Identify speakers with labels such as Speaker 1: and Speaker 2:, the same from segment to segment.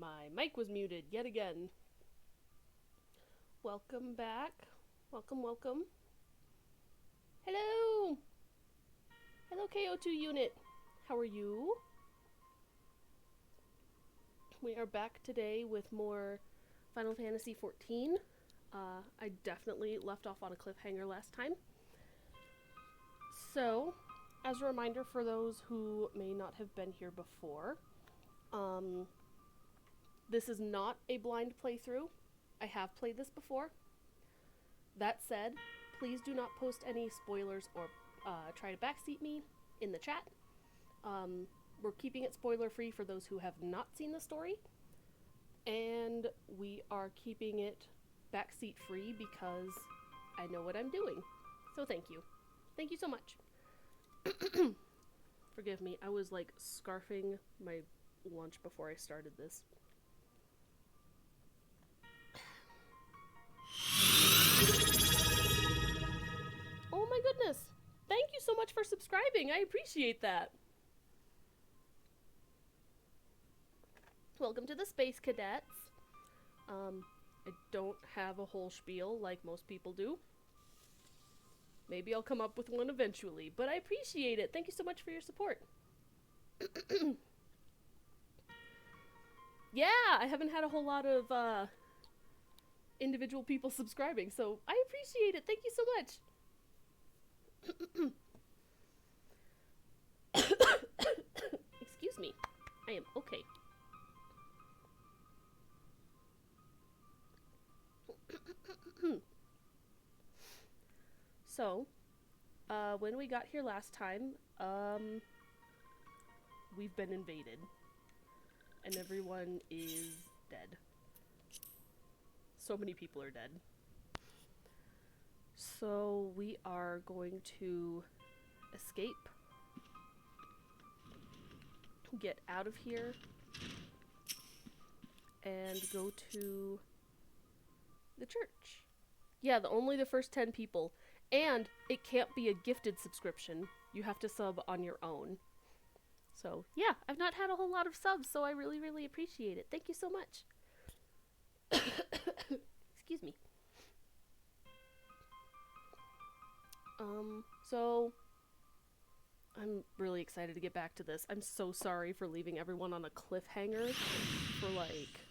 Speaker 1: My mic was muted yet again. Welcome back. Welcome. Hello! Hello, KO2 unit. How are you? We are back today with more Final Fantasy XIV. I definitely left off on a cliffhanger last time. So, as a reminder for those who may not have been here before, this is not a blind playthrough. I have played this before. That said, please do not post any spoilers or try to backseat me in the chat. We're keeping it spoiler free for those who have not seen the story. And we are keeping it backseat free because I know what I'm doing. So thank you. Thank you so much. Forgive me, I was like scarfing my lunch before I started this. Oh my goodness! Thank you so much for subscribing. I appreciate that. Welcome to the Space Cadets. I don't have a whole spiel like most people do. Maybe I'll come up with one eventually, but I appreciate it. Thank you so much for your support. Yeah, I haven't had a whole lot of individual people subscribing, so I appreciate it. Thank you so much. Excuse me. I am okay. So, when we got here last time, we've been invaded. And everyone is dead. So many people are dead. So, we are going to escape. Get out of here. And go to the church. Yeah, only the first 10 people. And it can't be a gifted subscription. You have to sub on your own. So, yeah, I've not had a whole lot of subs, so I really, really appreciate it. Thank you so much. Excuse me. So, I'm really excited to get back to this. I'm so sorry for leaving everyone on a cliffhanger for like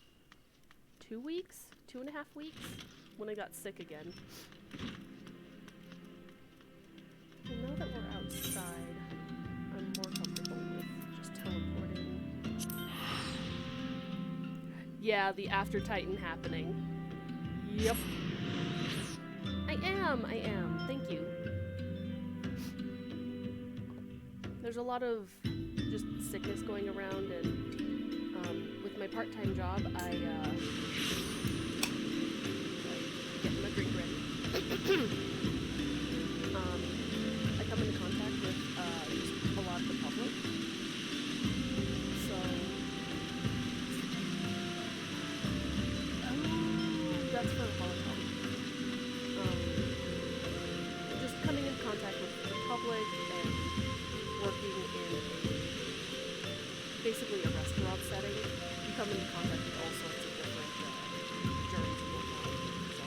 Speaker 1: 2 weeks? 2.5 weeks? When I got sick again. Well, now that we're outside, I'm more comfortable with just teleporting. Yeah, the After Titan happening. Yep. I am. Thank you. There's a lot of just sickness going around, and with my part-time job, I getting my drink ready. I come into contact with just a lot of the public. So, that's for Holocaust. Just coming into contact with the public and working in basically a restaurant setting, you come into contact with all sorts of different germs and whatnot. So,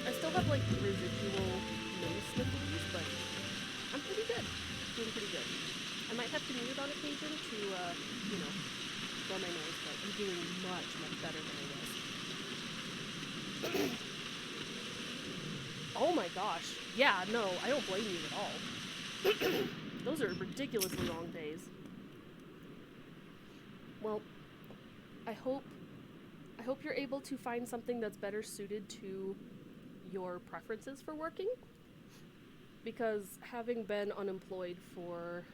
Speaker 1: I still have like residual nose sniffles, but I'm pretty good. Doing pretty good. I might have to mute on occasion to, blow my nose, but I'm doing much, much better than I was. Oh my gosh. Yeah, no, I don't blame you at all. Those are ridiculously long days. Well, I hope you're able to find something that's better suited to your preferences for working. Because having been unemployed for,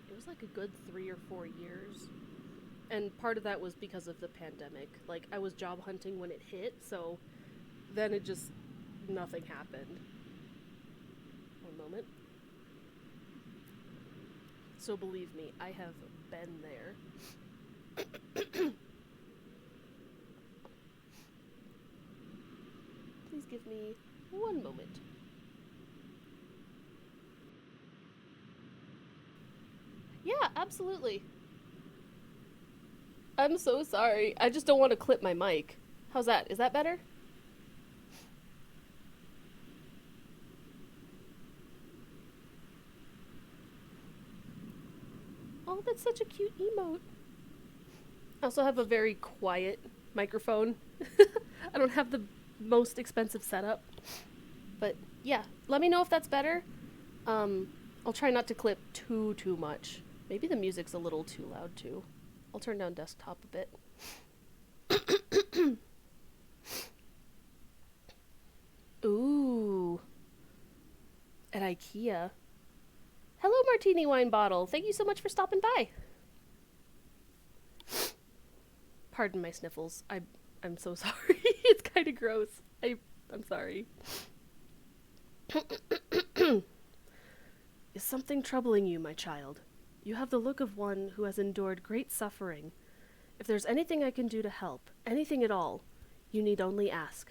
Speaker 1: it was like a good 3 or 4 years. And part of that was because of the pandemic. Like, I was job hunting when it hit, so then it just, nothing happened. One moment. So believe me, I have been there. Please give me 1 moment. Absolutely. I'm so sorry. I just don't want to clip my mic. How's that? Is that better? Oh, that's such a cute emote. I also have a very quiet microphone. I don't have the most expensive setup. But yeah, let me know if that's better. I'll try not to clip too much. Maybe the music's a little too loud too. I'll turn down desktop a bit. Ooh. At IKEA. Hello, Martini Wine Bottle. Thank you so much for stopping by. Pardon my sniffles. I'm so sorry. It's kind of gross. I'm sorry. Is something troubling you, my child? You have the look of one who has endured great suffering. If there's anything I can do to help, anything at all, you need only ask.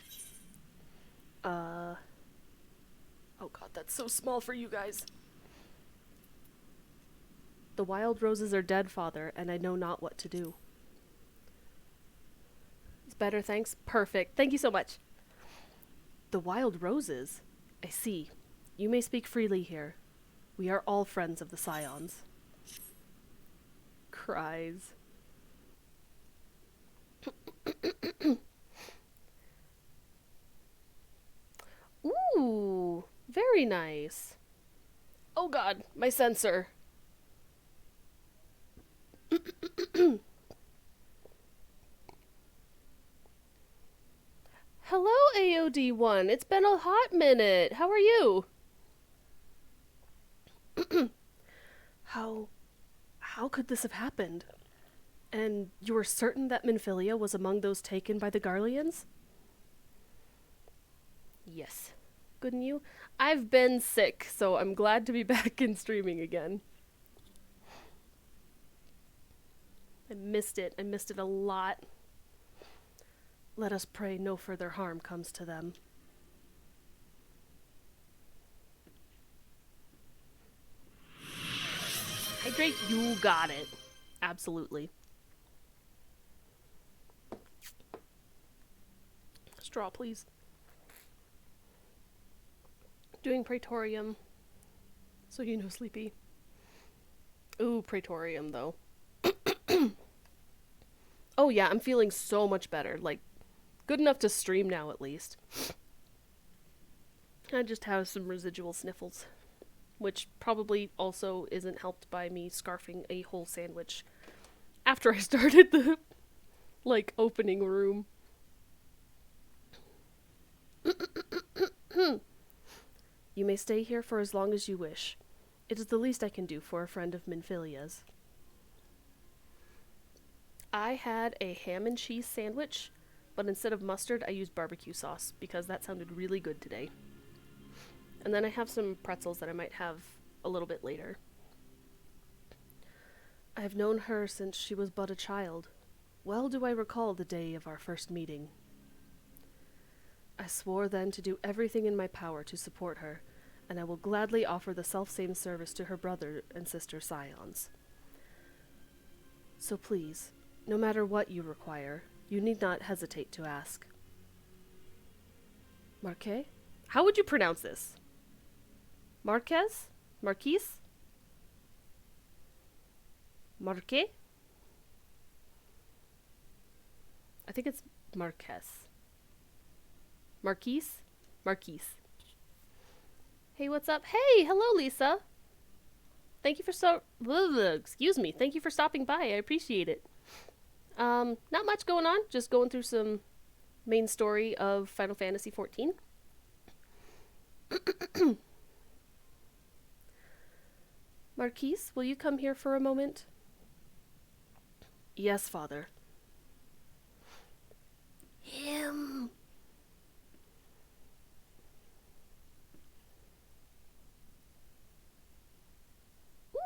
Speaker 1: Oh god, that's so small for you guys. The wild roses are dead, father, and I know not what to do. It's better, thanks. Perfect. Thank you so much. The wild roses? I see. You may speak freely here. We are all friends of the Scions. Cries. Ooh, very nice. Oh god, my sensor. Hello, AOD1. It's been a hot minute. How are you? How could this have happened? And you were certain that Minfilia was among those taken by the Garleans? Yes. Good and you? I've been sick, so I'm glad to be back in streaming again. I missed it. I missed it a lot. Let us pray no further harm comes to them. Hydrate, you got it. Absolutely. Straw, please. Doing Praetorium. So you know, Sleepy. Ooh, Praetorium, though. Oh yeah, I'm feeling so much better. Like, good enough to stream now, at least. I just have some residual sniffles. Which probably also isn't helped by me scarfing a whole sandwich after I started the, like, opening room. You may stay here for as long as you wish. It is the least I can do for a friend of Minfilia's. I had a ham and cheese sandwich, but instead of mustard, I used barbecue sauce because that sounded really good today. And then I have some pretzels that I might have a little bit later. I have known her since she was but a child. Well do I recall the day of our first meeting. I swore then to do everything in my power to support her, and I will gladly offer the self-same service to her brother and sister Scions. So please, no matter what you require, you need not hesitate to ask. Marquet? How would you pronounce this? Marquez? Marquise? Marquet? I think it's Marquez. Marquise? Marquise. Hey, what's up? Hey, hello, Lisa. Thank you for excuse me. Thank you for stopping by. I appreciate it. Not much going on. Just going through some main story of Final Fantasy XIV. Marquise, will you come here for a moment? Yes, father. Him.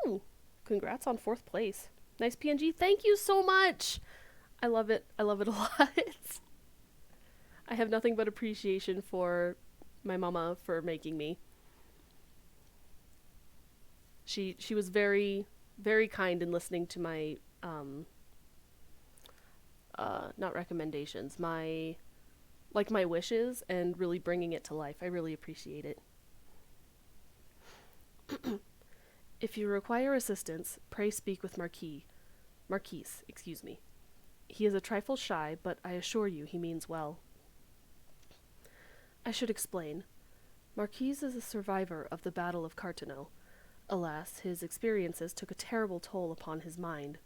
Speaker 1: Ooh, congrats on 4th place. Nice PNG. Thank you so much. I love it. I love it a lot. I have nothing but appreciation for my mama for making me. She was very very kind in listening to my, not recommendations, my wishes and really bringing it to life. I really appreciate it. If you require assistance, pray speak with Marquise, excuse me. He is a trifle shy, but I assure you he means well. I should explain. Marquise is a survivor of the Battle of Cartano. Alas, his experiences took a terrible toll upon his mind.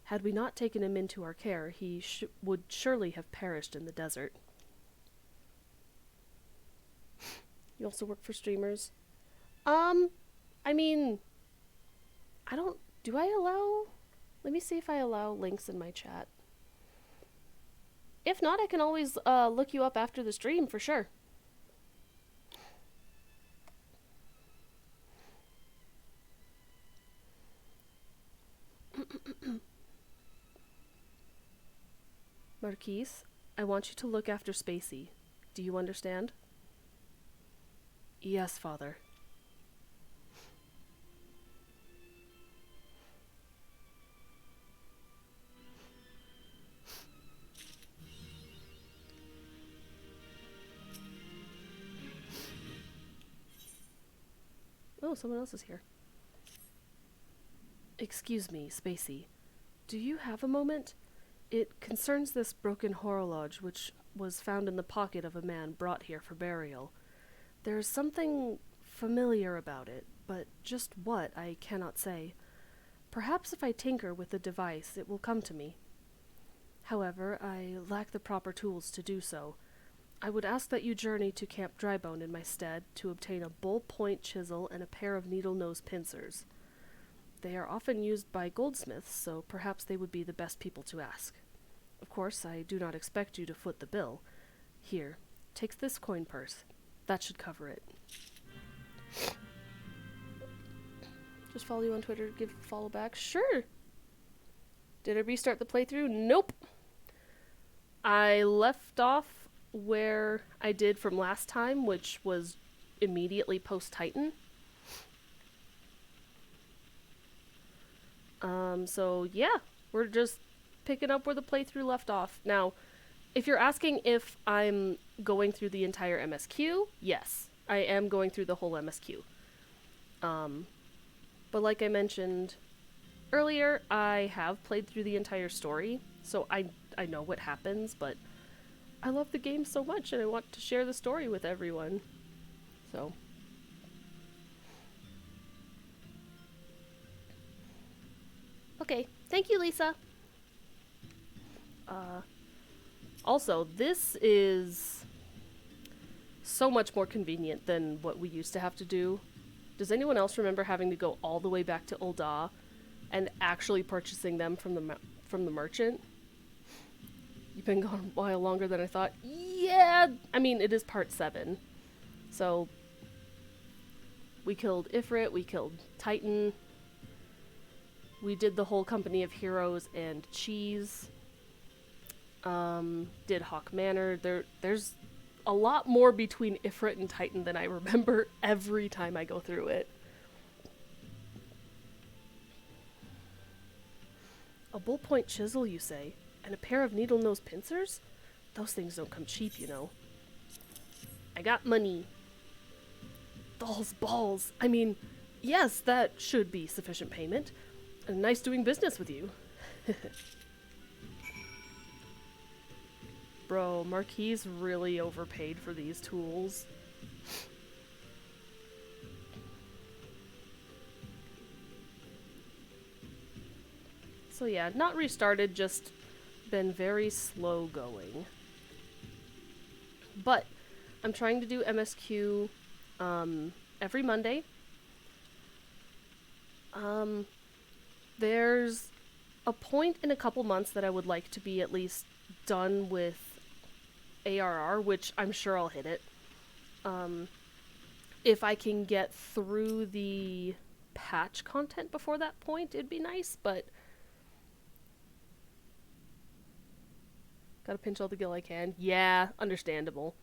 Speaker 1: Had we not taken him into our care, he would surely have perished in the desert. You also work for streamers? I mean, do I allow, let me see if I allow links in my chat. If not, I can always look you up after the stream for sure. Marquise, I want you to look after Spacey. Do you understand? Yes, Father. Oh, someone else is here. Excuse me, Spacey. Do you have a moment? It concerns this broken horologe which was found in the pocket of a man brought here for burial. There's something familiar about it, but just what I cannot say. Perhaps if I tinker with the device, it will come to me. However, I lack the proper tools to do so. I would ask that you journey to Camp Drybone in my stead to obtain a bull-point chisel and a pair of needle-nose pincers. They are often used by goldsmiths, so perhaps they would be the best people to ask. Of course, I do not expect you to foot the bill. Here, take this coin purse. That should cover it. Just follow you on Twitter to give a follow back? Sure! Did I restart the playthrough? Nope! I left off where I did from last time, which was immediately post-Titan. So yeah, we're just picking up where the playthrough left off. Now, if you're asking if I'm going through the entire MSQ, yes, I am going through the whole MSQ. But like I mentioned earlier, I have played through the entire story, so I know what happens, but I love the game so much and I want to share the story with everyone. So okay, thank you, Lisa. Also, this is so much more convenient than what we used to have to do. Does anyone else remember having to go all the way back to Ul'dah and actually purchasing them from the merchant? You've been gone a while longer than I thought. Yeah, I mean, it is part 7. So, we killed Ifrit, we killed Titan. We did the whole Company of Heroes and Cheese. Did Hawk Manor. There's a lot more between Ifrit and Titan than I remember every time I go through it. A bull-point chisel, you say? And a pair of needle-nose pincers? Those things don't come cheap, you know. I got money. Those balls. I mean, yes, that should be sufficient payment. And nice doing business with you. Bro, Marquise really overpaid for these tools. So yeah, not restarted, just been very slow going. But I'm trying to do MSQ every Monday. There's a point in a couple months that I would like to be at least done with ARR, which I'm sure I'll hit it. If I can get through the patch content before that point, it'd be nice, but gotta pinch all the gil I can. Yeah, understandable.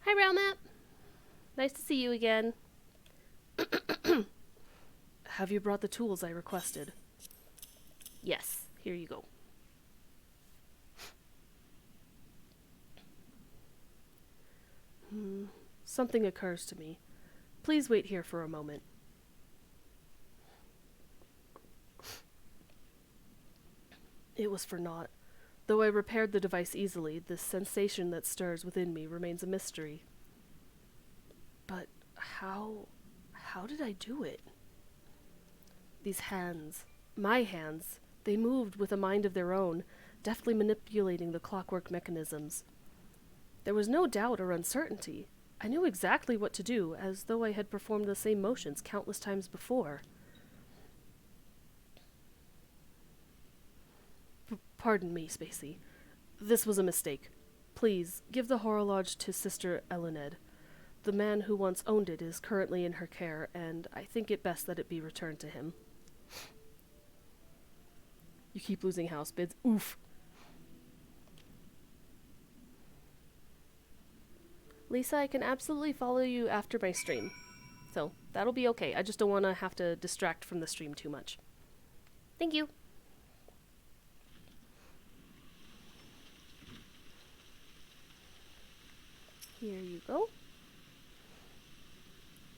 Speaker 1: Hi, Realmap. Nice to see you again. Have you brought the tools I requested? Yes, here you go. Something occurs to me. Please wait here for a moment. It was for naught. Though I repaired the device easily, the sensation that stirs within me remains a mystery. But how did I do it? These hands, my hands, they moved with a mind of their own, deftly manipulating the clockwork mechanisms. There was no doubt or uncertainty. I knew exactly what to do, as though I had performed the same motions countless times before. Pardon me, Spacey. This was a mistake. Please, give the horologe to Sister Elined. The man who once owned it is currently in her care, and I think it best that it be returned to him. You keep losing house bids. Oof. Lisa, I can absolutely follow you after my stream. So, that'll be okay. I just don't want to have to distract from the stream too much. Thank you. Here you go.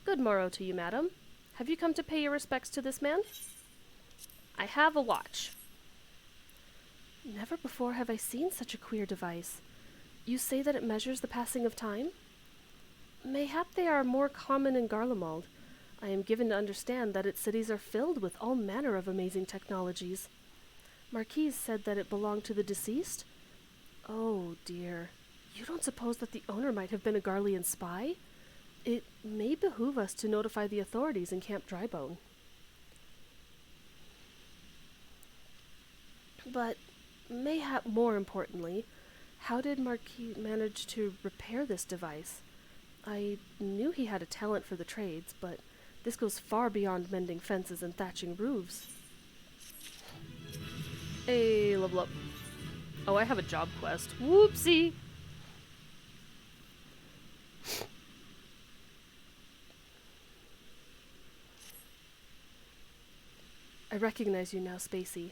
Speaker 1: Good morrow to you, madam. Have you come to pay your respects to this man? I have a watch. Never before have I seen such a queer device. You say that it measures the passing of time? Mayhap they are more common in Garlemald. I am given to understand that its cities are filled with all manner of amazing technologies. Marquise said that it belonged to the deceased? Oh, dear. You don't suppose that the owner might have been a Garlean spy? It may behoove us to notify the authorities in Camp Drybone. But, mayhap more importantly, how did Marquis manage to repair this device? I knew he had a talent for the trades, but this goes far beyond mending fences and thatching roofs. Hey, level up. Oh, I have a job quest. Whoopsie! I recognize you now, Spacey.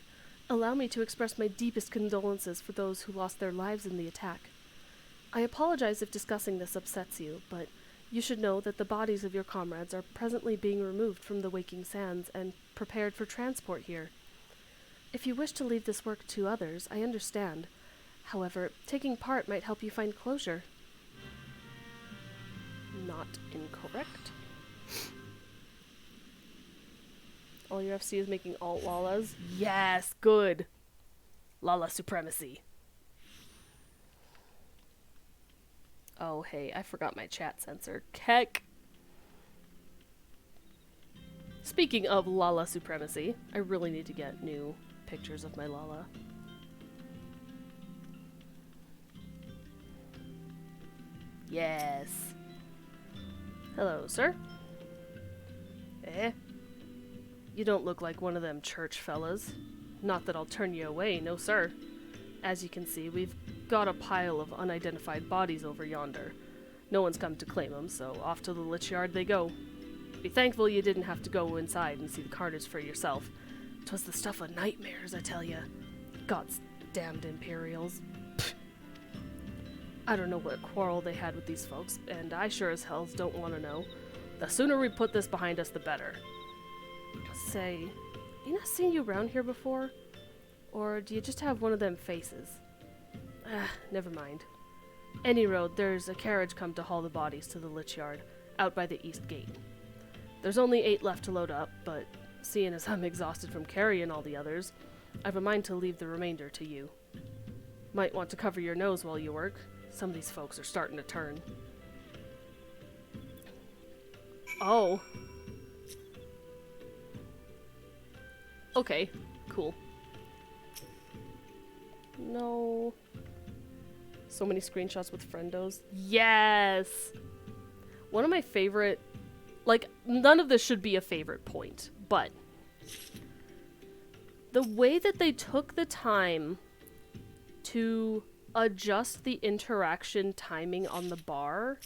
Speaker 1: Allow me to express my deepest condolences for those who lost their lives in the attack. I apologize if discussing this upsets you, but you should know that the bodies of your comrades are presently being removed from the Waking Sands and prepared for transport here. If you wish to leave this work to others, I understand. However, taking part might help you find closure. Not incorrect. All your FC is making alt Lalas? Yes, good. Lala supremacy. Oh, hey, I forgot my chat sensor. Keck. Speaking of Lala supremacy, I really need to get new pictures of my Lala. Yes. Hello, sir. Eh? You don't look like one of them church fellas. Not that I'll turn you away, no sir. As you can see, we've got a pile of unidentified bodies over yonder. No one's come to claim them, so off to the lich yard they go. Be thankful you didn't have to go inside and see the carnage for yourself. 'Twas the stuff of nightmares, I tell ya. God's damned Imperials. Pfft. I don't know what quarrel they had with these folks, and I sure as hell don't want to know. The sooner we put this behind us, the better. Say, you not seen you around here before? Or do you just have one of them faces? Never mind. Any road, there's a carriage come to haul the bodies to the lich yard, out by the east gate. There's only 8 left to load up, but seeing as I'm exhausted from carrying all the others, I've a mind to leave the remainder to you. Might want to cover your nose while you work. Some of these folks are starting to turn. Oh. Okay, cool. No. So many screenshots with friendos. Yes! One of my favorite... Like, none of this should be a favorite point, but... the way that they took the time to adjust the interaction timing on the bar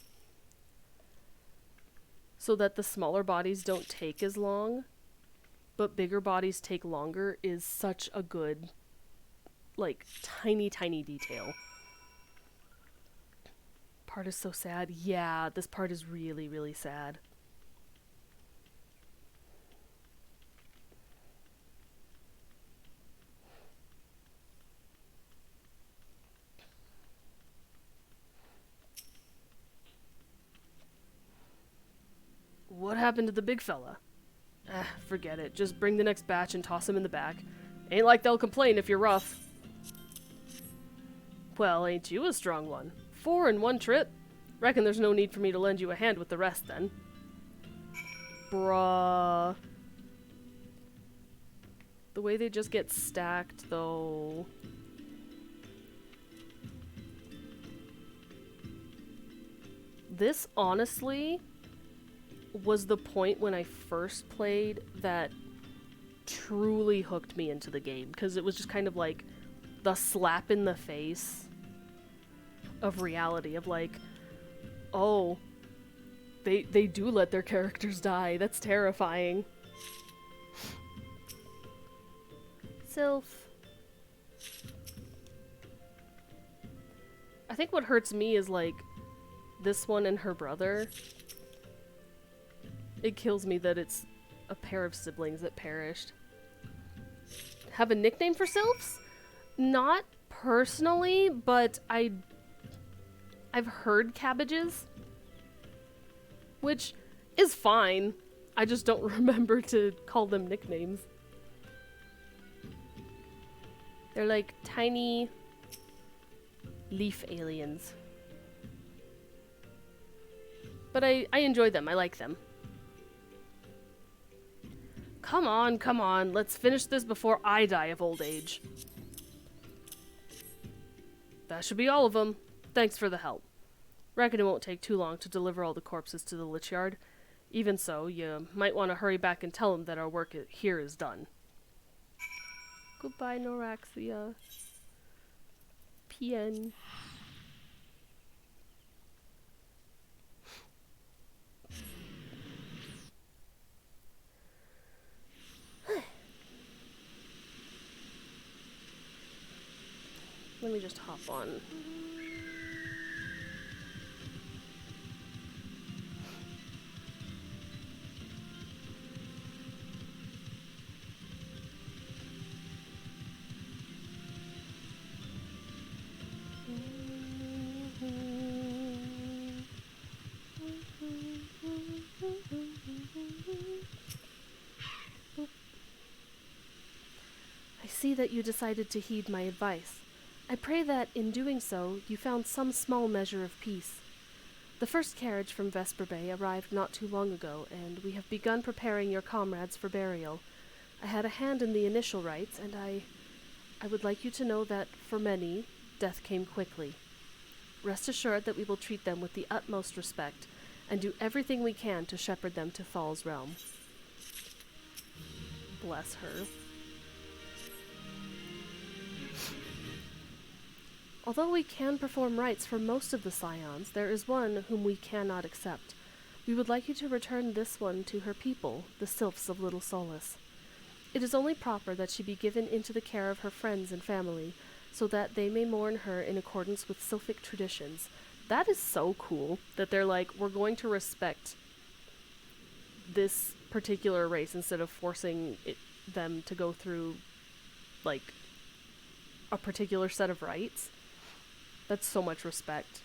Speaker 1: so that the smaller bodies don't take as long but bigger bodies take longer is such a good, like, tiny, tiny detail. Part is so sad. Yeah, this part is really, really sad. What happened to the big fella? Forget it. Just bring the next batch and toss him in the back. Ain't like they'll complain if you're rough. Well, ain't you a strong one? 4 in one trip? Reckon there's no need for me to lend you a hand with the rest, then. Bruh. The way they just get stacked, though. This, honestly, was the point when I first played that truly hooked me into the game. Because it was just kind of like the slap in the face of reality. Of like, oh, they do let their characters die. That's terrifying. Sylph. I think what hurts me is like this one and her brother. It kills me that it's a pair of siblings that perished. Have a nickname for Sylphs? Not personally, but I've heard cabbages, which is fine. I just don't remember to call them nicknames. They're like tiny leaf aliens. But I enjoy them. I like them. Come on, come on. Let's finish this before I die of old age. That should be all of them. Thanks for the help. Reckon it won't take too long to deliver all the corpses to the lich yard. Even so, you might want to hurry back and tell them that our work here is done. Goodbye, Noraxia. PN. Let me just hop on. I see that you decided to heed my advice. I pray that, in doing so, you found some small measure of peace. The first carriage from Vesper Bay arrived not too long ago, and we have begun preparing your comrades for burial. I had a hand in the initial rites, and I would like you to know that, for many, death came quickly. Rest assured that we will treat them with the utmost respect, and do everything we can to shepherd them to Thal's realm. Bless her. Although we can perform rites for most of the scions, there is one whom we cannot accept. We would like you to return this one to her people, the Sylphs of Little Solace. It is only proper that she be given into the care of her friends and family, so that they may mourn her in accordance with Sylphic traditions. That is so cool, that they're like, we're going to respect this particular race instead of forcing them to go through, like, a particular set of rites. That's so much respect.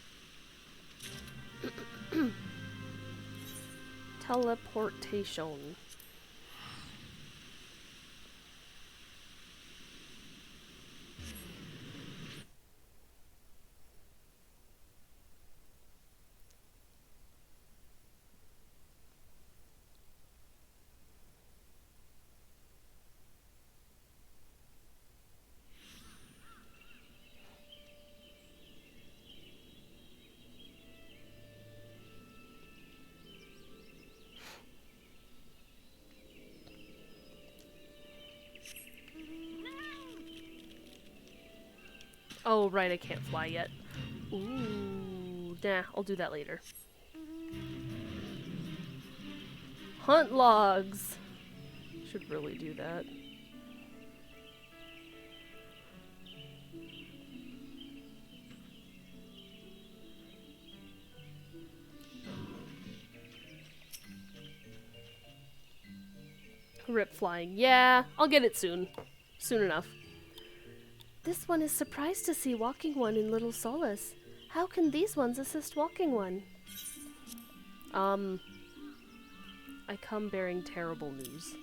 Speaker 1: Teleportation. Oh, right, I can't fly yet. Ooh, nah, I'll do that later. Hunt logs. Should really do that. Rip flying. Yeah, I'll get it soon. Soon enough. This one is surprised to see Walking One in Little Solace. How can these ones assist Walking One? I come bearing terrible news.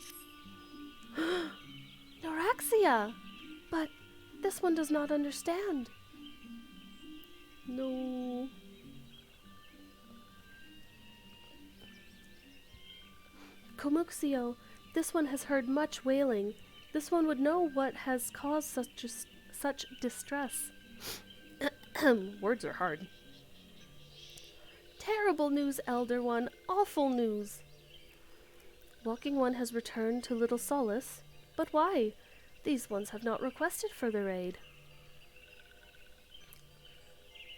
Speaker 1: Noraxia! But this one does not understand. No. Komuxio, this one has heard much wailing. This one would know what has caused such distress. Words are hard. Terrible news, Elder One. Awful news. Walking One has returned to Little Solace. But why? These ones have not requested further aid.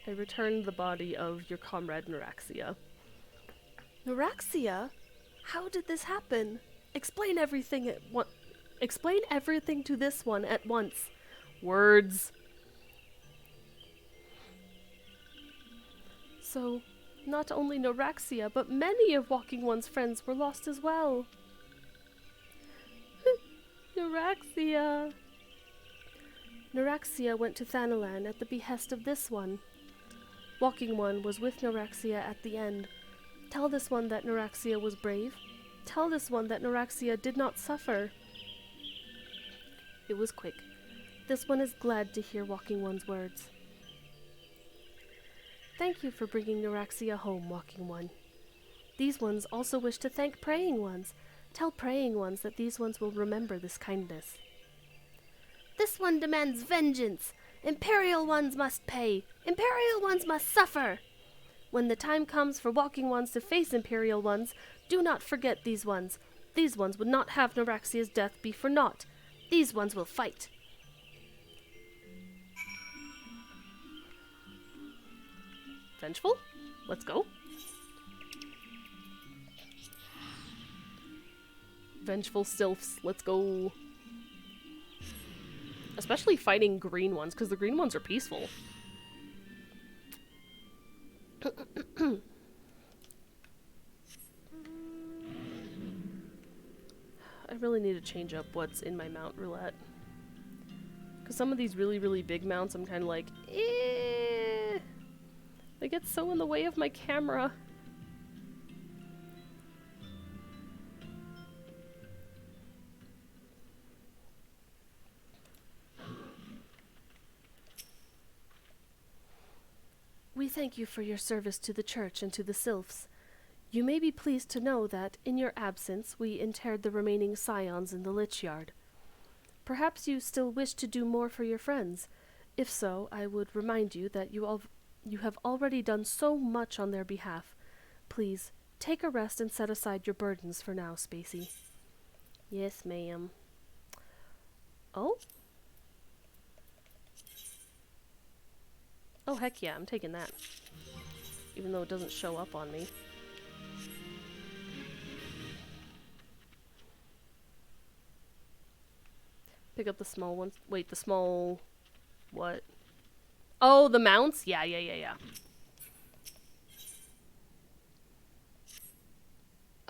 Speaker 1: I returned the body of your comrade Noraxia. Noraxia? How did this happen? Explain everything Explain everything to this one at once. Words. So, not only Noraxia, but many of Walking One's friends were lost as well. Noraxia. Noraxia went to Thanalan at the behest of this one. Walking One was with Noraxia at the end. Tell this one that Noraxia was brave. Tell this one that Noraxia did not suffer. It was quick. This one is glad to hear Walking One's words. Thank you for bringing Noraxia home, Walking One. These ones also wish to thank Praying Ones. Tell Praying Ones that these ones will remember this kindness. This one demands vengeance. Imperial Ones must pay. Imperial Ones must suffer. When the time comes for Walking Ones to face Imperial Ones, do not forget these ones. These ones would not have Noraxia's death be for naught. These ones will fight. Vengeful? Let's go. Vengeful sylphs. Let's go. Especially fighting green ones, because the green ones are peaceful. I really need to change up what's in my mount roulette. Because some of these really, really big mounts, I'm kind of like, eh. They get so in the way of my camera. We thank you for your service to the church and to the sylphs. You may be pleased to know that, in your absence, we interred the remaining scions in the lich yard. Perhaps you still wish to do more for your friends. If so, I would remind you that you have already done so much on their behalf. Please, take a rest and set aside your burdens for now, Spacey. Yes, ma'am. Oh? Oh, heck yeah, I'm taking that. Even though it doesn't show up on me. Pick up the small ones. Wait, the small... What? Oh, the mounts? Yeah.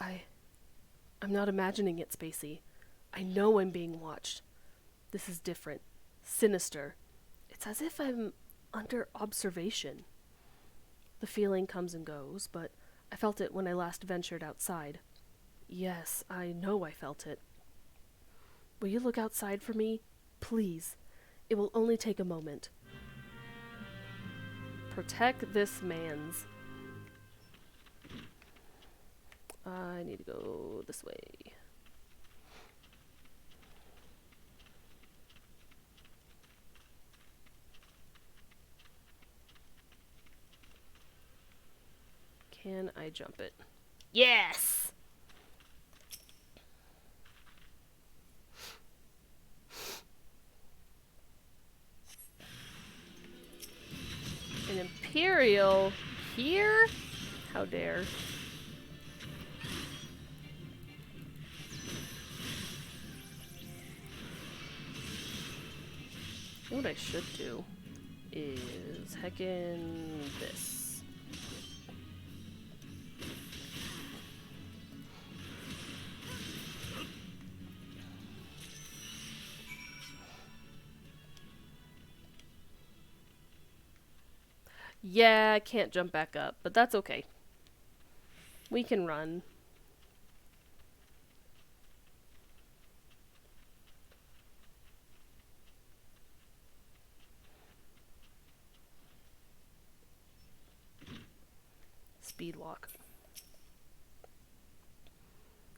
Speaker 1: I'm not imagining it, Spacey. I know I'm being watched. This is different. Sinister. It's as if I'm under observation. The feeling comes and goes, but I felt it when I last ventured outside. Yes, I know I felt it. Will you look outside for me? Please. It will only take a moment. Protect this man's. I need to go this way. Can I jump it? Yes! An Imperial here? How dare. What I should do is heckin' this. Yeah, I can't jump back up, but that's okay. We can run. Speed walk.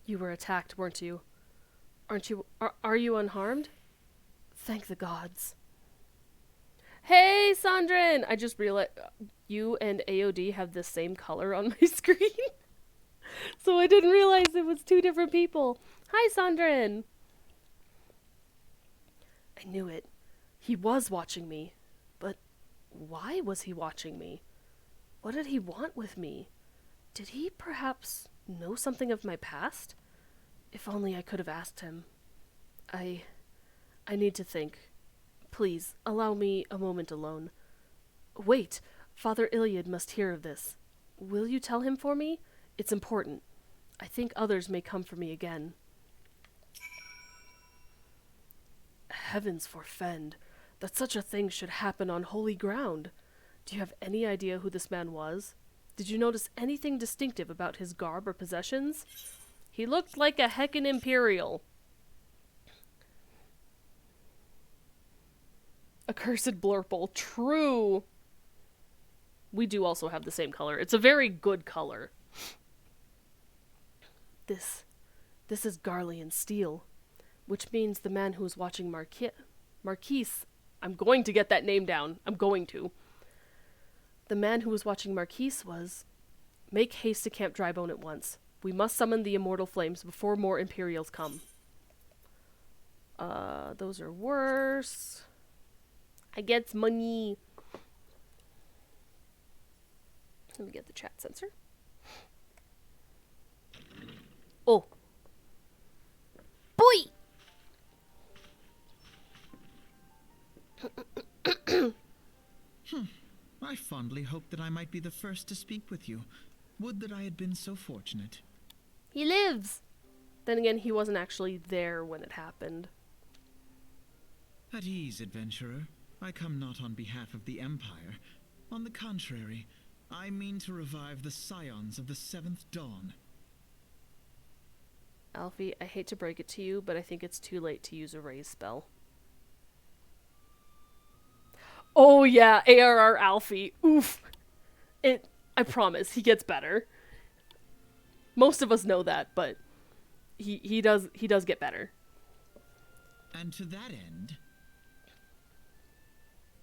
Speaker 1: You were attacked, weren't you? Aren't you? Are you unharmed? Thank the gods. Hey, Sandrin! I just realized you and AOD have the same color on my screen. So I didn't realize it was two different people. Hi, Sandrin! I knew it. He was watching me. But why was he watching me? What did he want with me? Did he perhaps know something of my past? If only I could have asked him. I need to think. Please, allow me a moment alone. Wait, Father Iliad must hear of this. Will you tell him for me? It's important. I think others may come for me again. Heavens forfend, that such a thing should happen on holy ground. Do you have any idea who this man was? Did you notice anything distinctive about his garb or possessions? He looked like a heckin' Imperial. Accursed blurple. True. We do also have the same color. It's a very good color. This is Garlean steel, which means the man who was watching Marquise. I'm going to get that name down. I'm going to. The man who was watching Marquise was... Make haste to Camp Drybone at once. We must summon the immortal flames before more Imperials come. Those are worse. I get money. Let me get the chat sensor. Oh. Boy!
Speaker 2: I fondly hoped that I might be the first to speak with you. Would that I had been so fortunate.
Speaker 1: He lives! Then again, he wasn't actually there when it happened.
Speaker 2: At ease, adventurer. I come not on behalf of the Empire. On the contrary, I mean to revive the scions of the Seventh Dawn.
Speaker 1: Alfie, I hate to break it to you, but I think it's too late to use a raise spell. Oh yeah, ARR Alfie. Oof. I promise, he gets better. Most of us know that, but he does get better.
Speaker 2: And to that end,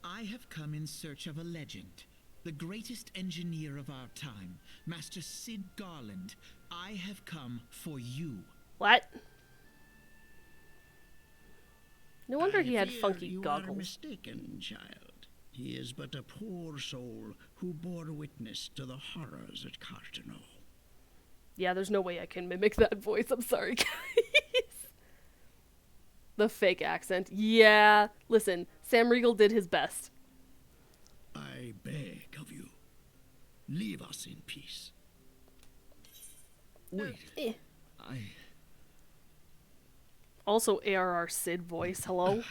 Speaker 2: I have come in search of a legend. The greatest engineer of our time, Master Sid Garland. I have come for you.
Speaker 1: What? No wonder he had
Speaker 3: fear
Speaker 1: funky
Speaker 3: you
Speaker 1: goggles.
Speaker 3: are mistaken, child. He is but a poor soul who bore witness to the horrors at Cartano.
Speaker 1: Yeah, there's no way I can mimic that voice. I'm sorry, guys. The fake accent. Yeah. Listen, Sam Riegel did his best.
Speaker 3: I beg of you, leave us in peace.
Speaker 2: Wait.
Speaker 1: Also, ARR Sid voice. Hello?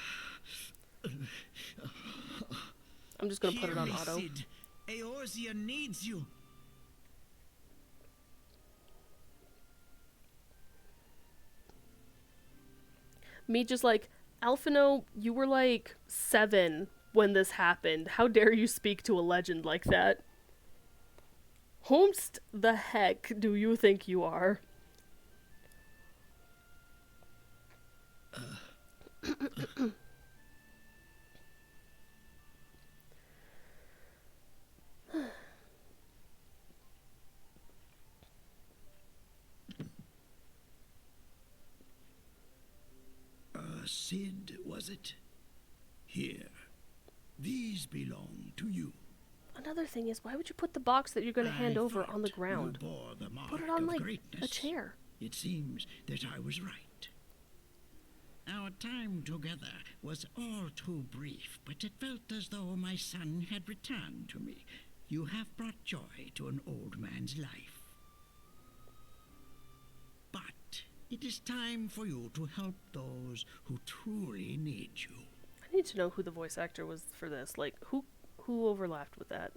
Speaker 1: I'm just gonna put it on auto.
Speaker 2: Sid. Eorzea needs you.
Speaker 1: Me just like, Alphino, you were like 7 when this happened. How dare you speak to a legend like that? Whomst the heck do you think you are?
Speaker 3: Sid, was it? Here. These belong to you.
Speaker 1: Another thing is, why would you put the box that you're going to hand over on the ground?
Speaker 3: You bore the mark
Speaker 1: Put it on,
Speaker 3: of
Speaker 1: like,
Speaker 3: greatness.
Speaker 1: a chair.
Speaker 3: It seems that I was right. Our time together was all too brief, but it felt as though my son had returned to me. You have brought joy to an old man's life. But it is time for you to help those who truly need you.
Speaker 1: I need to know who the voice actor was for this. Like, who overlapped with that?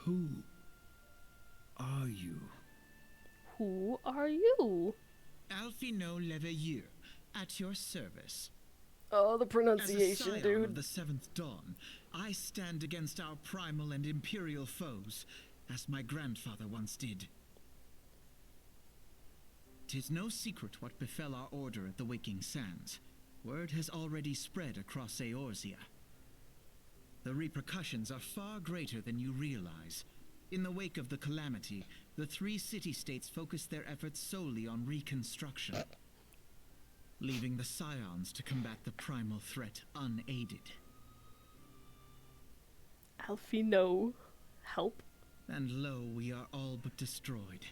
Speaker 2: Who are you?
Speaker 1: Who are you?
Speaker 2: Alfino Leveilleur, at your service.
Speaker 1: Oh, the
Speaker 2: As a
Speaker 1: pronunciation,
Speaker 2: scion
Speaker 1: dude.
Speaker 2: of the Seventh Dawn, I stand against our primal and imperial foes, as my grandfather once did. 'Tis no secret what befell our order at the Waking Sands. Word has already spread across Eorzea. The repercussions are far greater than you realize. In the wake of the calamity, the 3 city-states focused their efforts solely on reconstruction, leaving the Scions to combat the primal threat unaided.
Speaker 1: Alfino. Help.
Speaker 2: And lo, we are all but destroyed.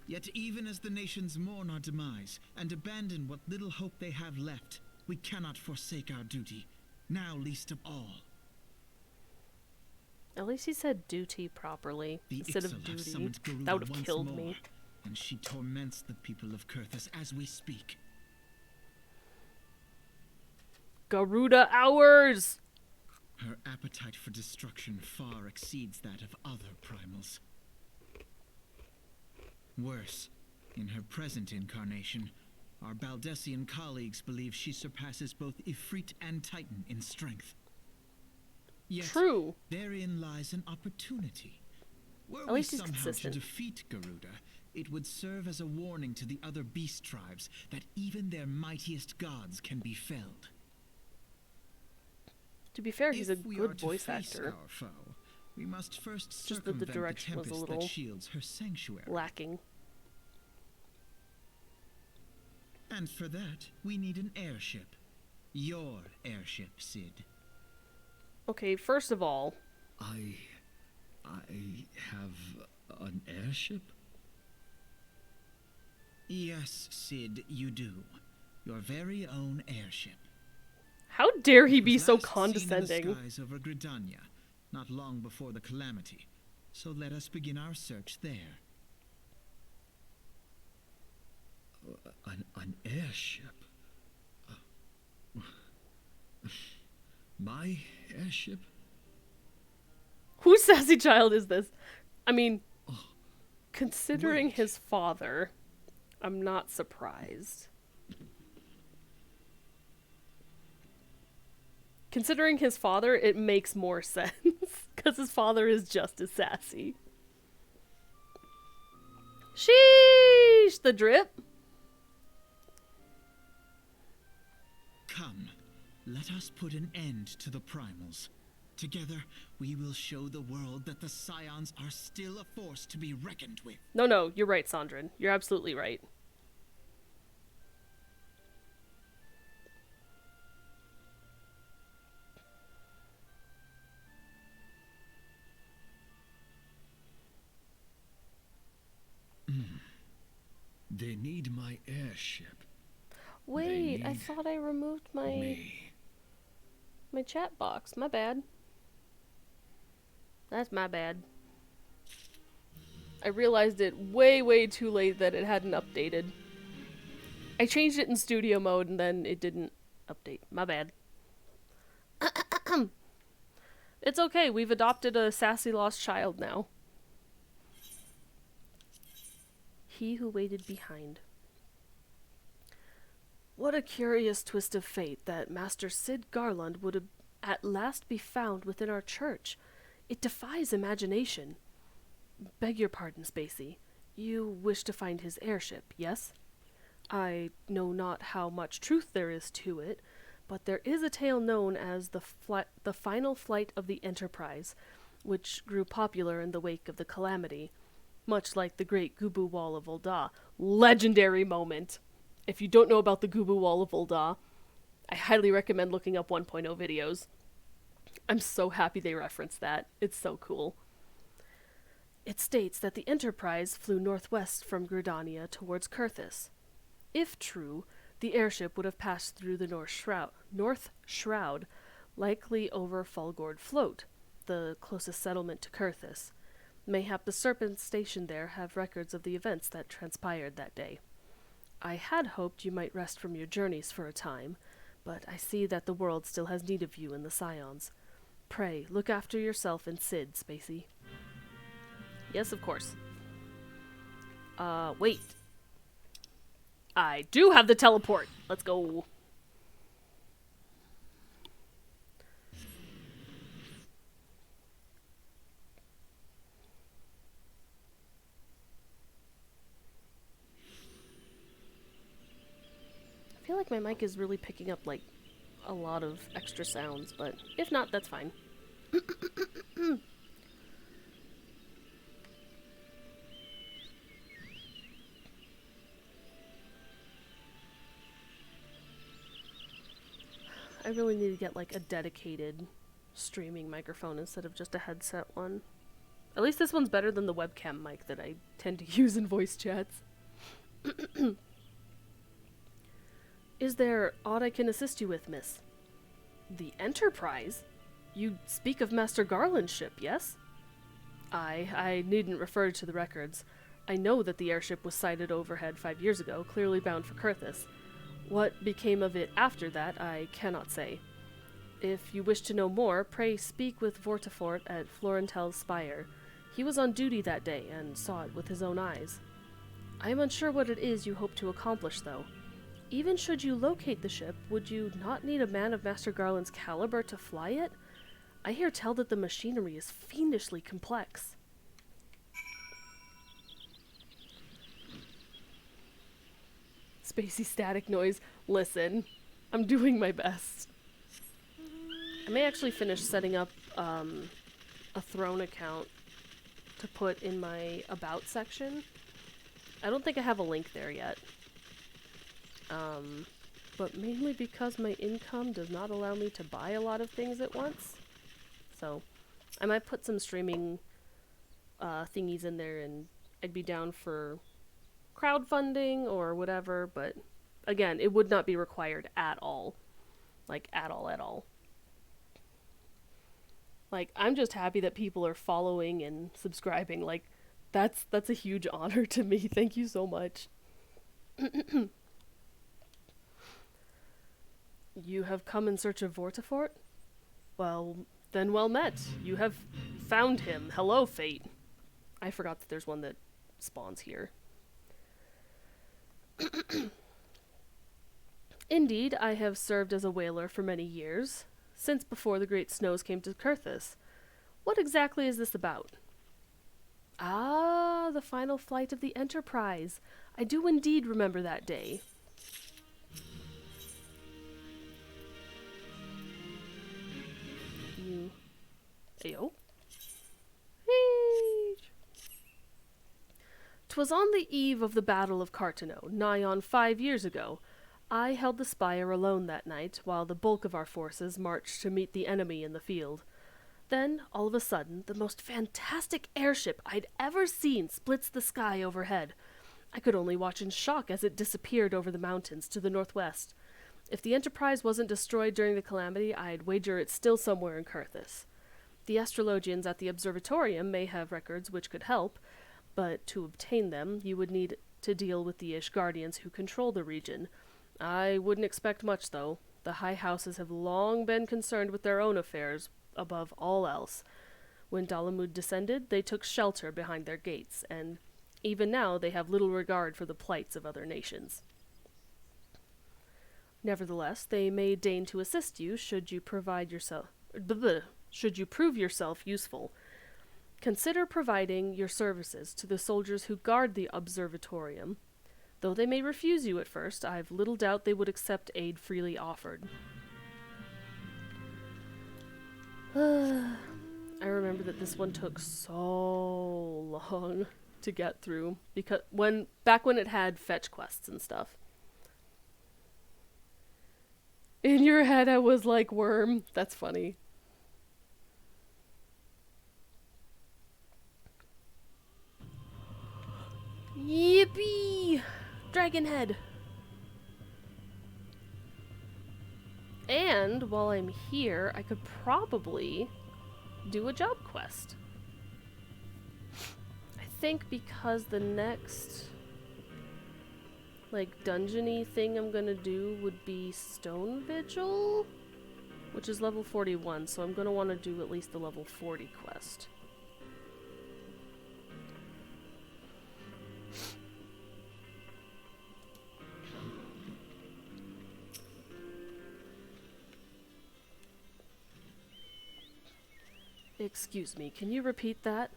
Speaker 2: Yet even as the nations mourn our demise and abandon what little hope they have left, we cannot forsake our duty, now least of all.
Speaker 1: At least he said duty properly
Speaker 2: The
Speaker 1: instead of
Speaker 2: Ixal have
Speaker 1: duty.
Speaker 2: summoned Garuda
Speaker 1: That would have
Speaker 2: once
Speaker 1: killed
Speaker 2: more,
Speaker 1: me.
Speaker 2: and she torments the people of Kurthus as we speak.
Speaker 1: Garuda hours!
Speaker 2: Her appetite for destruction far exceeds that of other primals. Worse, in her present incarnation, our Baldessian colleagues believe she surpasses both Ifrit and Titan in strength. Yet,
Speaker 1: True.
Speaker 2: therein lies an opportunity. Were
Speaker 1: At
Speaker 2: we
Speaker 1: least he's
Speaker 2: somehow
Speaker 1: consistent.
Speaker 2: to defeat Garuda, it would serve as a warning to the other beast tribes that even their mightiest gods can be felled.
Speaker 1: To be fair, he's a
Speaker 2: If we are
Speaker 1: good
Speaker 2: to
Speaker 1: voice
Speaker 2: face
Speaker 1: actor.
Speaker 2: our foe, we must first
Speaker 1: Just that the
Speaker 2: circumvent the
Speaker 1: direction was a
Speaker 2: tempest
Speaker 1: little
Speaker 2: that shields her sanctuary.
Speaker 1: Lacking.
Speaker 2: And for that, we need an airship. Your airship, Sid.
Speaker 1: Okay, first of all,
Speaker 3: I have an airship?
Speaker 2: Yes, Sid, you do. Your very own airship.
Speaker 1: how dare he
Speaker 2: It
Speaker 1: be
Speaker 2: was
Speaker 1: so
Speaker 2: last seen
Speaker 1: condescending?
Speaker 2: in the skies over Gridania, not long before the calamity. So let us begin our search there.
Speaker 3: An airship? My airship?
Speaker 1: Whose sassy child is this? I mean, considering
Speaker 3: wait.
Speaker 1: his father, I'm not surprised. Considering his father, it makes more sense. Because his father is just as sassy. Sheesh! The drip.
Speaker 2: Come, let us put an end to the primals. Together, we will show the world that the Scions are still a force to be reckoned with.
Speaker 1: No, you're right, Sandrin. You're absolutely right.
Speaker 3: They need my airship.
Speaker 1: Wait, I
Speaker 3: need
Speaker 1: thought I removed my chat box. My bad. That's my bad. I realized it way too late that it hadn't updated. I changed it in studio mode and then it didn't update. My bad. It's okay, we've adopted a sassy lost child now. He who waited behind. What a curious twist of fate that Master Sid Garland would at last be found within our church. It defies imagination. Beg your pardon, Spacey. You wish to find his airship, yes? I know not how much truth there is to it, but there is a tale known as the final flight of the Enterprise, which grew popular in the wake of the calamity, much like the Great Gubu Wall of Ul'dah. Legendary moment! If you don't know about the Gubu Wall of Ul'dah, I highly recommend looking up 1.0 videos. I'm so happy they referenced that. It's so cool. It states that the Enterprise flew northwest from Gridania towards Kurthis. If true, the airship would have passed through the North Shroud, likely over Fulgord Float, the closest settlement to Kurthis. Mayhap the Serpents stationed there have records of the events that transpired that day. I had hoped you might rest from your journeys for a time, but I see that the world still has need of you and the Scions. Pray, look after yourself and Sid, Spacey. Yes, of course. Wait. I do have the teleport. Let's go. I feel like my mic is really picking up, like, a lot of extra sounds, but if not, that's fine. I really need to get, like, a dedicated streaming microphone instead of just a headset one. At least this one's better than the webcam mic that I tend to use in voice chats. Is there aught I can assist you with, miss? The Enterprise? You speak of Master Garland's ship, yes? I needn't refer to the records. I know that the airship was sighted overhead 5 years ago, clearly bound for Kurthis. What became of it after that, I cannot say. If you wish to know more, pray speak with Vortifort at Florentel's Spire. He was on duty that day and saw it with his own eyes. I am unsure what it is you hope to accomplish, though. Even should you locate the ship, would you not need a man of Master Garland's caliber to fly it? I hear tell that the machinery is fiendishly complex. Spacey static noise. Listen, I'm doing my best. I may actually finish setting up a Throne account to put in my About section. I don't think I have a link there yet. But mainly because my income does not allow me to buy a lot of things at once. So, I might put some streaming thingies in there, and I'd be down for crowdfunding or whatever, but again, it would not be required at all. Like, at all. Like, I'm just happy that people are following and subscribing. Like, that's a huge honor to me. Thank you so much. You have come in search of Vortifort? Well, then well met. You have found him. Hello, Fate. I forgot that there's one that spawns here. Indeed, I have served as a whaler for many years, since before the great snows came to Kurthis. What exactly is this about? Ah, the final flight of the Enterprise. I do indeed remember that day. Ayo. 'Twas on the eve of the Battle of Cartano, nigh on 5 years ago. I held the spire alone that night, while the bulk of our forces marched to meet the enemy in the field. Then, all of a sudden, the most fantastic airship I'd ever seen splits the sky overhead. I could only watch in shock as it disappeared over the mountains to the northwest. If the Enterprise wasn't destroyed during the calamity, I'd wager it's still somewhere in Kurthis. The astrologians at the observatorium may have records which could help, but to obtain them, you would need to deal with the Ishgardians who control the region. I wouldn't expect much, though. The high houses have long been concerned with their own affairs above all else. When Dalamud descended, they took shelter behind their gates, and even now they have little regard for the plights of other nations. Nevertheless, they may deign to assist you should you prove yourself useful. Consider providing your services to the soldiers who guard the observatorium. Though they may refuse you at first, I've little doubt they would accept aid freely offered. I remember that this one took so long to get through, because back when it had fetch quests and stuff. In your head I was like Worm. That's funny. Yippee! Dragon head! And while I'm here, I could probably do a job quest. I think because the next like dungeon-y thing I'm gonna do would be Stone Vigil, which is level 41, so I'm gonna want to do at least the level 40 quest. Excuse me, can you repeat that?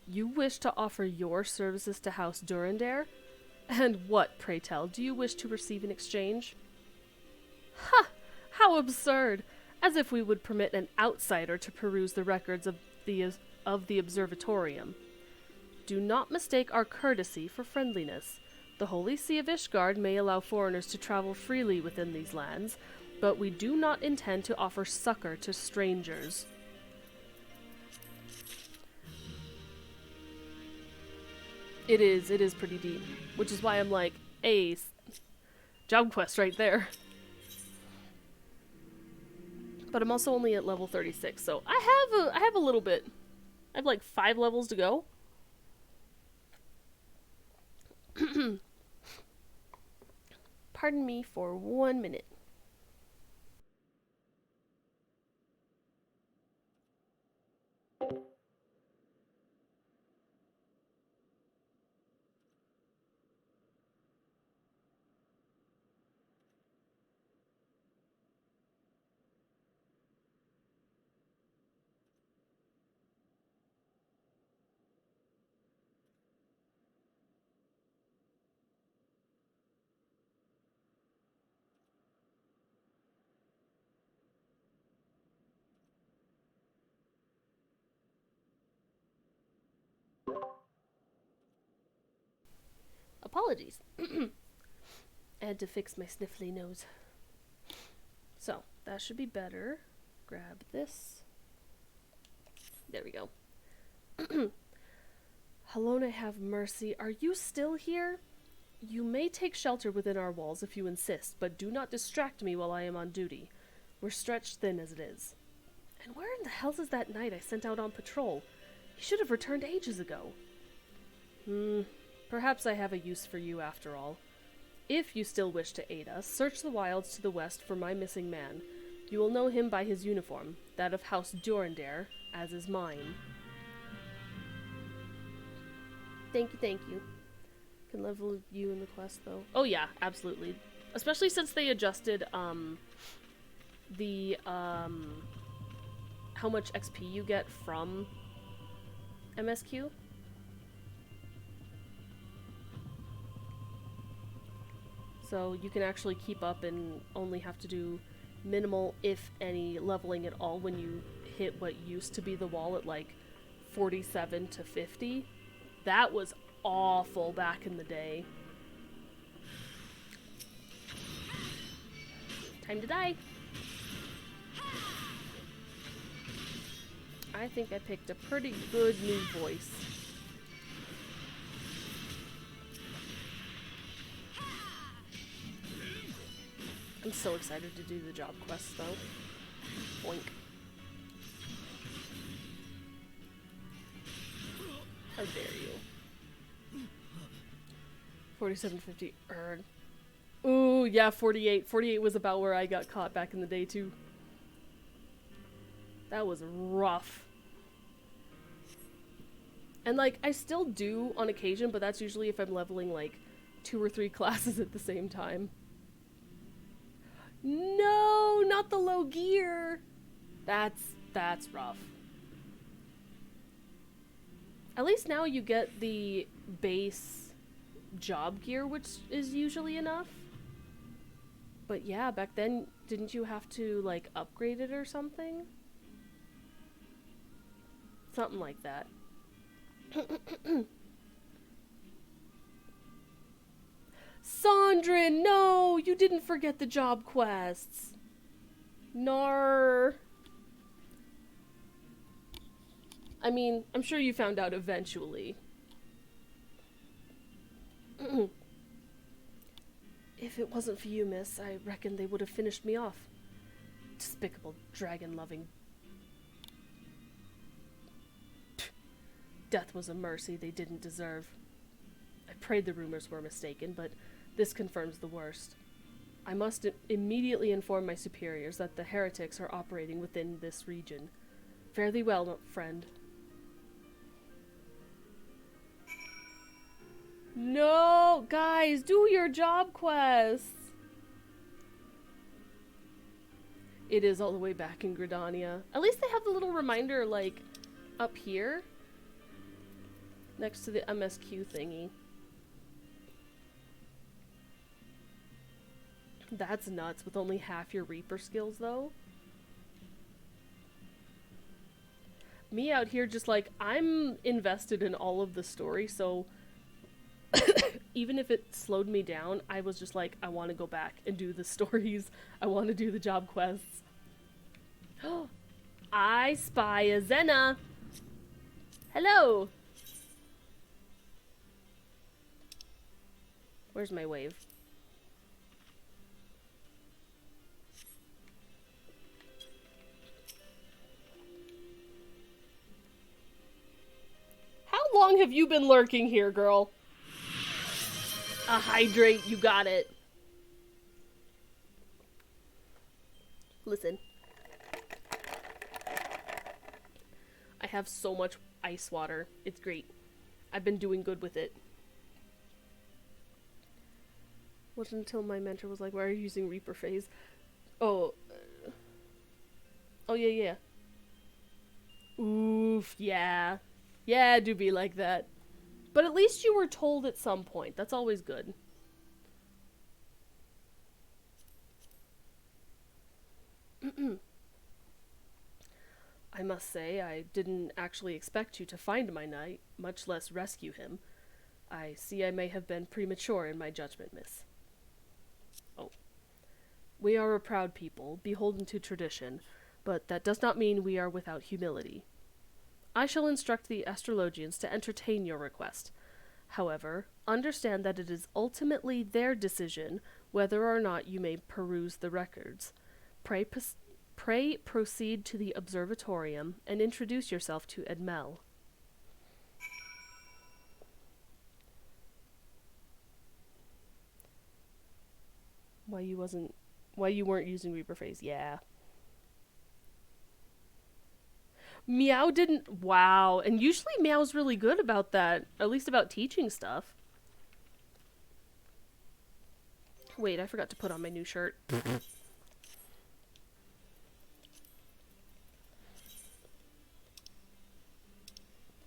Speaker 1: You wish to offer your services to House Durandare? And what, pray tell, do you wish to receive in exchange? Ha! How absurd! As if we would permit an outsider to peruse the records of the observatorium. Do not mistake our courtesy for friendliness. The Holy See of Ishgard may allow foreigners to travel freely within these lands, but we do not intend to offer succor to strangers. It is pretty deep, which is why I'm like, hey, job quest right there. But I'm also only at level 36, so I have a little bit. I have like 5 levels to go. Pardon me for 1 minute. Apologies. I had to fix my sniffly nose. So, that should be better. Grab this. There we go. Helona, have mercy. Are you still here? You may take shelter within our walls if you insist, but do not distract me while I am on duty. We're stretched thin as it is. And where in the hell is that knight I sent out on patrol? He should have returned ages ago. Perhaps I have a use for you after all. If you still wish to aid us, search the wilds to the west for my missing man. You will know him by his uniform, that of House Durandare, as is mine. Thank you. Can level you in the quest, though. Oh yeah, absolutely. Especially since they adjusted, how much XP you get from MSQ. So you can actually keep up and only have to do minimal, if any, leveling at all when you hit what used to be the wall at like 47 to 50. That was awful back in the day. Time to die. I think I picked a pretty good new voice. I'm so excited to do the job quest though. Boink. How dare you. 4750 earn. Ooh, yeah, 48. 48 was about where I got caught back in the day too. That was rough. And like, I still do on occasion, but that's usually if I'm leveling like 2 or 3 classes at the same time. No, not the low gear. That's rough. At least now you get the base job gear, which is usually enough. But yeah, back then, didn't you have to like upgrade it or something? Something like that. Sondrin, no! You didn't forget the job quests. Nar. I mean, I'm sure you found out eventually. If it wasn't for you, miss, I reckon they would have finished me off. Despicable, dragon-loving... Death was a mercy they didn't deserve. I prayed the rumors were mistaken, but this confirms the worst. I must immediately inform my superiors that the heretics are operating within this region. Fare thee well, friend. No! Guys, do your job quests! It is all the way back in Gridania. At least they have the little reminder, like, up here. Next to the MSQ thingy. That's nuts, with only half your Reaper skills, though. Me out here just like, I'm invested in all of the story, so... even if it slowed me down, I was just like, I want to go back and do the stories. I want to do the job quests. I spy a Zena! Hello! Where's my wave? How long have you been lurking here, girl? A hydrate, you got it. Listen. I have so much ice water. It's great. I've been doing good with it. Wasn't until my mentor was like, why are you using Reaper phase? Oh. Oh, yeah. Oof, yeah. Yeah, do be like that. But at least you were told at some point. That's always good. I must say, I didn't actually expect you to find my knight, much less rescue him. I see I may have been premature in my judgment, miss. Oh. We are a proud people, beholden to tradition, but that does not mean we are without humility. I shall instruct the astrologians to entertain your request. However, understand that it is ultimately their decision whether or not you may peruse the records. Pray proceed to the observatorium and introduce yourself to Edmel. Why you weren't using Reaper phase? Yeah. Meow didn't... Wow. And usually Meow's really good about that. At least about teaching stuff. Wait, I forgot to put on my new shirt.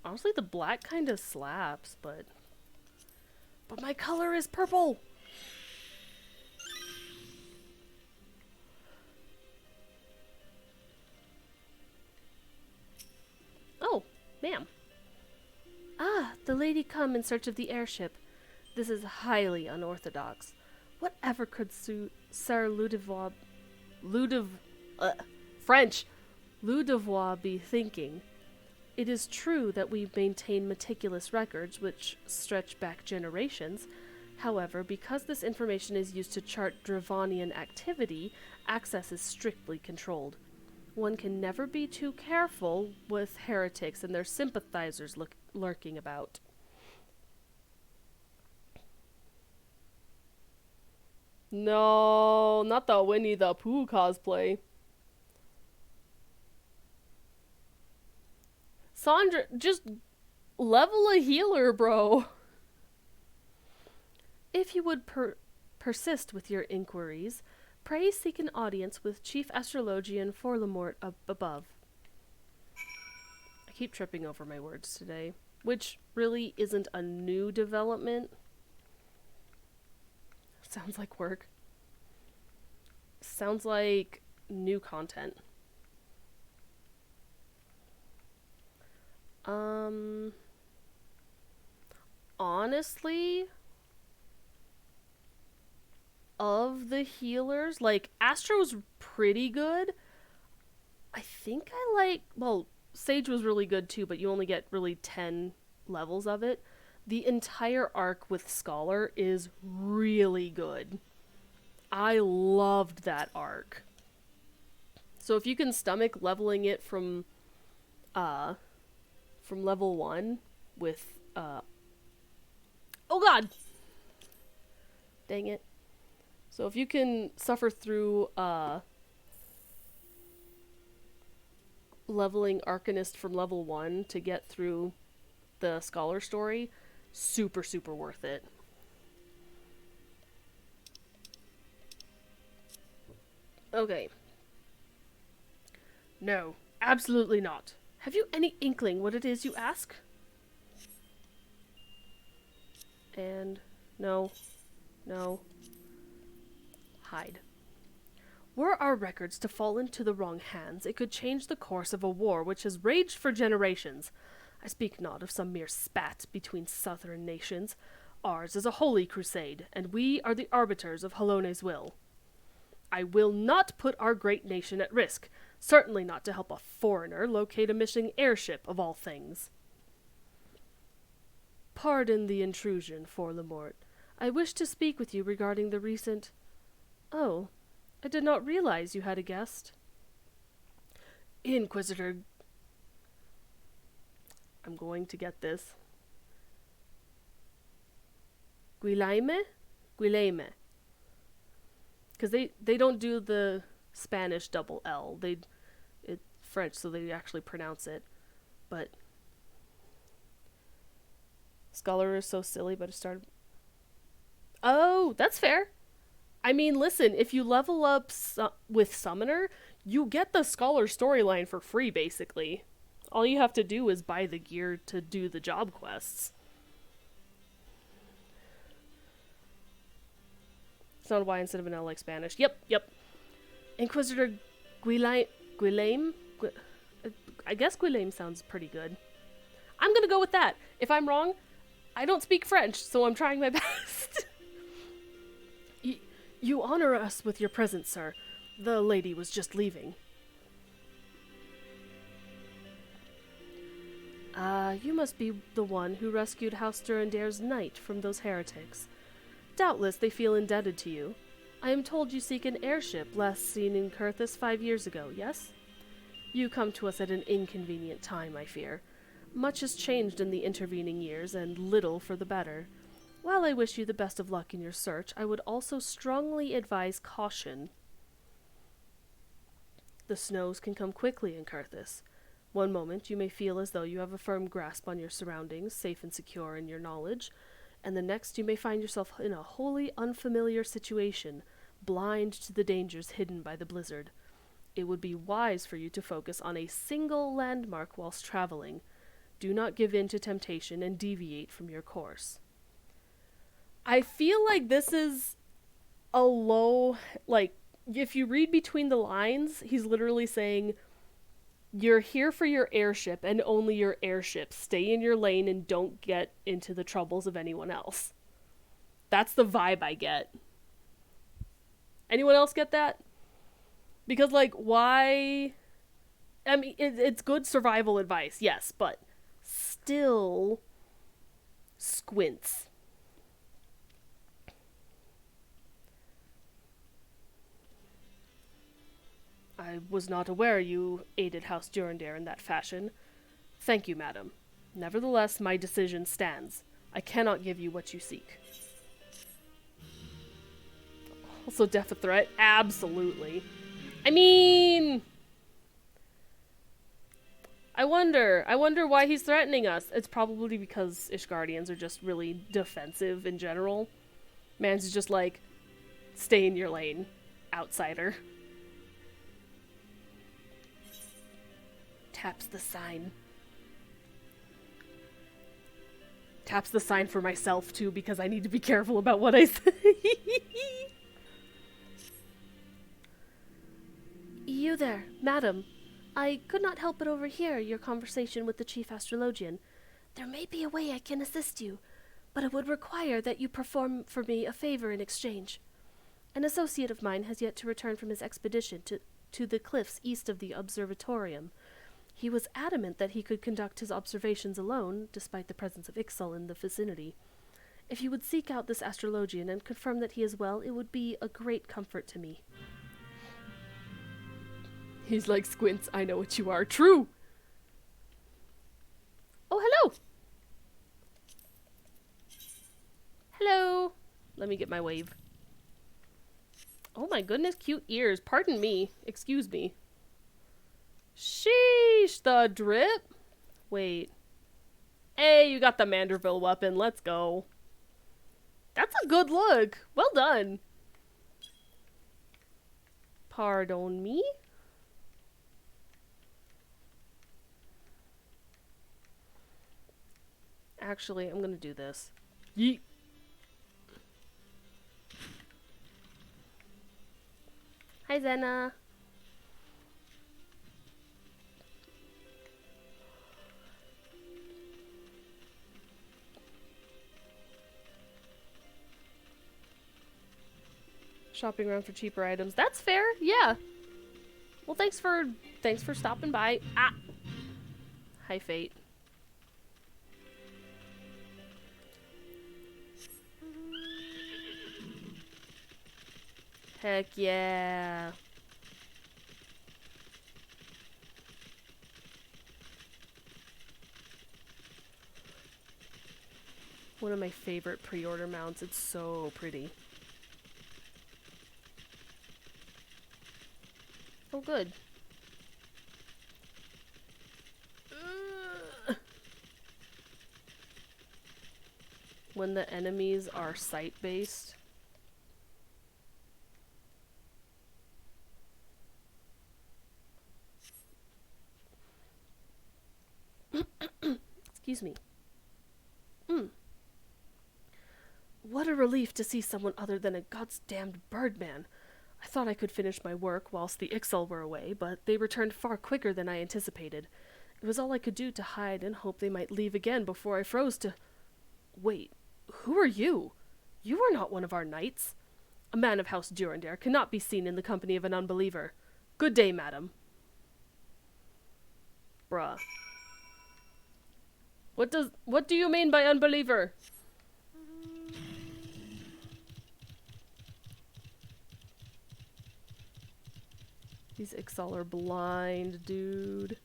Speaker 1: Honestly, the black kind of slaps, but... But my color is purple! Oh, ma'am. Ah, the lady come in search of the airship. This is highly unorthodox. Whatever could Sir French Ludevois be thinking? It is true that we maintain meticulous records which stretch back generations. However, because this information is used to chart Dravonian activity, access is strictly controlled. One can never be too careful with heretics and their sympathizers lurking about. No, not the Winnie the Pooh cosplay. Sandra, just level a healer, bro. If you would persist with your inquiries, pray seek an audience with Chief Astrologian Forlamort up above. I keep tripping over my words today, which really isn't a new development. Sounds like work. Sounds like new content. Honestly, of the healers, like, Astro's pretty good. I think I like, well, Sage was really good too, but you only get really 10 levels of it. The entire arc with Scholar is really good. I loved that arc. So if you can stomach leveling it from level 1 with, oh god! Dang it. So if you can suffer through, leveling Arcanist from level 1 to get through the Scholar story, super, super worth it. Okay. No, absolutely not. Have you any inkling what it is you ask? And no, no. Hide. Were our records to fall into the wrong hands, it could change the course of a war which has raged for generations. I speak not of some mere spat between southern nations. Ours is a holy crusade, and we are the arbiters of Halone's will. I will not put our great nation at risk, certainly not to help a foreigner locate a missing airship of all things. Pardon the intrusion, Forlamort. I wish to speak with you regarding the recent... Oh, I did not realize you had a guest. Inquisitor... I'm going to get this. Guilherme? Guilherme. Because they don't do the Spanish double L. It's French, so they actually pronounce it. But... Scholar is so silly, but it started... Oh, that's fair. I mean, listen, if you level up with Summoner, you get the Scholar storyline for free, basically. All you have to do is buy the gear to do the job quests. It's not a Y instead of an L like Spanish. Yep. Inquisitor Guilherme? I guess Guilherme sounds pretty good. I'm gonna go with that. If I'm wrong, I don't speak French, so I'm trying my best. You honor us with your presence, sir. The lady was just leaving. You must be the one who rescued House Durandair's knight from those heretics. Doubtless they feel indebted to you. I am told you seek an airship last seen in Kurthus 5 years ago, yes? You come to us at an inconvenient time, I fear. Much has changed in the intervening years, and little for the better. While I wish you the best of luck in your search, I would also strongly advise caution. The snows can come quickly in Kurthus. One moment you may feel as though you have a firm grasp on your surroundings, safe and secure in your knowledge, and the next you may find yourself in a wholly unfamiliar situation, blind to the dangers hidden by the blizzard. It would be wise for you to focus on a single landmark whilst traveling. Do not give in to temptation and deviate from your course. I feel like this is a low, like, if you read between the lines, he's literally saying, you're here for your airship and only your airship. Stay in your lane and don't get into the troubles of anyone else. That's the vibe I get. Anyone else get that? Because, like, why... I mean, it's good survival advice, yes, but still squints. I was not aware you aided House Durandair in that fashion. Thank you, madam. Nevertheless, my decision stands. I cannot give you what you seek. Also, death a threat? Absolutely. I mean... I wonder why he's threatening us. It's probably because Ishgardians are just really defensive in general. Man's just like, stay in your lane, outsider. Taps the sign. Taps the sign for myself, too, because I need to be careful about what I say. You there, madam. I could not help but overhear your conversation with the chief astrologian. There may be a way I can assist you, but it would require that you perform for me a favor in exchange. An associate of mine has yet to return from his expedition to the cliffs east of the observatorium. He was adamant that he could conduct his observations alone, despite the presence of Ixal in the vicinity. If you would seek out this astrologian and confirm that he is well, it would be a great comfort to me. He's like, Squints, I know what you are. True! Oh, hello! Hello! Let me get my wave. Oh my goodness, cute ears. Pardon me. Excuse me. Sheesh, the drip. Wait. Hey, you got the Manderville weapon. Let's go. That's a good look. Well done. Pardon me? Actually, I'm gonna do this. Yeet. Hi, Zena. Shopping around for cheaper items. That's fair. Yeah. Well, thanks for stopping by. Ah. Hi, Fate. Heck yeah. One of my favorite pre-order mounts. It's so pretty. Oh, good. When the enemies are sight-based. Excuse me. What a relief to see someone other than a goddamned birdman. I thought I could finish my work whilst the Ixal were away, but they returned far quicker than I anticipated. It was all I could do to hide and hope they might leave again before I froze to... Wait, who are you? You are not one of our knights. A man of House Durandare cannot be seen in the company of an unbeliever. Good day, madam. Bruh. What do you mean by unbeliever? These Ixal are blind, dude.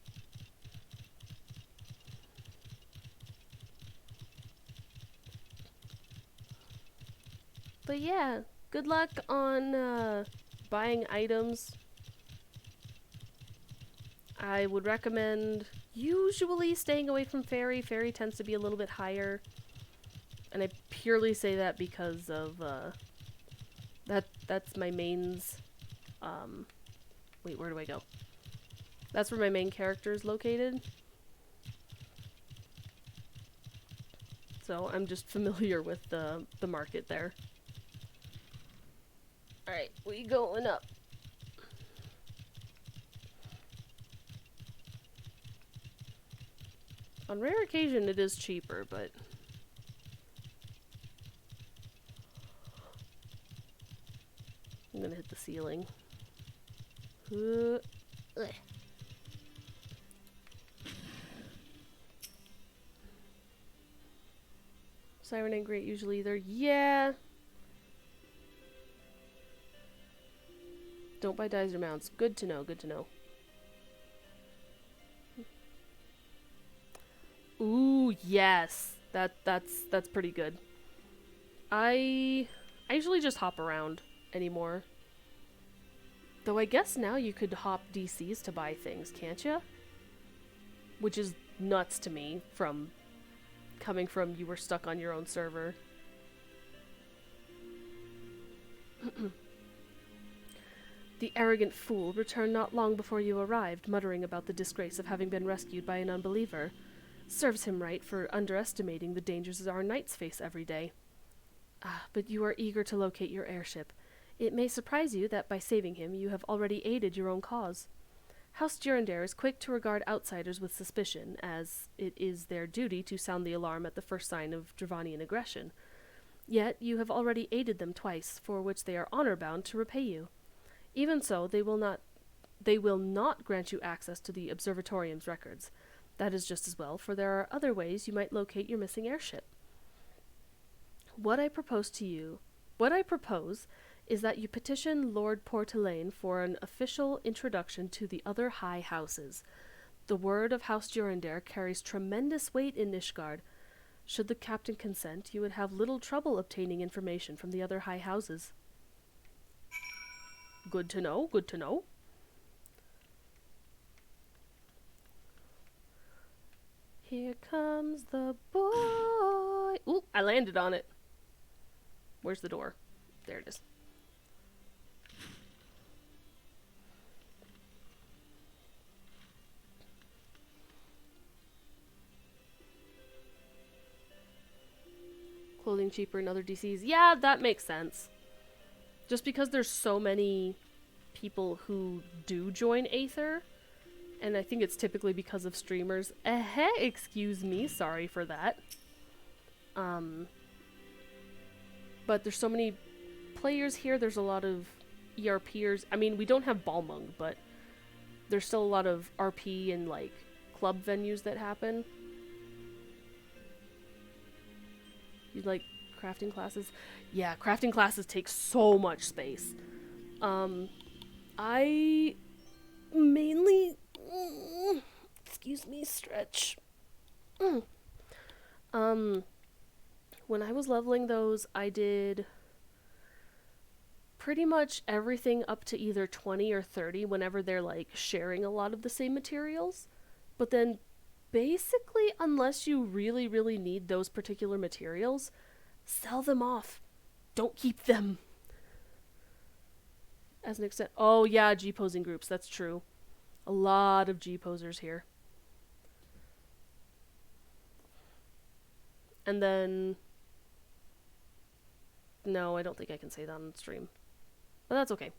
Speaker 1: But yeah, good luck on buying items. I would recommend usually staying away from Fairy. Fairy tends to be a little bit higher. And I purely say that because of that's my main's wait, where do I go? That's where my main character is located. So I'm just familiar with the market there. Alright, we going up. On rare occasion it is cheaper, but... I'm gonna hit the ceiling. Ugh. Siren ain't great usually either. Yeah! Don't buy dies or mounts. Good to know, good to know. Ooh, yes. That's pretty good. I usually just hop around anymore. Though I guess now you could hop DCs to buy things, can't you? Which is nuts to me, coming from you were stuck on your own server. The arrogant fool returned not long before you arrived, muttering about the disgrace of having been rescued by an unbeliever. Serves him right for underestimating the dangers our knights face every day. Ah, but you are eager to locate your airship. It may surprise you that by saving him you have already aided your own cause. House Durandare is quick to regard outsiders with suspicion, as it is their duty to sound the alarm at the first sign of Dravanian aggression. Yet you have already aided them twice, for which they are honor-bound to repay you. Even so, they will not grant you access to the Observatorium's records. That is just as well, for there are other ways you might locate your missing airship. What I propose is that you petition Lord Portelaine for an official introduction to the other high houses. The word of House Durandare carries tremendous weight in Nishgard. Should the captain consent, you would have little trouble obtaining information from the other high houses. Good to know, good to know. Here comes the boy. Ooh, I landed on it. Where's the door? There it is. Clothing cheaper in other DCs. Yeah, that makes sense. Just because there's so many people who do join Aether, and I think it's typically because of streamers. Excuse me, sorry for that. But there's so many players here, there's a lot of ERPers. I mean, we don't have Balmung, but there's still a lot of RP and, like, club venues that happen. You like crafting classes? Yeah, crafting classes take so much space. I mainly... excuse me, stretch. When I was leveling those, I did pretty much everything up to either 20 or 30 whenever they're, like, sharing a lot of the same materials. But then, basically, unless you really, really need those particular materials, sell them off. Don't keep them. As an extent... Oh, yeah, G-posing groups, that's true. A lot of G-posers here. And then... No, I don't think I can say that on stream. But that's okay.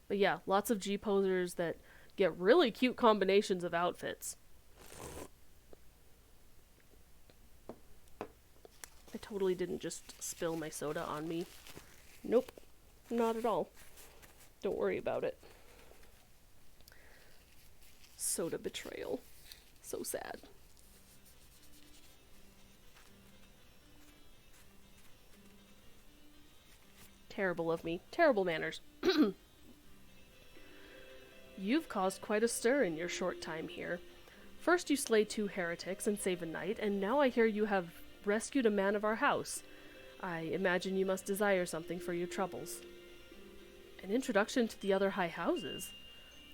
Speaker 1: But yeah, lots of G-posers that get really cute combinations of outfits. I totally didn't just spill my soda on me. Nope. Not at all. Don't worry about it. Soda betrayal. So sad. Terrible of me. Terrible manners. You've caused quite a stir in your short time here. First you slay 2 heretics and save a knight, and now I hear you have rescued a man of our house. I imagine you must desire something for your troubles. An introduction to the other high houses?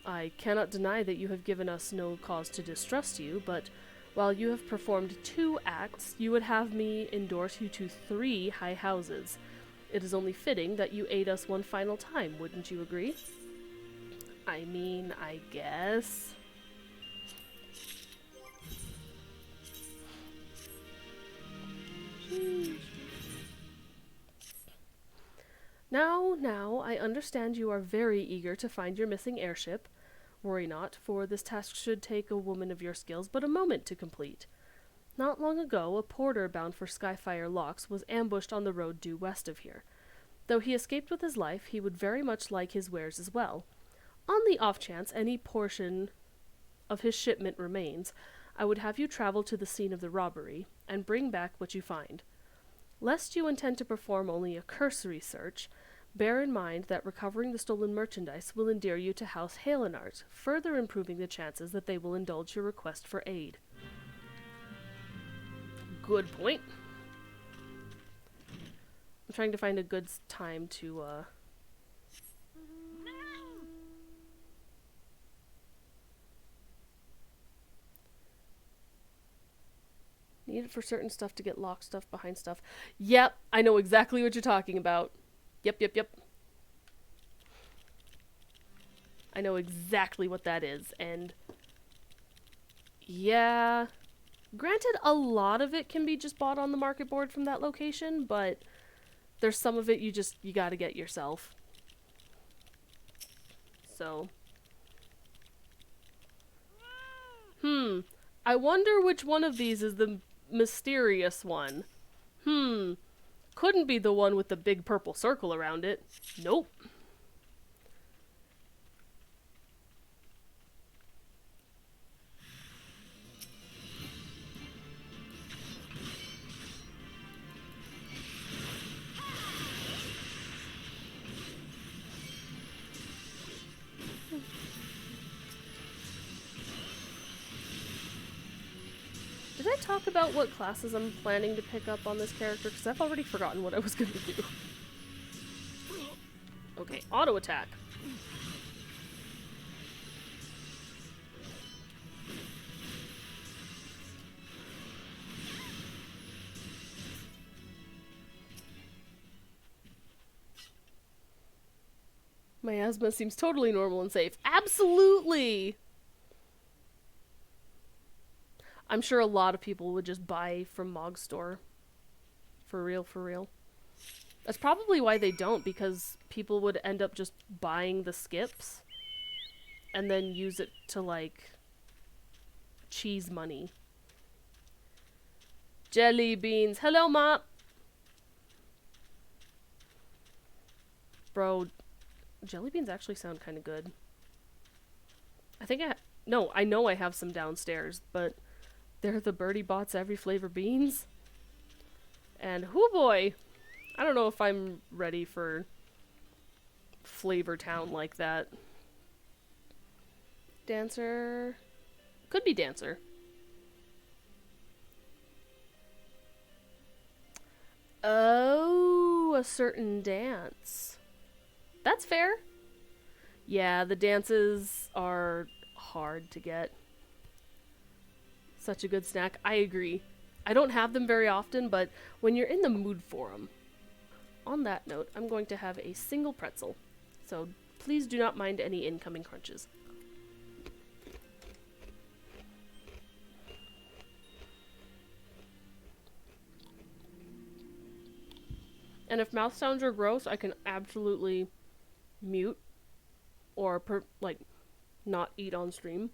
Speaker 1: I cannot deny that you have given us no cause to distrust you, but while you have performed 2 acts, you would have me endorse you to 3 high houses. It is only fitting that you aid us one final time, wouldn't you agree? I mean, I guess. Now, I understand you are very eager to find your missing airship. Worry not, for this task should take a woman of your skills but a moment to complete. Not long ago, a porter bound for Skyfire Locks was ambushed on the road due west of here. Though he escaped with his life, he would very much like his wares as well. On the off chance any portion of his shipment remains, I would have you travel to the scene of the robbery, and bring back what you find. Lest you intend to perform only a cursory search, bear in mind that recovering the stolen merchandise will endear you to House Halenart, further improving the chances that they will indulge your request for aid. Good point. I'm trying to find a good time to, Need it for certain stuff to get locked stuff behind stuff. Yep, I know exactly what you're talking about. Yep. I know exactly what that is, and... yeah... Granted, a lot of it can be just bought on the market board from that location, but there's some of it you gotta get yourself. So. I wonder which one of these is the mysterious one. Couldn't be the one with the big purple circle around it. Nope. talk about what classes I'm planning to pick up on this character? Because I've already forgotten what I was going to do. Okay, auto attack. My asthma seems totally normal and safe. Absolutely! I'm sure a lot of people would just buy from Mog's store. For real, for real. That's probably why they don't, because people would end up just buying the skips and then use it to, like, cheese money. Jelly beans. Hello, Mop! Bro, jelly beans actually sound kind of good. I think I know I have some downstairs, but they're the Birdie Bots every flavor beans. And hoo boy, I don't know if I'm ready for Flavor Town like that. Dancer. Could be Dancer. Oh, a certain dance. That's fair. Yeah, the dances are hard to get. Such a good snack. I agree. I don't have them very often, but when you're in the mood for them. On that note, I'm going to have a single pretzel. So please do not mind any incoming crunches. And if mouth sounds are gross, I can absolutely mute or not eat on stream.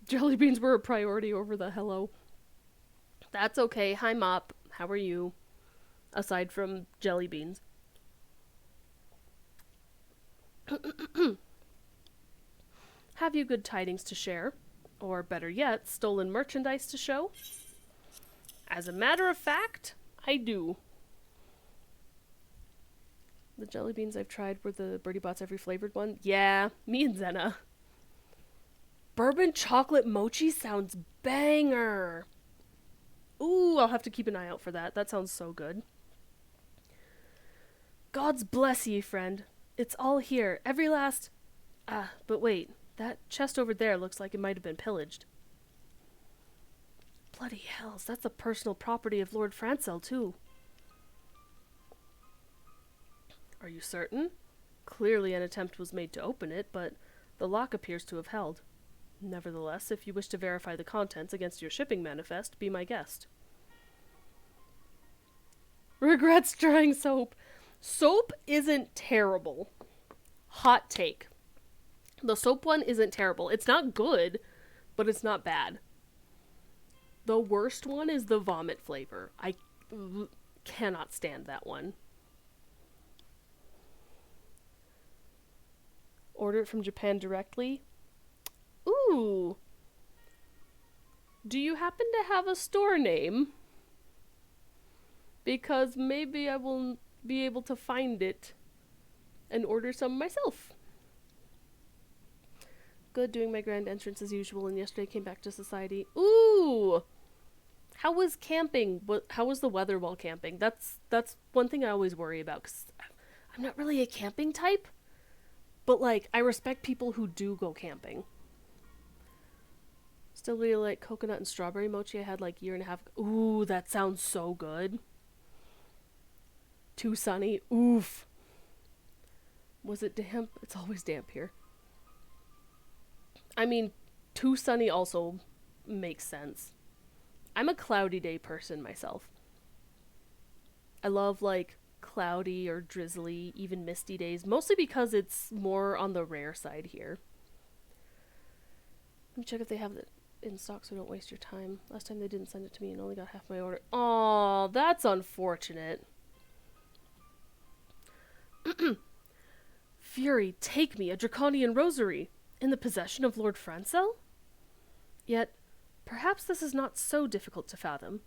Speaker 1: Jelly beans were a priority over the hello. That's okay. Hi, Mop. How are you? Aside from jelly beans. Have you good tidings to share? Or better yet, stolen merchandise to show? As a matter of fact, I do. The jelly beans I've tried were the Birdie Bots every flavored one. Yeah, me and Zenna. Bourbon chocolate mochi sounds banger. Ooh, I'll have to keep an eye out for that. That sounds so good. God's bless ye, friend. It's all here. Every last... but wait. That chest over there looks like it might have been pillaged. Bloody hells, that's the personal property of Lord Francel, too. Are you certain? Clearly an attempt was made to open it, but the lock appears to have held. Nevertheless, if you wish to verify the contents against your shipping manifest, be my guest. Regrets trying soap. Soap isn't terrible. Hot take. The soap one isn't terrible. It's not good, but it's not bad. The worst one is the vomit flavor. I cannot stand that one. Order it from Japan directly. Ooh. Do you happen to have a store name? Because maybe I will be able to find it and order some myself. Good, doing my grand entrance as usual, and yesterday came back to society. Ooh! How was camping? How was the weather while camping? That's one thing I always worry about, because I'm not really a camping type, but, like, I respect people who do go camping. Still really like coconut and strawberry mochi I had, like, a year and a half ago. Ooh, that sounds so good. Too sunny. Oof. Was it damp? It's always damp here. I mean, too sunny also makes sense. I'm a cloudy day person myself. I love, like, cloudy or drizzly, even misty days, mostly because it's more on the rare side here. Let me check if they have it in stock so don't waste your time. Last time they didn't send it to me and only got half my order. Aw, that's unfortunate. Fury, take me, a draconian rosary. In the possession of Lord Francel? Yet, perhaps this is not so difficult to fathom.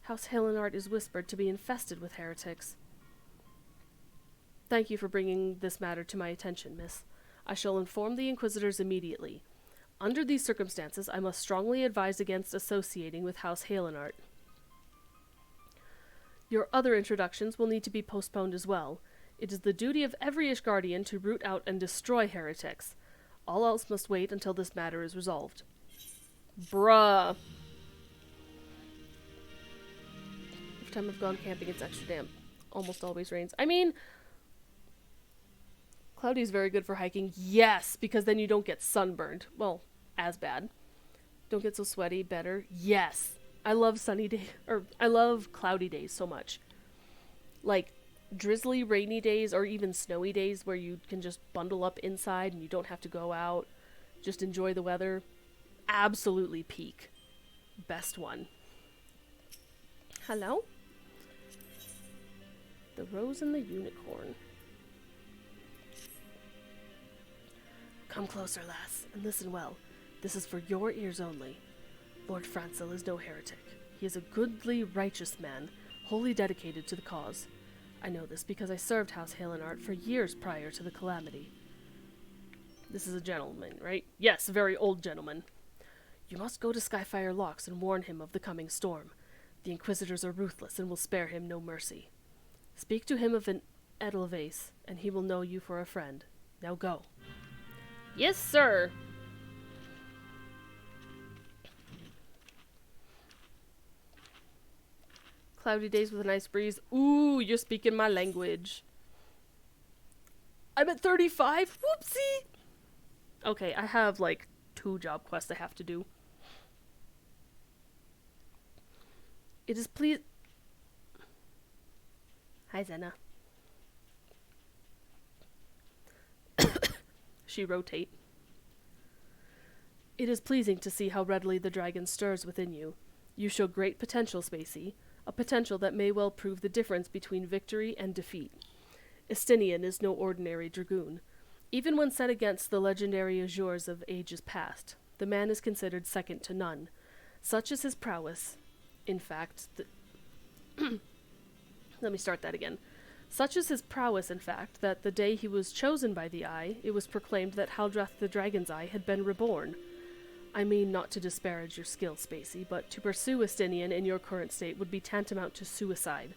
Speaker 1: House Halenard is whispered to be infested with heretics. Thank you for bringing this matter to my attention, miss. I shall inform the Inquisitors immediately. Under these circumstances, I must strongly advise against associating with House Halenart. Your other introductions will need to be postponed as well. It is the duty of every Ishgardian to root out and destroy heretics. All else must wait until this matter is resolved. Bruh. Every time I've gone camping, it's extra damp. Almost always rains. I mean, cloudy is very good for hiking. Yes, because then you don't get sunburned. Well, as bad. Don't get so sweaty. Better. Yes. I love sunny days, or I love cloudy days so much. Like, drizzly, rainy days, or even snowy days where you can just bundle up inside and you don't have to go out. Just enjoy the weather. Absolutely peak. Best one. Hello? The Rose and the Unicorn. Come closer, lass, and listen well. This is for your ears only. Lord Francil is no heretic. He is a goodly, righteous man, wholly dedicated to the cause. I know this because I served House Halenart for years prior to the calamity. This is a gentleman, right? Yes, a very old gentleman. You must go to Skyfire Locks and warn him of the coming storm. The Inquisitors are ruthless and will spare him no mercy. Speak to him of an Edelweiss, and he will know you for a friend. Now go. Yes, sir. Cloudy days with a nice breeze. Ooh, you're speaking my language. I'm at 35? Whoopsie! Okay, I have like 2 job quests I have to do. It is please. Hi, Zena. She rotate. It is pleasing to see how readily the dragon stirs within you. You show great potential, Spacey. A potential that may well prove the difference between victory and defeat. Estinian is no ordinary dragoon. Even when set against the legendary Azures of ages past, the man is considered second to none. Such is his prowess. In fact, let me start that again. Such is his prowess, in fact, that the day he was chosen by the Eye, it was proclaimed that Haldrath the Dragon's Eye had been reborn. I mean not to disparage your skill, Spacey, but to pursue Estinian in your current state would be tantamount to suicide.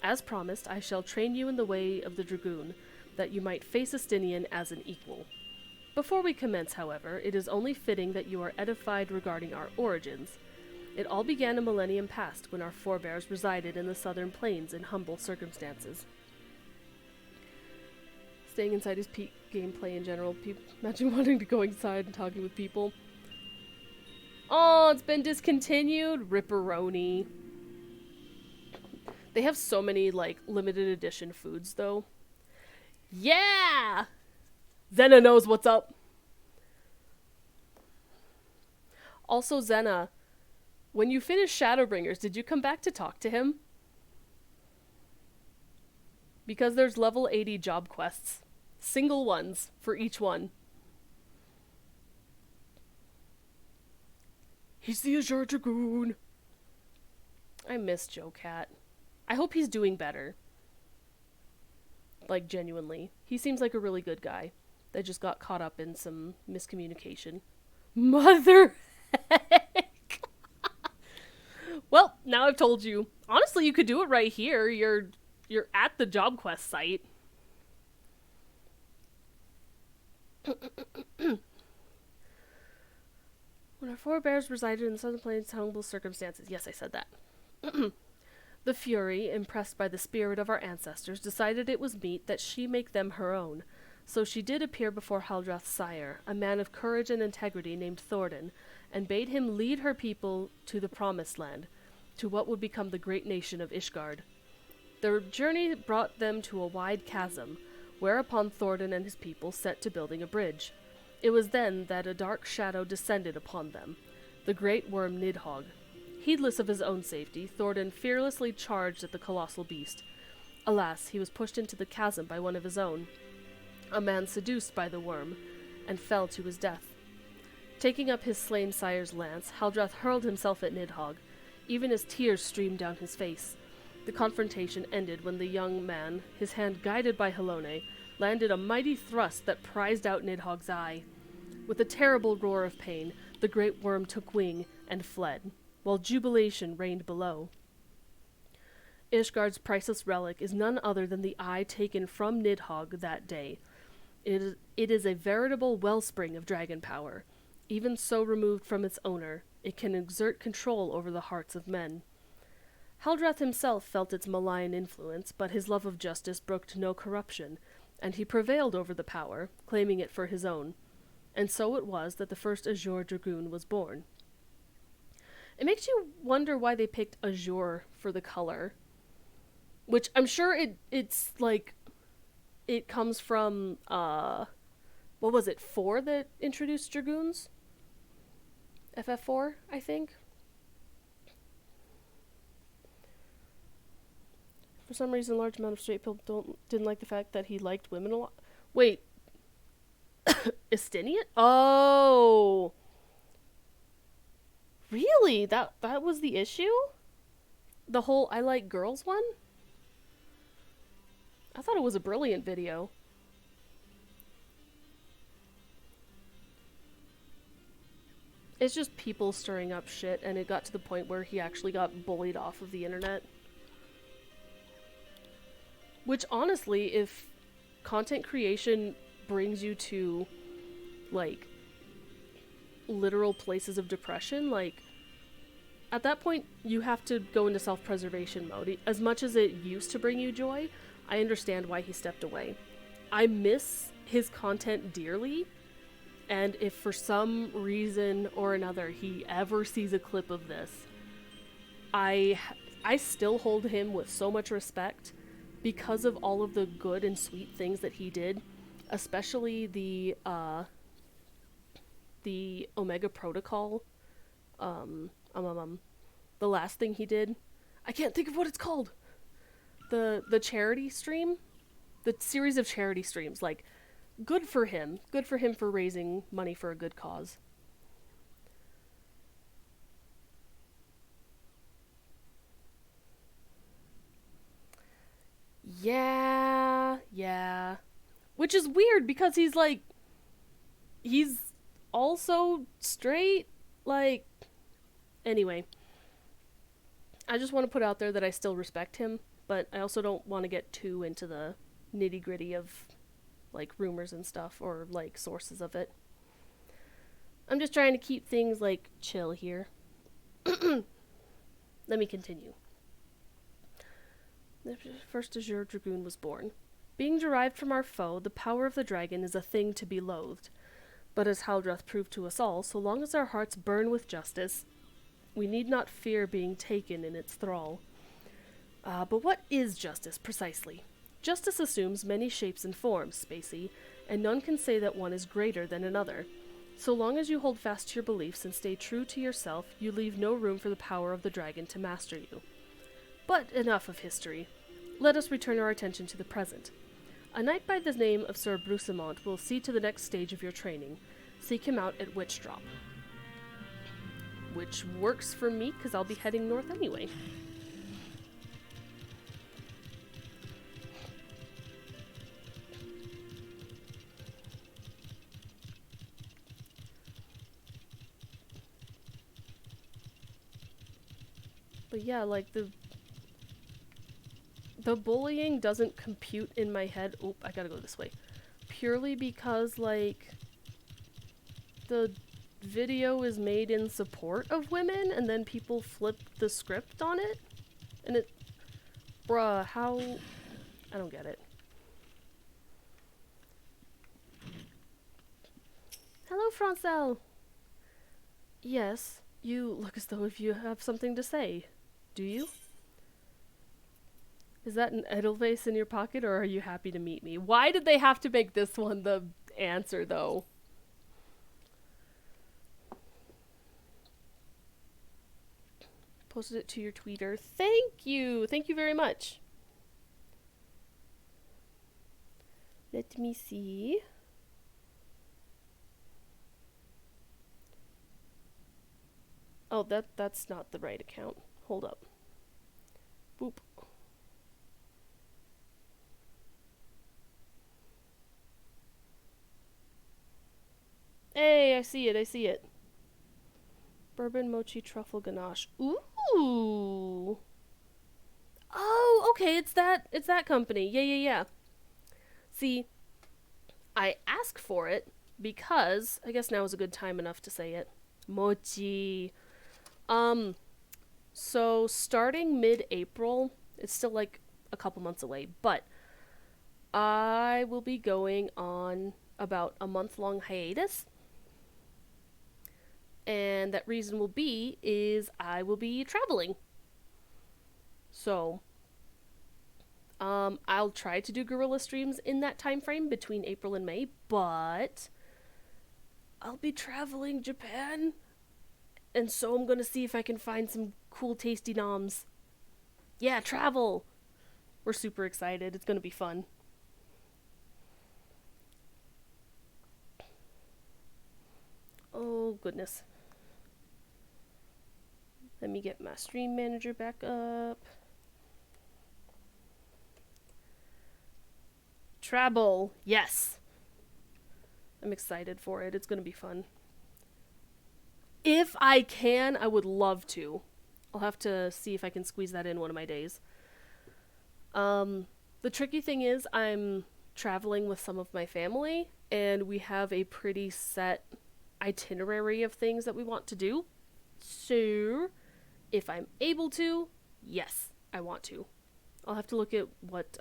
Speaker 1: As promised, I shall train you in the way of the dragoon, that you might face Estinian as an equal. Before we commence, however, it is only fitting that you are edified regarding our origins. It all began a millennium past, when our forebears resided in the southern plains in humble circumstances. Staying inside is peak gameplay in general. Imagine wanting to go inside and talking with people. Oh, it's been discontinued? Ripperoni. They have so many, like, limited edition foods, though. Yeah! Zena knows what's up. Also, Zena, when you finished Shadowbringers, did you come back to talk to him? Because there's level 80 job quests. Single ones for each one. He's the Azure Dragoon. I miss Joe Cat. I hope he's doing better. Like, genuinely. He seems like a really good guy. That just got caught up in some miscommunication. Mother heck! Well, now I've told you. Honestly, you could do it right here. You're at the job quest site. When our forebears resided in the southern plains, humble circumstances. Yes, I said that. The Fury, impressed by the spirit of our ancestors, decided it was meet that she make them her own. So she did appear before Haldrath's sire, a man of courage and integrity named Thordan, and bade him lead her people to the Promised Land, to what would become the great nation of Ishgard. Their journey brought them to a wide chasm, whereupon Thordan and his people set to building a bridge. It was then that a dark shadow descended upon them, the great worm Nidhogg. Heedless of his own safety, Thordan fearlessly charged at the colossal beast. Alas, he was pushed into the chasm by one of his own, a man seduced by the worm, and fell to his death. Taking up his slain sire's lance, Haldrath hurled himself at Nidhogg. Even as tears streamed down his face. The confrontation ended when the young man, his hand guided by Helone, landed a mighty thrust that prized out Nidhogg's eye. With a terrible roar of pain, the great worm took wing and fled, while jubilation reigned below. Ishgard's priceless relic is none other than the eye taken from Nidhogg that day. It is a veritable wellspring of dragon power. Even so removed from its owner, it can exert control over the hearts of men. Haldrath himself felt its malign influence, but his love of justice brooked no corruption, and he prevailed over the power, claiming it for his own. And so it was that the first Azure Dragoon was born. It makes you wonder why they picked azure for the color. Which I'm sure it's like, it comes from, what was it, 4 that introduced Dragoons? FF4, I think? For some reason, a large amount of straight people didn't like the fact that he liked women a lot. Wait. Estinian? Oh! Really? That was the issue? The whole I like girls one? I thought it was a brilliant video. It's just people stirring up shit, and it got to the point where he actually got bullied off of the internet. Which, honestly, if content creation brings you to, like, literal places of depression, like, at that point, you have to go into self-preservation mode. As much as it used to bring you joy, I understand why he stepped away. I miss his content dearly, and if for some reason or another he ever sees a clip of this, I still hold him with so much respect because of all of the good and sweet things that he did, especially the Omega Protocol, the last thing he did. I can't think of what it's called. The charity stream? The series of charity streams, like, good for him. Good for him for raising money for a good cause. Yeah. Which is weird because he's like, he's also straight, like, anyway. I just want to put out there that I still respect him, but I also don't want to get too into the nitty-gritty of, like, rumors and stuff, or, like, sources of it. I'm just trying to keep things, like, chill here. Let me continue. The first Azure Dragoon was born. Being derived from our foe, the power of the dragon is a thing to be loathed. But as Haldrath proved to us all, so long as our hearts burn with justice, we need not fear being taken in its thrall. But what is justice, precisely? Justice assumes many shapes and forms, Spacey, and none can say that one is greater than another. So long as you hold fast to your beliefs and stay true to yourself, you leave no room for the power of the dragon to master you. But enough of history. Let us return our attention to the present. A knight by the name of Sir Brucemont will see to the next stage of your training. Seek him out at Witch Drop. Which works for me, because I'll be heading north anyway. But yeah, like, the bullying doesn't compute in my head. Oop, I gotta go this way. Purely because, like, the video is made in support of women, and then people flip the script on it. And it... Bruh, how... I don't get it. Hello, Francel! Yes, you look as though if you have something to say. Do you? Is that an Edelweiss in your pocket, or are you happy to meet me? Why did they have to make this one the answer, though? Posted it to your tweeter. Thank you! Thank you very much. Let me see. Oh, that's not the right account. Hold up. Boop. Yay, I see it. Bourbon mochi truffle ganache. Ooh. Oh, okay, it's that company. Yeah. See, I asked for it because I guess now is a good time enough to say it. Mochi. So starting mid-April, it's still like a couple months away, but I will be going on about a month-long hiatus. And that reason will be is I will be traveling. So, I'll try to do guerrilla streams in that time frame between April and May, but I'll be traveling Japan, and so I'm gonna see if I can find some cool tasty noms. Yeah, travel! We're super excited. It's gonna be fun. Oh, goodness. Let me get my stream manager back up. Travel! Yes! I'm excited for it. It's gonna be fun. If I can, I would love to. I'll have to see if I can squeeze that in one of my days. The tricky thing is I'm traveling with some of my family, and we have a pretty set itinerary of things that we want to do. So, if I'm able to, yes, I want to. I'll have to look at what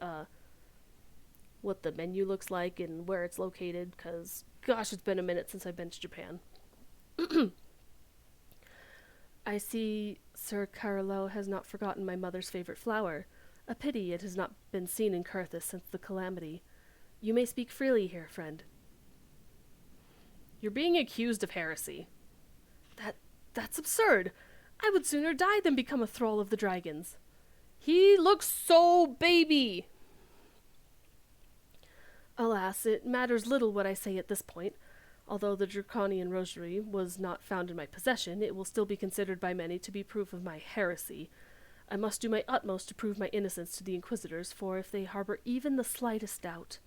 Speaker 1: the menu looks like and where it's located, because, gosh, it's been a minute since I've been to Japan. I see Sir Carlo has not forgotten my mother's favorite flower. A pity it has not been seen in Carthus since the calamity. You may speak freely here, friend. You're being accused of heresy. That's absurd. I would sooner die than become a thrall of the dragons. He looks so baby. Alas, it matters little what I say at this point. Although the draconian rosary was not found in my possession, it will still be considered by many to be proof of my heresy. I must do my utmost to prove my innocence to the Inquisitors, for if they harbor even the slightest doubt,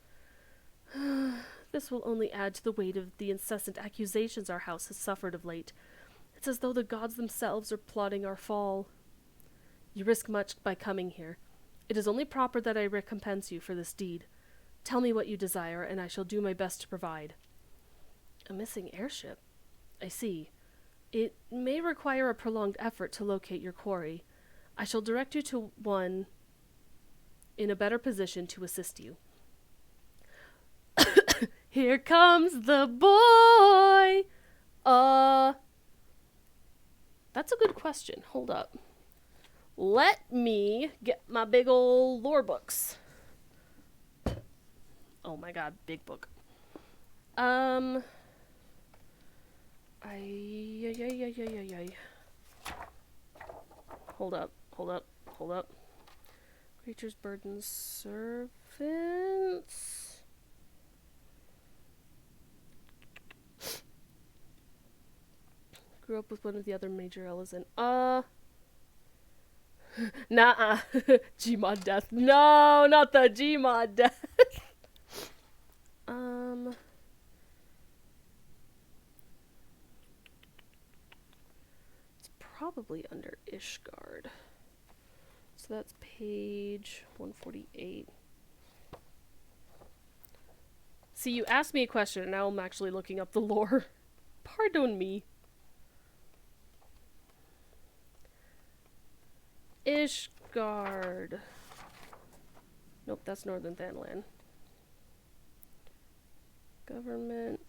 Speaker 1: this will only add to the weight of the incessant accusations our house has suffered of late. It's as though the gods themselves are plotting our fall. You risk much by coming here. It is only proper that I recompense you for this deed. Tell me what you desire, and I shall do my best to provide. A missing airship? I see. It may require a prolonged effort to locate your quarry. I shall direct you to one in a better position to assist you. Here comes the boy! That's a good question. Hold up. Let me get my big ol' lore books. Oh my god, big book. Hold up. Creatures, burdens, servants. Grew up with one of the other major Ellison. Nah. Gmod death. No, not the Gmod death. It's probably under Ishgard. So that's page 148. See, you asked me a question, and now I'm actually looking up the lore. Pardon me. Ishgard. Nope, that's Northern Thanlan. Government.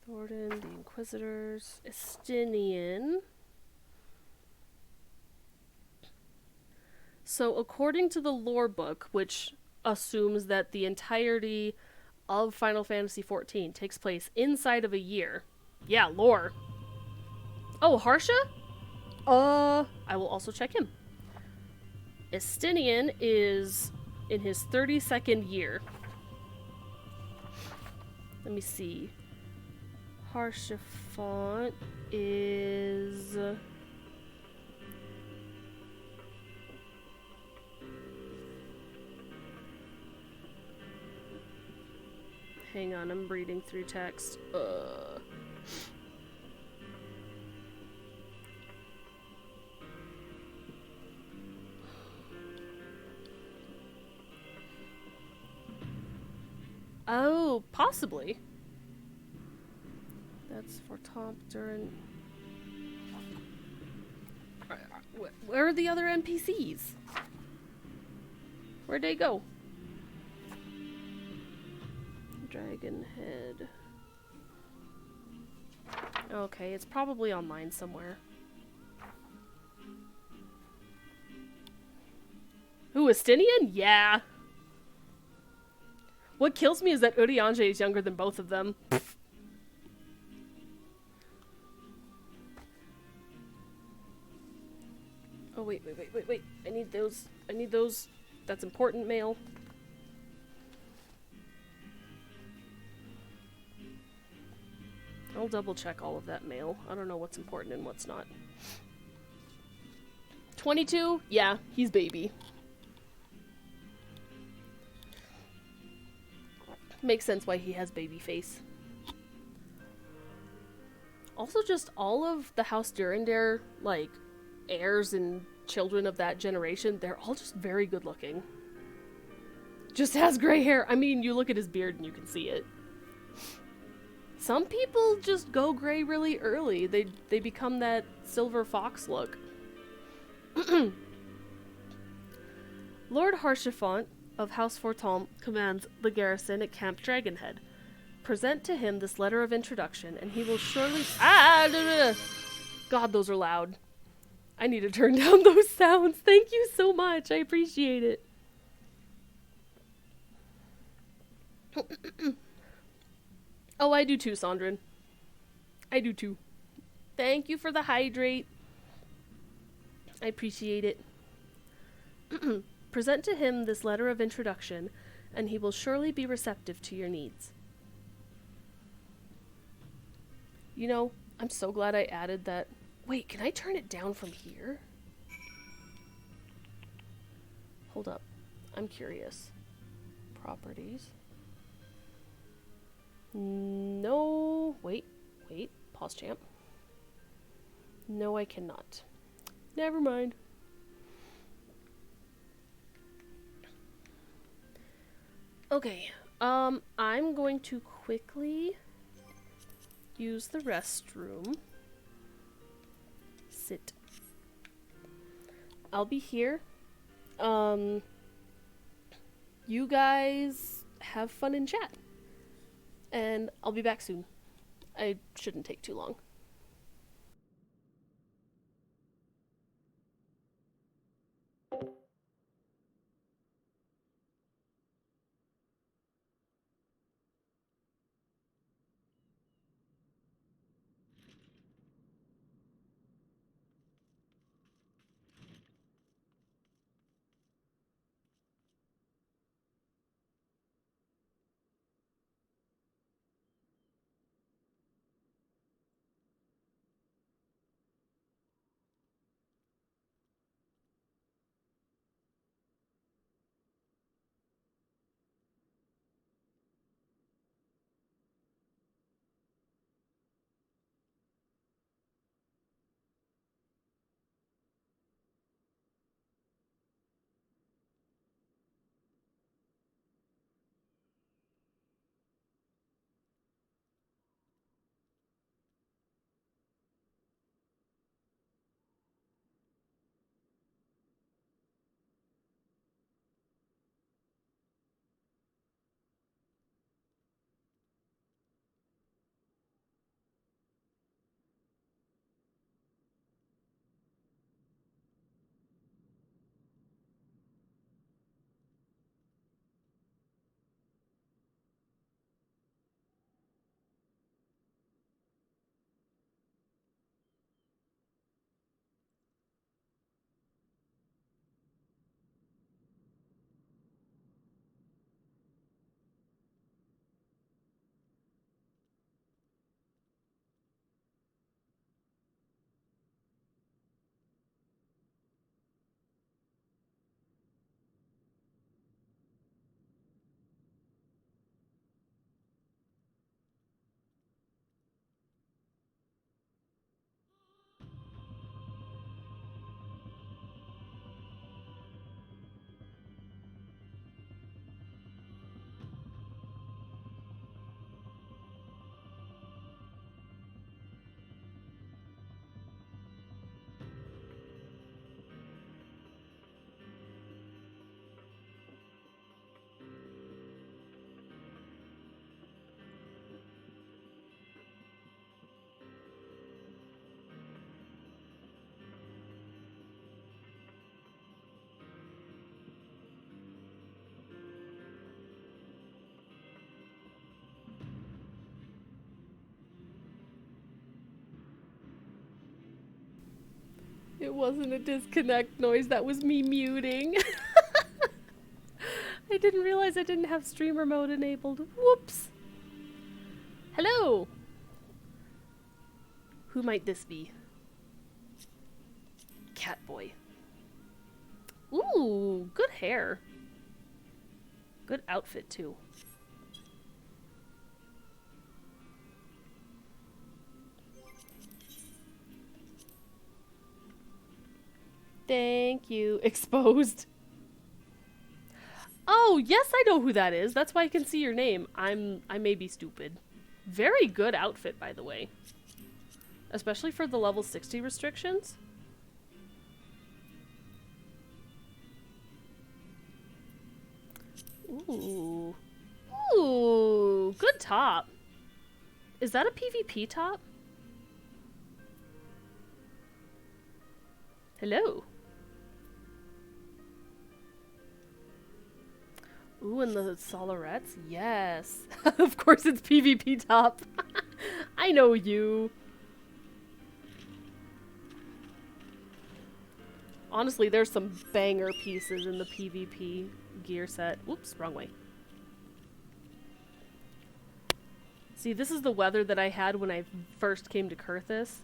Speaker 1: Thornton, the Inquisitors. Estinian. So, according to the lore book, which assumes that the entirety of Final Fantasy XIV takes place inside of a year. Yeah, lore. Oh, Harsha? I will also check him. Estinian is in his 32nd year. Let me see. Harsha font is... Hang on, I'm reading through text. Oh, possibly. That's for Tom during... Where are the other NPCs? Where'd they go? Dragon Head. Okay, it's probably online somewhere. Ooh, Estinian? Yeah. What kills me is that Urianger is younger than both of them. Oh, wait. I need those. That's important mail. I'll double check all of that mail. I don't know what's important and what's not. 22? Yeah, he's baby. Makes sense why he has baby face. Also, just all of the House Durandare, like, heirs and children of that generation, they're all just very good looking. Just has gray hair. I mean, you look at his beard and you can see it. Some people just go gray really early. They become that silver fox look. Lord Harshafont of House Forton commands the garrison at Camp Dragonhead. Present to him this letter of introduction, and he will surely... God, those are loud. I need to turn down those sounds. Thank you so much. I appreciate it. Oh, I do too, Sondrin. I do too. Thank you for the hydrate. I appreciate it. Present to him this letter of introduction, and he will surely be receptive to your needs. You know, I'm so glad I added that. Wait, can I turn it down from here? Hold up. I'm curious. Properties. No. Wait. Pause champ. No, I cannot. Never mind. Okay. I'm going to quickly use the restroom. Sit. I'll be here. You guys have fun in chat. And I'll be back soon. I shouldn't take too long. It wasn't a disconnect noise, that was me muting. I didn't realize I didn't have streamer mode enabled. Whoops. Hello. Who might this be? Catboy. Ooh, good hair. Good outfit too. Thank you. Exposed. Oh, yes, I know who that is. That's why I can see your name. I may be stupid. Very good outfit, by the way. Especially for the level 60 restrictions. Ooh. Ooh, good top. Is that a PvP top? Hello. Ooh, and the solarettes? Yes. Of course it's PvP top. I know you. Honestly, there's some banger pieces in the PvP gear set. Whoops, wrong way. See, this is the weather that I had when I first came to Kurthus.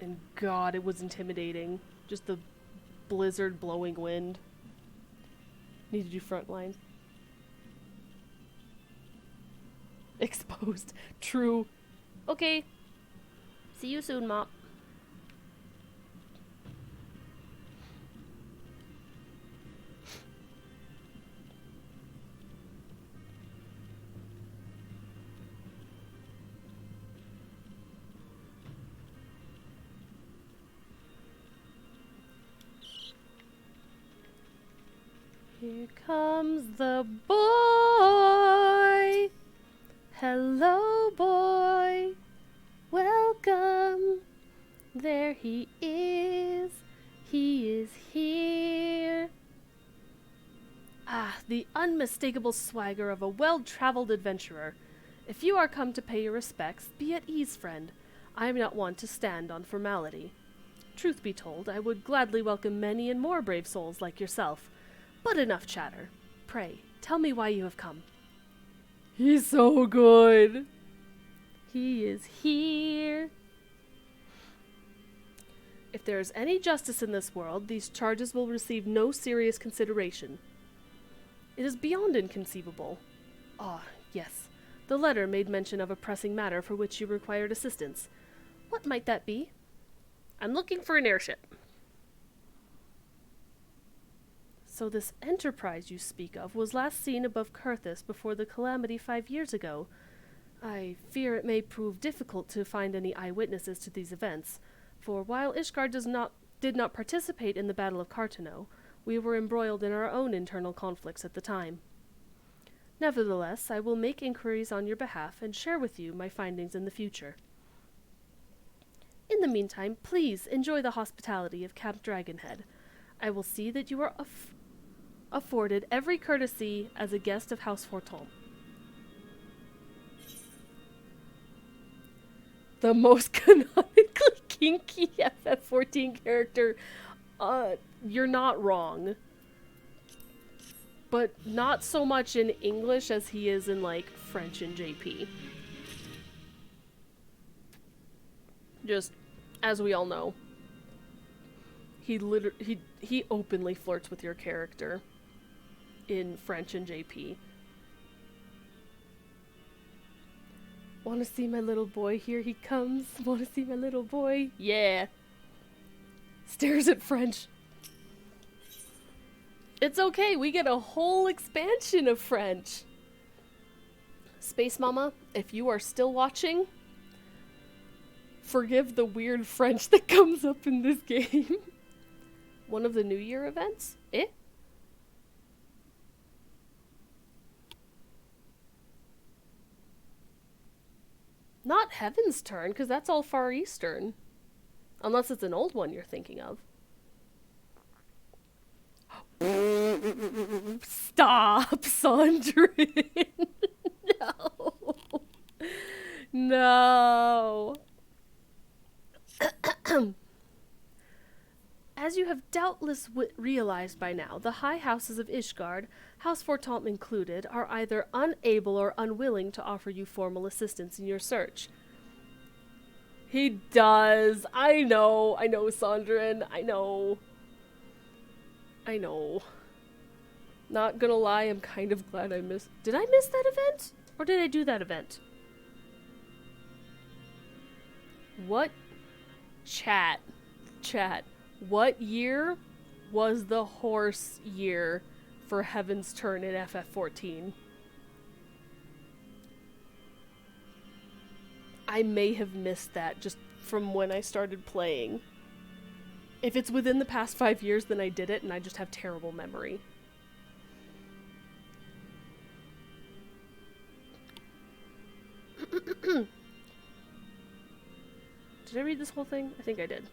Speaker 1: And God, it was intimidating. Just the blizzard blowing wind. Need to do front line. Exposed. True. Okay. See you soon, Mop. Here comes the boy. Hello, boy. Welcome. There he is. He is here. Ah, the unmistakable swagger of a well-traveled adventurer. If you are come to pay your respects, be at ease, friend. I am not one to stand on formality. Truth be told, I would gladly welcome many and more brave souls like yourself. But enough chatter. Pray, tell me why you have come. He's so good. He is here. If there is any justice in this world, these charges will receive no serious consideration. It is beyond inconceivable. Ah, yes. The letter made mention of a pressing matter for which you required assistance. What might that be? I'm looking for an airship. So this enterprise you speak of was last seen above Kurthus before the calamity 5 years ago. I fear it may prove difficult to find any eyewitnesses to these events, for while Ishgard did not participate in the Battle of Cartano, we were embroiled in our own internal conflicts at the time. Nevertheless, I will make inquiries on your behalf and share with you my findings in the future. In the meantime, please enjoy the hospitality of Camp Dragonhead. I will see that you are afforded every courtesy as a guest of House Forton. The most canonically kinky FF14 character. You're not wrong. But not so much in English as he is in, like, French and JP. Just, as we all know. He openly flirts with your character in French and JP. Wanna see my little boy? Here he comes. Wanna see my little boy? Yeah. Stares at French. It's okay, we get a whole expansion of French. Space Mama, if you are still watching, forgive the weird French that comes up in this game. One of the New Year events? Eh? Not Heaven's Turn, because that's all Far Eastern. Unless it's an old one you're thinking of. Stop, Sondrin! No. No. As you have doubtless realized by now, the high houses of Ishgard, House Fortomp included, are either unable or unwilling to offer you formal assistance in your search. He does. I know, Sondrin. I know. Not gonna lie, I'm kind of glad I missed... Did I miss that event? Or did I do that event? What? Chat. What year was the horse year for Heaven's Turn in FF14? I may have missed that just from when I started playing. If it's within the past 5 years, then I did it and I just have terrible memory. Did I read this whole thing? I think I did.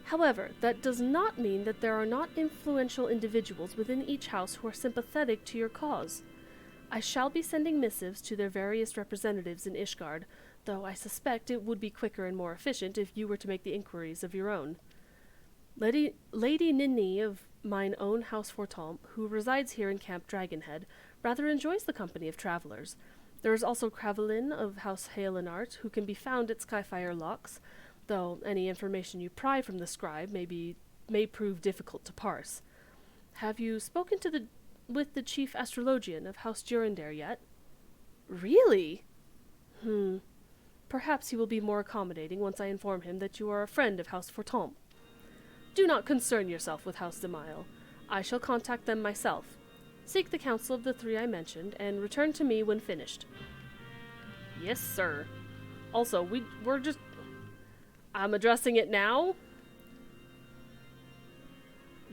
Speaker 1: However, that does not mean that there are not influential individuals within each house who are sympathetic to your cause. I shall be sending missives to their various representatives in Ishgard, though I suspect it would be quicker and more efficient if you were to make the inquiries of your own. Lady Ninni of mine own House Fortomp, who resides here in Camp Dragonhead, rather enjoys the company of travelers. There is also Cravelin of House Halenart, who can be found at Skyfire Locks, though any information you pry from the scribe may prove difficult to parse. Have you spoken with the chief astrologian of House Durandare yet? Really? Perhaps he will be more accommodating once I inform him that you are a friend of House Fortomp. Do not concern yourself with House Demile. I shall contact them myself. Seek the counsel of the 3 I mentioned, and return to me when finished. Yes, sir. Also, we're just... I'm addressing it now.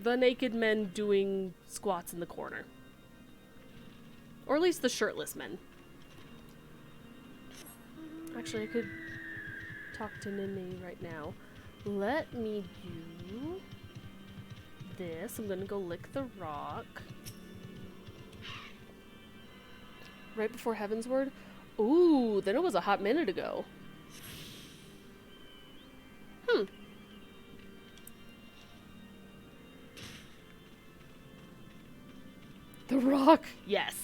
Speaker 1: The naked men doing squats in the corner. Or at least the shirtless men. Actually, I could talk to Ninni right now. Let me do this. I'm gonna go lick the rock. Right before Heaven's Word? Ooh, then it was a hot minute ago. The rock? Yes.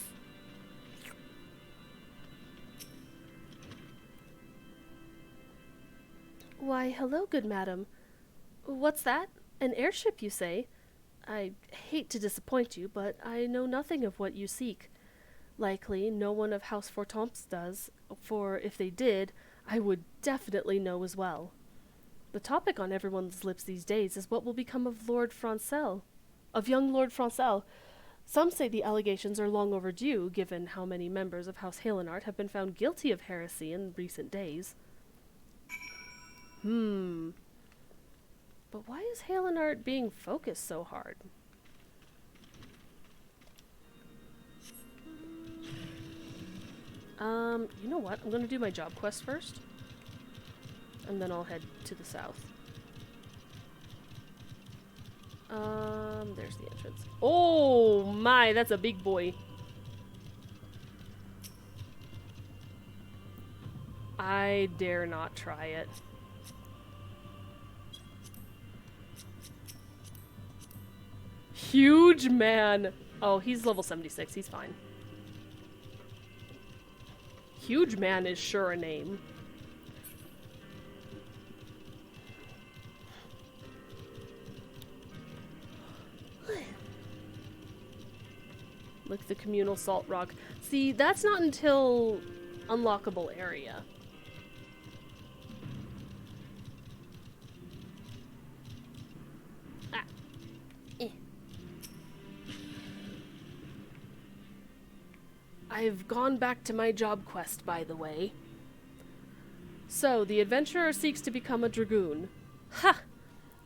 Speaker 1: Why, hello, good madam. What's that? An airship, you say? I hate to disappoint you, but I know nothing of what you seek. Likely, no one of House Fortomp's does, for if they did, I would definitely know as well. The topic on everyone's lips these days is what will become of young Lord Francel. Some say the allegations are long overdue, given how many members of House Halenart have been found guilty of heresy in recent days. But why is Halenart being focused so hard? You know what? I'm gonna do my job quest first. And then I'll head to the south. There's the entrance. Oh my, that's a big boy. I dare not try it. Huge man. Oh, he's level 76. He's fine. Huge man is sure a name. Look, the communal salt rock. See, that's not until unlockable area. I've gone back to my job quest, by the way. So, the adventurer seeks to become a dragoon. Ha!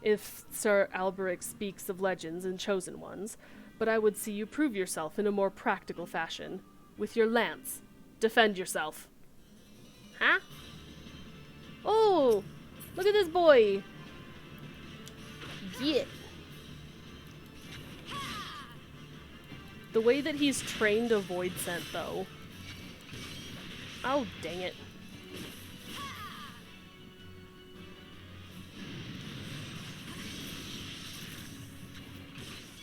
Speaker 1: If Sir Alberic speaks of legends and chosen ones, but I would see you prove yourself in a more practical fashion. With your lance. Defend yourself. Huh? Oh! Look at this boy! Yeah. The way that he's trained a void scent, though. Oh, dang it.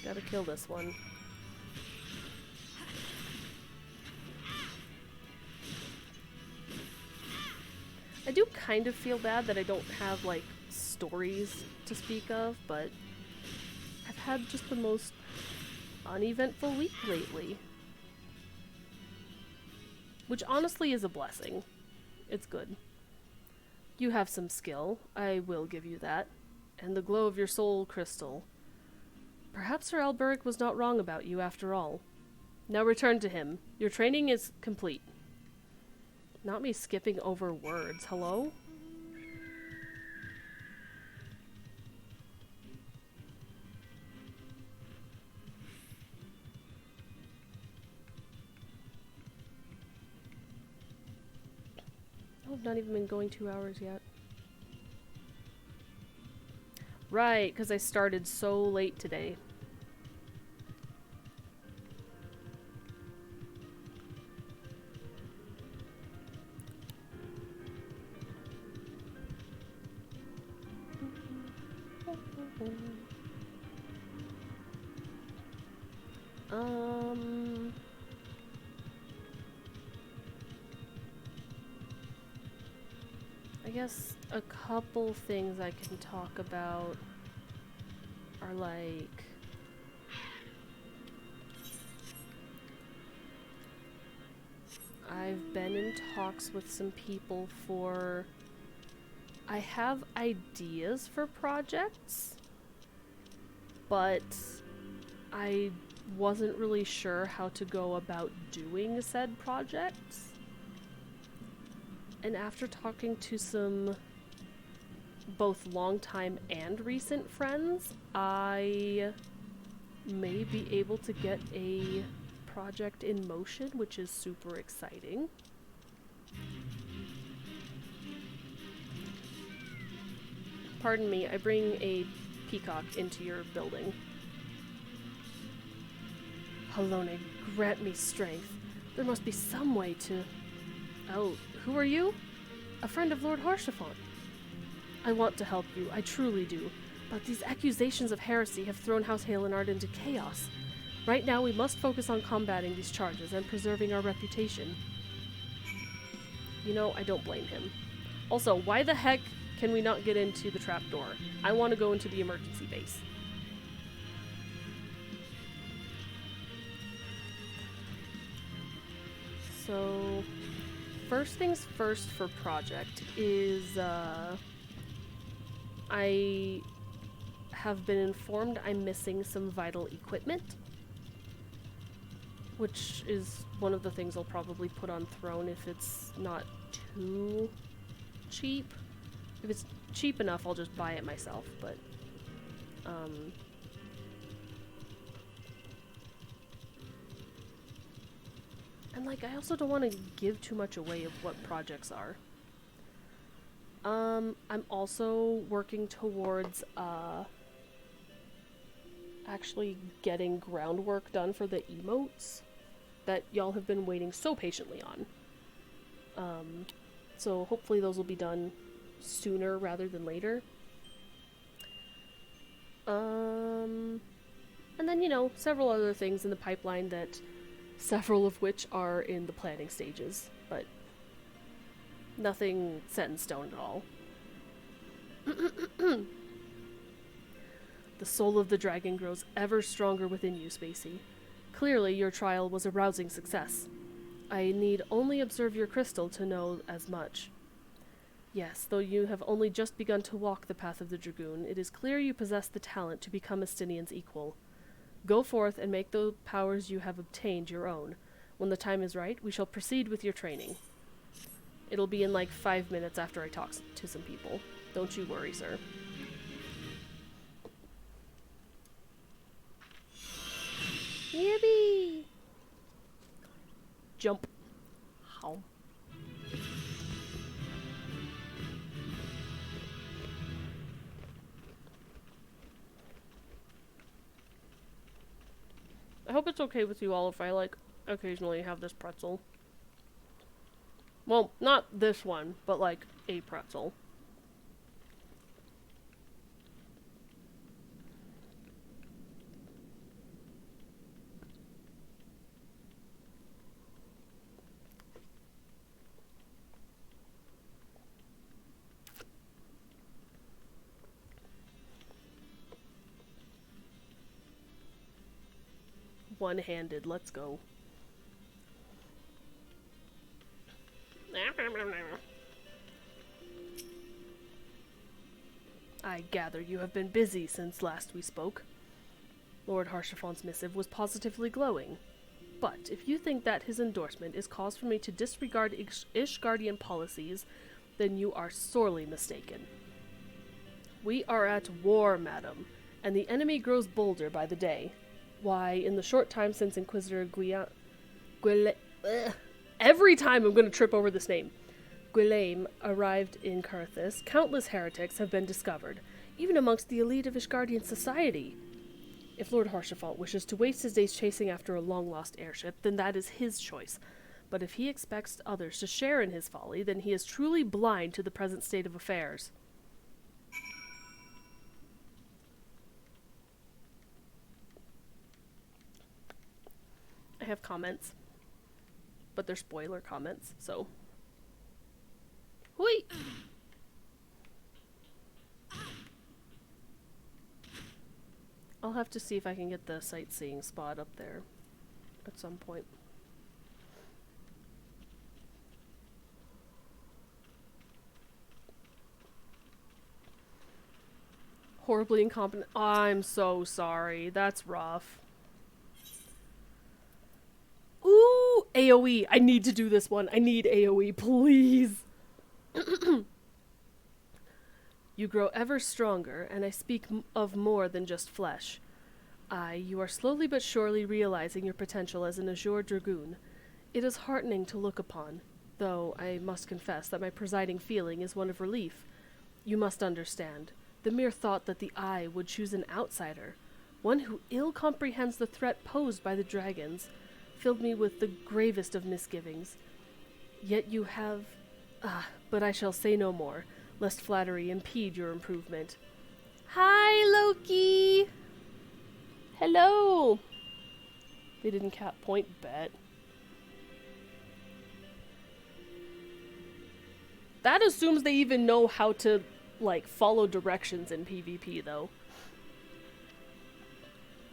Speaker 1: Gotta kill this one. I do kind of feel bad that I don't have, like, stories to speak of, but I've had just the most uneventful week lately. Which honestly is a blessing. It's good. You have some skill, I will give you that, and the glow of your soul crystal. Perhaps Sir Alberic was not wrong about you after all. Now return to him. Your training is complete. Not me skipping over words. Hello? Oh, I've not even been going 2 hours yet. Right, because I started so late today. I guess a couple things I can talk about are like I've been in talks with some people for I have ideas for projects, but I wasn't really sure how to go about doing said projects. And after talking to some both longtime and recent friends, I may be able to get a project in motion, which is super exciting. Pardon me, I bring a peacock into your building. Halone, grant me strength. There must be some way to... Oh, who are you? A friend of Lord Harshaphon. I want to help you, I truly do. But these accusations of heresy have thrown House Halenard into chaos. Right now we must focus on combating these charges and preserving our reputation. You know, I don't blame him. Also, why the heck can we not get into the trapdoor? I want to go into the emergency base. So, first things first for project is, I have been informed I'm missing some vital equipment, which is one of the things I'll probably put on Throne if it's not too cheap. If it's cheap enough, I'll just buy it myself, but, and, like, I also don't want to give too much away of what projects are. I'm also working towards, actually getting groundwork done for the emotes that y'all have been waiting so patiently on. So hopefully those will be done sooner rather than later. And then, you know, several other things in the pipeline that several of which are in the planning stages, but nothing set in stone at all. The soul of the dragon grows ever stronger within you, Spacey. Clearly, your trial was a rousing success. I need only observe your crystal to know as much. Yes, though you have only just begun to walk the path of the Dragoon, it is clear you possess the talent to become Estinian's equal. Go forth and make the powers you have obtained your own. When the time is right, we shall proceed with your training. It'll be in like 5 minutes after I talk to some people. Don't you worry, sir. Yippee! Jump. How? I hope it's okay with you all if I, like, occasionally have this pretzel. Well, not this one, but, like, a pretzel. one-handed. Let's go. I gather you have been busy since last we spoke. Lord Harshafon's missive was positively glowing. But if you think that his endorsement is cause for me to disregard Ishgardian policies, then you are sorely mistaken. We are at war, madam, and the enemy grows bolder by the day. Why, in the short time since Inquisitor every time I'm going to trip over this name. Guilaim arrived in Carthus, countless heretics have been discovered, even amongst the elite of Ishgardian society. If Lord Harshafont wishes to waste his days chasing after a long-lost airship, then that is his choice. But if he expects others to share in his folly, then he is truly blind to the present state of affairs. I have comments, but they're spoiler comments, so... Hui! I'll have to see if I can get the sightseeing spot up there at some point. Horribly incompetent. I'm so sorry. That's rough. Ooh, AoE. I need to do this one. I need AoE, please. You grow ever stronger, and I speak of more than just flesh. You are slowly but surely realizing your potential as an Azure Dragoon. It is heartening to look upon, though I must confess that my presiding feeling is one of relief. You must understand, the mere thought that the Eye would choose an outsider, one who ill comprehends the threat posed by the dragons, filled me with the gravest of misgivings. Yet you have... but I shall say no more, lest flattery impede your improvement. Hi, Loki! Hello! They didn't point bet. That assumes they even know how to, like, follow directions in PvP, though.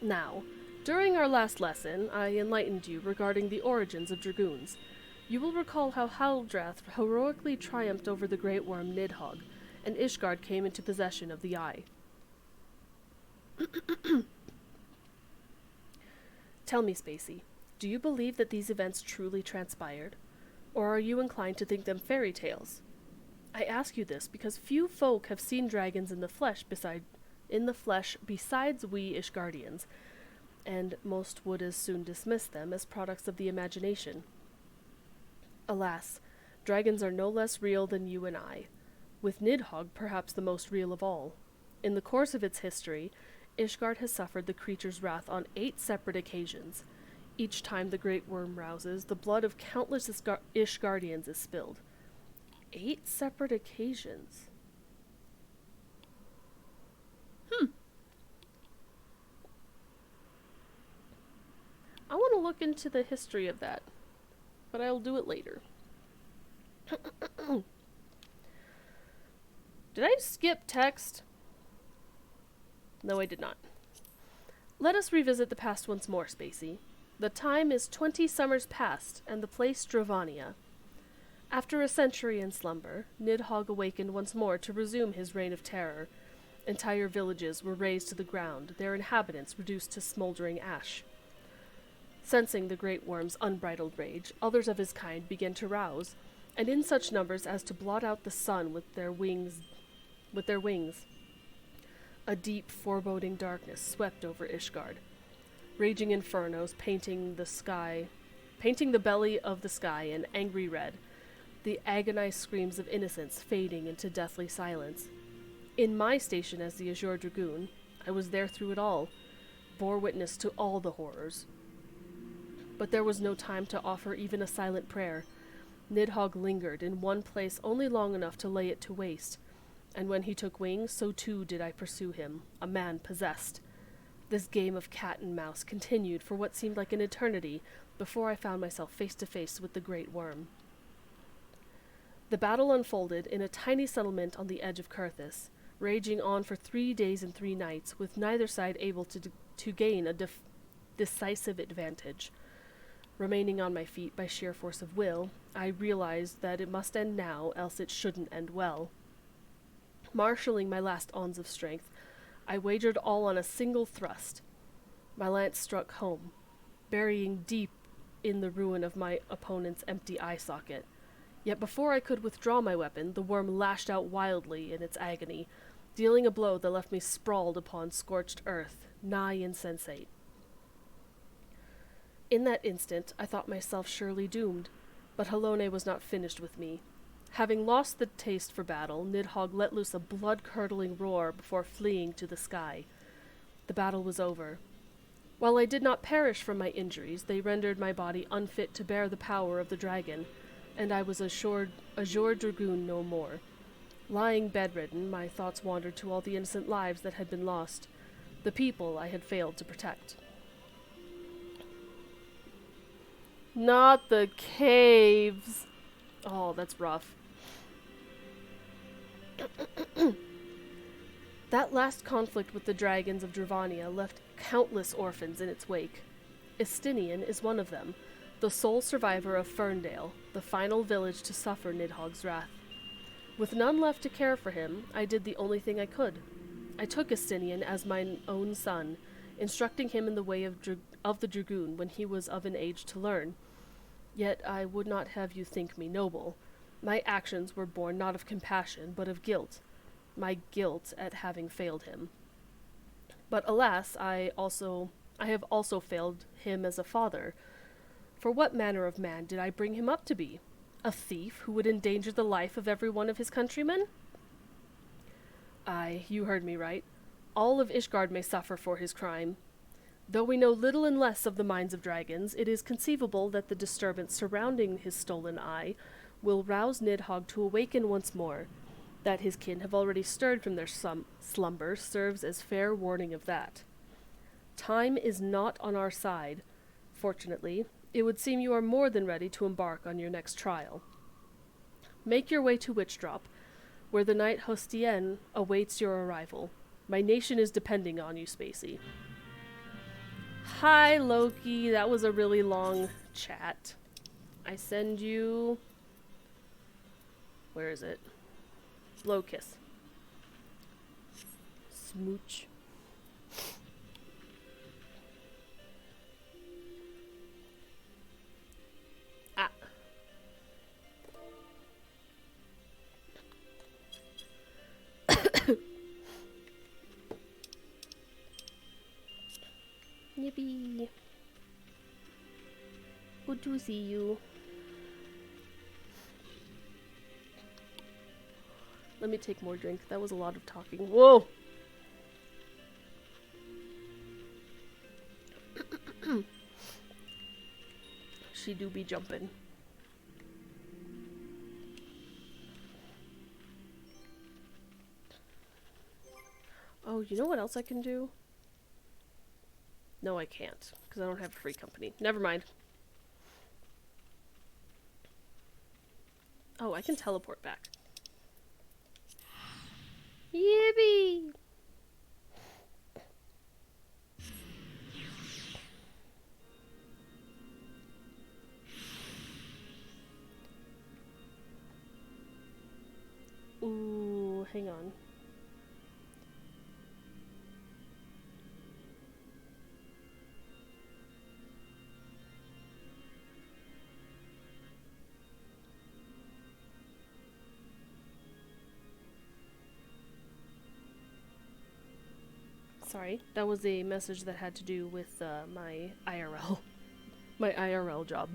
Speaker 1: Now, during our last lesson, I enlightened you regarding the origins of Dragoons. You will recall how Haldrath heroically triumphed over the great worm Nidhogg, and Ishgard came into possession of the Eye. Tell me, Spacey, do you believe that these events truly transpired? Or are you inclined to think them fairy tales? I ask you this because few folk have seen dragons in the flesh besides we Ishgardians, and most would as soon dismiss them as products of the imagination. Alas, dragons are no less real than you and I, with Nidhogg perhaps the most real of all. In the course of its history, Ishgard has suffered the creature's wrath on 8 separate occasions. Each time the great worm rouses, the blood of countless Ishgardians is spilled. 8 separate occasions. I want to look into the history of that, but I'll do it later. Did I skip text? No, I did not. Let us revisit the past once more, Spacey. The time is 20 summers past, and the place Dravania. After a century in slumber, Nidhogg awakened once more to resume his reign of terror. Entire villages were razed to the ground, their inhabitants reduced to smoldering ash. Sensing the great worm's unbridled rage, others of his kind began to rouse, and in such numbers as to blot out the sun with their wings. A deep, foreboding darkness swept over Ishgard. Raging infernos painting the belly of the sky an angry red, the agonized screams of innocence fading into deathly silence. In my station as the Azure Dragoon, I was there through it all, bore witness to all the horrors. But there was no time to offer even a silent prayer. Nidhogg lingered in one place only long enough to lay it to waste, and when he took wing, so too did I pursue him, a man possessed. This game of cat and mouse continued for what seemed like an eternity before I found myself face to face with the great worm. The battle unfolded in a tiny settlement on the edge of Carthus, raging on for 3 days and 3 nights, with neither side able to gain decisive advantage. Remaining on my feet by sheer force of will, I realized that it must end now, else it shouldn't end well. Marshalling my last ounce of strength, I wagered all on a single thrust. My lance struck home, burying deep in the ruin of my opponent's empty eye socket. Yet before I could withdraw my weapon, the worm lashed out wildly in its agony, dealing a blow that left me sprawled upon scorched earth, nigh insensate. In that instant, I thought myself surely doomed, but Halone was not finished with me. Having lost the taste for battle, Nidhogg let loose a blood-curdling roar before fleeing to the sky. The battle was over. While I did not perish from my injuries, they rendered my body unfit to bear the power of the dragon, and I was a Azure Dragoon no more. Lying bedridden, my thoughts wandered to all the innocent lives that had been lost, the people I had failed to protect. Not the caves! Oh, that's rough. That last conflict with the dragons of Dravania left countless orphans in its wake. Estinian is one of them, the sole survivor of Ferndale, the final village to suffer Nidhogg's wrath. With none left to care for him, I did the only thing I could. I took Estinian as mine own son, instructing him in the way of the dragoon when he was of an age to learn. Yet I would not have you think me noble. My actions were born not of compassion, but of guilt. My guilt at having failed him. But alas, I have also failed him as a father. For what manner of man did I bring him up to be? A thief who would endanger the life of every one of his countrymen? Aye, you heard me right. All of Ishgard may suffer for his crime. Though we know little and less of the minds of dragons, it is conceivable that the disturbance surrounding his stolen eye will rouse Nidhogg to awaken once more. That his kin have already stirred from their slumber serves as fair warning of that. Time is not on our side. Fortunately, it would seem you are more than ready to embark on your next trial. Make your way to Witchdrop, where the Knight Hostien awaits your arrival. My nation is depending on you, Spacey. Hi, Loki. That was a really long chat. I send you... Where is it? Blow kiss. Smooch. Ah. Yippee. Good to see you. Let me take more drink. That was a lot of talking. Whoa! She do be jumping. Oh, you know what else I can do? No, I can't, because I don't have a free company. Never mind. Oh, I can teleport back. Yippee! Ooh, hang on. Sorry, that was a message that had to do with my IRL. My IRL job.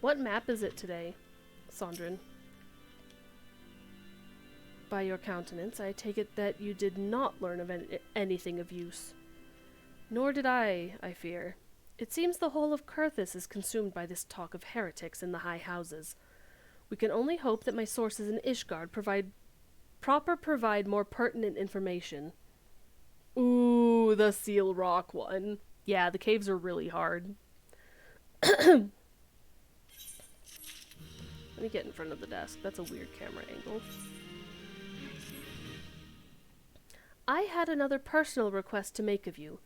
Speaker 1: What map is it today, Sondrin? By your countenance, I take it that you did not learn of anything of use. Nor did I fear. It seems the whole of Kurthis is consumed by this talk of heretics in the high houses. We can only hope that my sources in Ishgard provide more pertinent information. Ooh, the Seal Rock one. Yeah, the caves are really hard. Let me get in front of the desk. That's a weird camera angle. I had another personal request to make of you.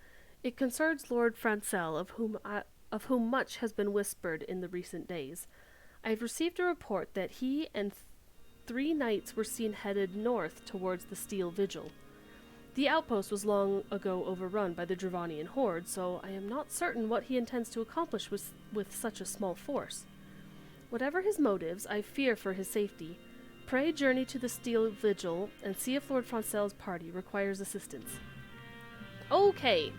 Speaker 1: It concerns Lord Francel, of whom much has been whispered in the recent days. I have received a report that he and 3 knights were seen headed north towards the Steel Vigil. The outpost was long ago overrun by the Dravanian horde, so I am not certain what he intends to accomplish with such a small force. Whatever his motives, I fear for his safety. Pray journey to the Steel Vigil and see if Lord Francel's party requires assistance. Okay.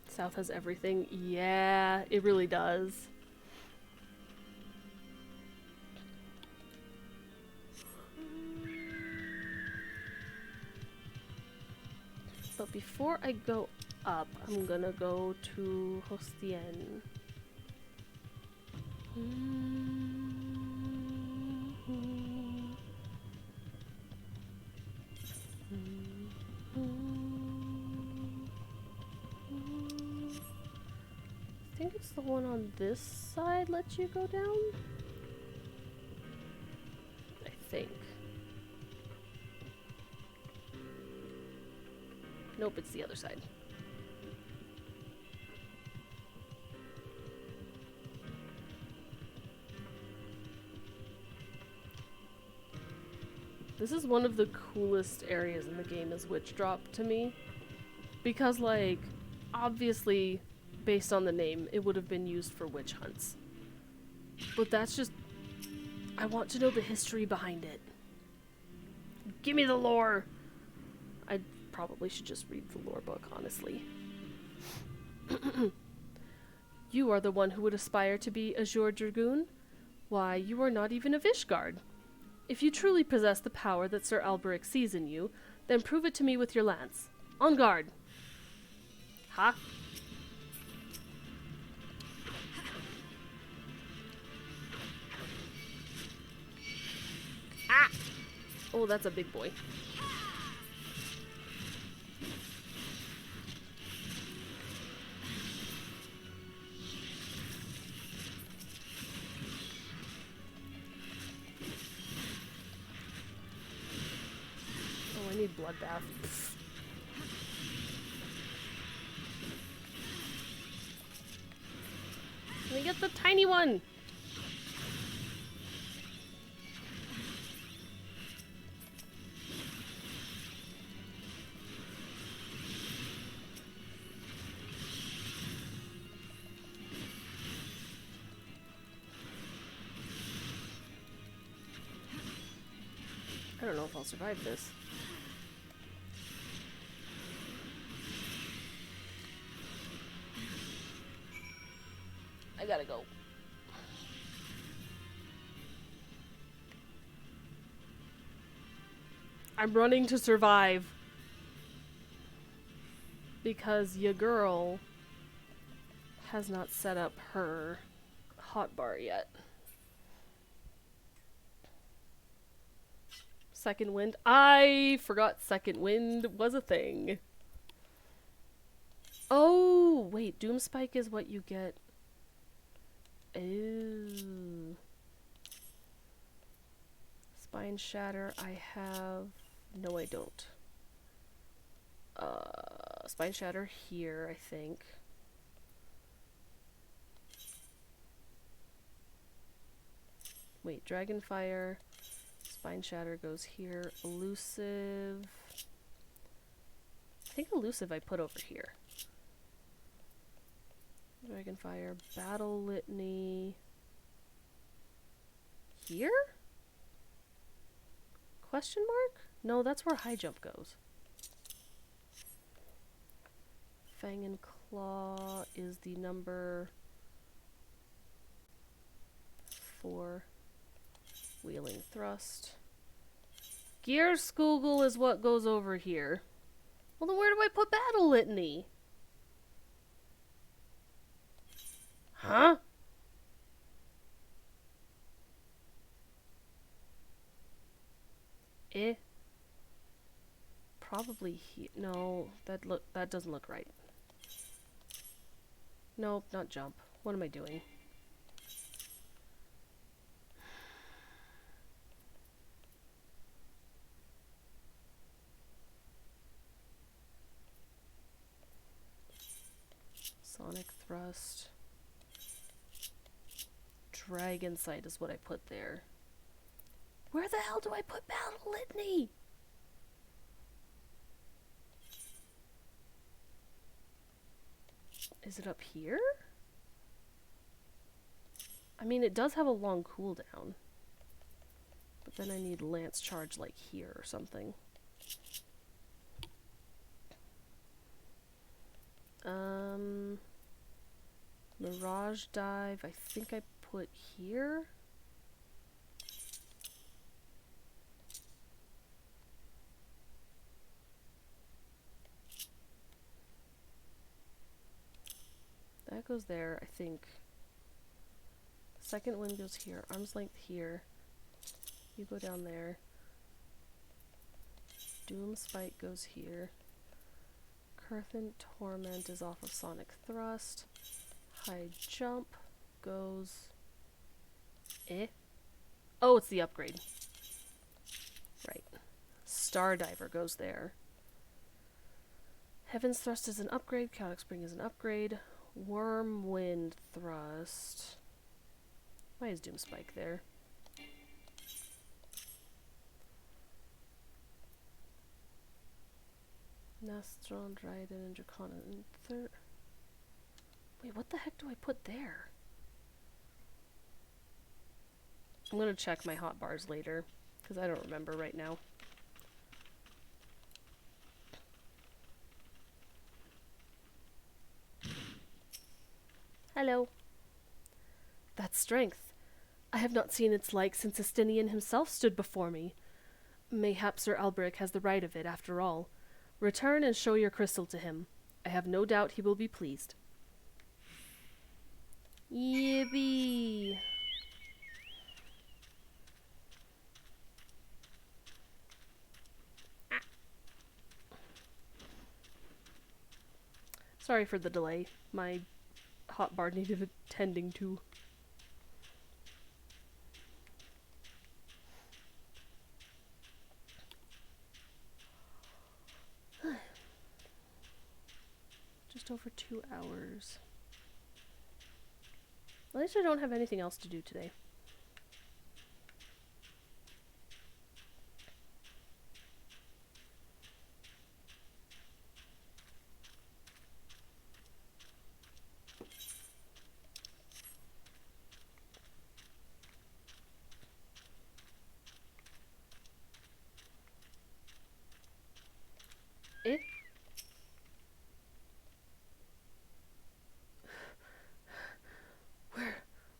Speaker 1: South has everything. Yeah, it really does. But before I go up, I'm gonna go to Hostien. I think it's the one on this side lets you go down? I think. Nope, it's the other side. This is one of the coolest areas in the game is Witch Drop to me. Because, like, obviously, based on the name, it would have been used for witch hunts. But that's just... I want to know the history behind it. Give me the lore! I probably should just read the lore book, honestly. You are the one who would aspire to be Azure Dragoon? Why, you are not even a Vishgard. If you truly possess the power that Sir Alberic sees in you, then prove it to me with your lance. On guard! Ha! Ah! Oh, that's a big boy. Oh, I need bloodbath. Let me get the tiny one! I don't know if I'll survive this. I gotta go. I'm running to survive. Because your girl has not set up her hotbar yet. Second wind. I forgot second wind was a thing. Oh, wait. Doomspike is what you get. Ooh. Spine Shatter. I have... No, I don't. Spine Shatter here, I think. Wait, Dragonfire. Spine Shatter goes here. Elusive. I think Elusive I put over here. Dragonfire. Battle Litany. Here? Question mark? No, that's where High Jump goes. Fang and Claw is the number 4. Wheeling Thrust. Gear Skoogle is what goes over here. Well, then where do I put Battle Litany? Huh? probably here. No, that doesn't look right. Nope, not jump. What am I doing? Sonic thrust. Dragon sight is what I put there. Where the hell do I put battle litany? Is it up here? I mean, it does have a long cooldown. But then I need lance charge like here or something. Mirage dive, I think I put here. That goes there, I think. Second wind goes here. Arm's length here. You go down there. Doom spike goes here. Curthin torment is off of sonic thrust. High jump goes... Oh, it's the upgrade. Right. Star diver goes there. Heaven's thrust is an upgrade. Chaotic spring is an upgrade. Wormwind thrust. Why is Doom Spike there? Nastron, Dryden, and Dracona. Wait, what the heck do I put there? I'm gonna check my hotbars later, because I don't remember right now. Hello. That's strength. I have not seen its like since Estinian himself stood before me. Mayhap Sir Alberic has the right of it, after all. Return and show your crystal to him. I have no doubt he will be pleased. Yippee! Sorry for the delay. My hotbar needed attending to. Just over 2 hours. At least I don't have anything else to do today.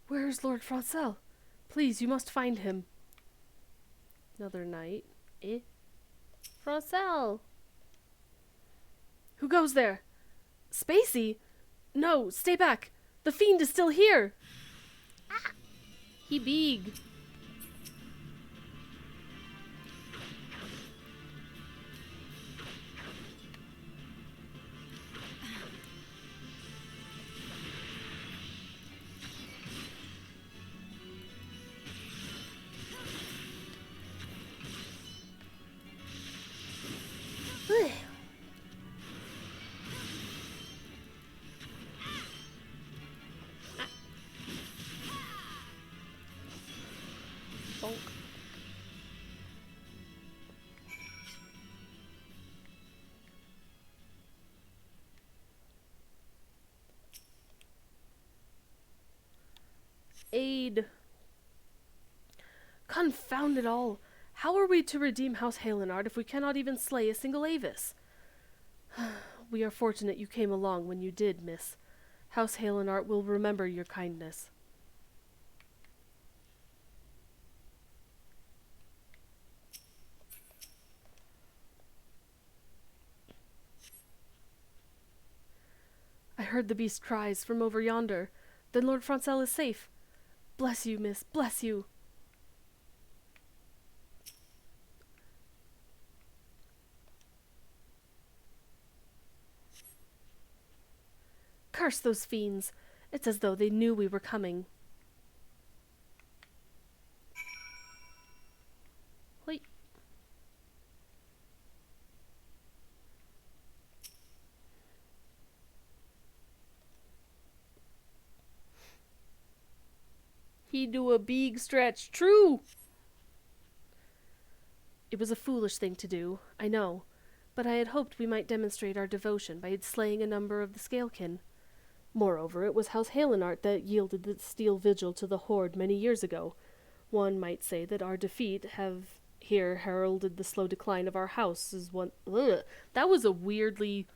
Speaker 1: Where's Lord Francel? Please, you must find him. Another night. Francel! Who goes there? Spacey? No, stay back. The fiend is still here. Ah. He big. Bonk. Aid. Confound it all! How are we to redeem House Halenard if we cannot even slay a single Avis? We are fortunate you came along when you did, miss. House Halenard will remember your kindness. I heard the beast cries from over yonder. Then Lord Francel is safe. Bless you, miss, bless you. Curse those fiends! It's as though they knew we were coming. Wait. He do a big stretch. True! It was a foolish thing to do, I know, but I had hoped we might demonstrate our devotion by slaying a number of the Scalekin. Moreover, it was House Halenart that yielded the steel vigil to the Horde many years ago. One might say that our defeat have here heralded the slow decline of our house as one... Ugh, that was a weirdly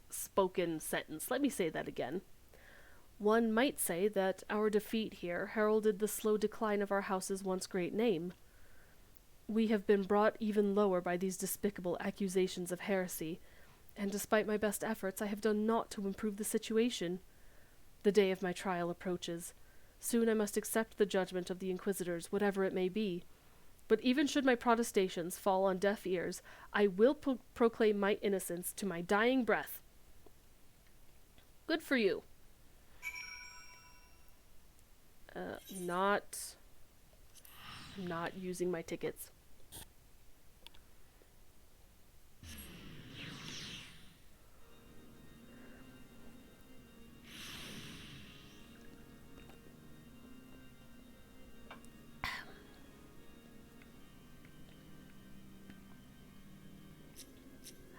Speaker 1: spoken sentence. Let me say that again. One might say that our defeat here heralded the slow decline of our house's once great name. We have been brought even lower by these despicable accusations of heresy, and despite my best efforts, I have done naught to improve the situation. The day of my trial approaches. Soon I must accept the judgment of the Inquisitors, whatever it may be. But even should my protestations fall on deaf ears, I will proclaim my innocence to my dying breath. Good for you. Not using my tickets.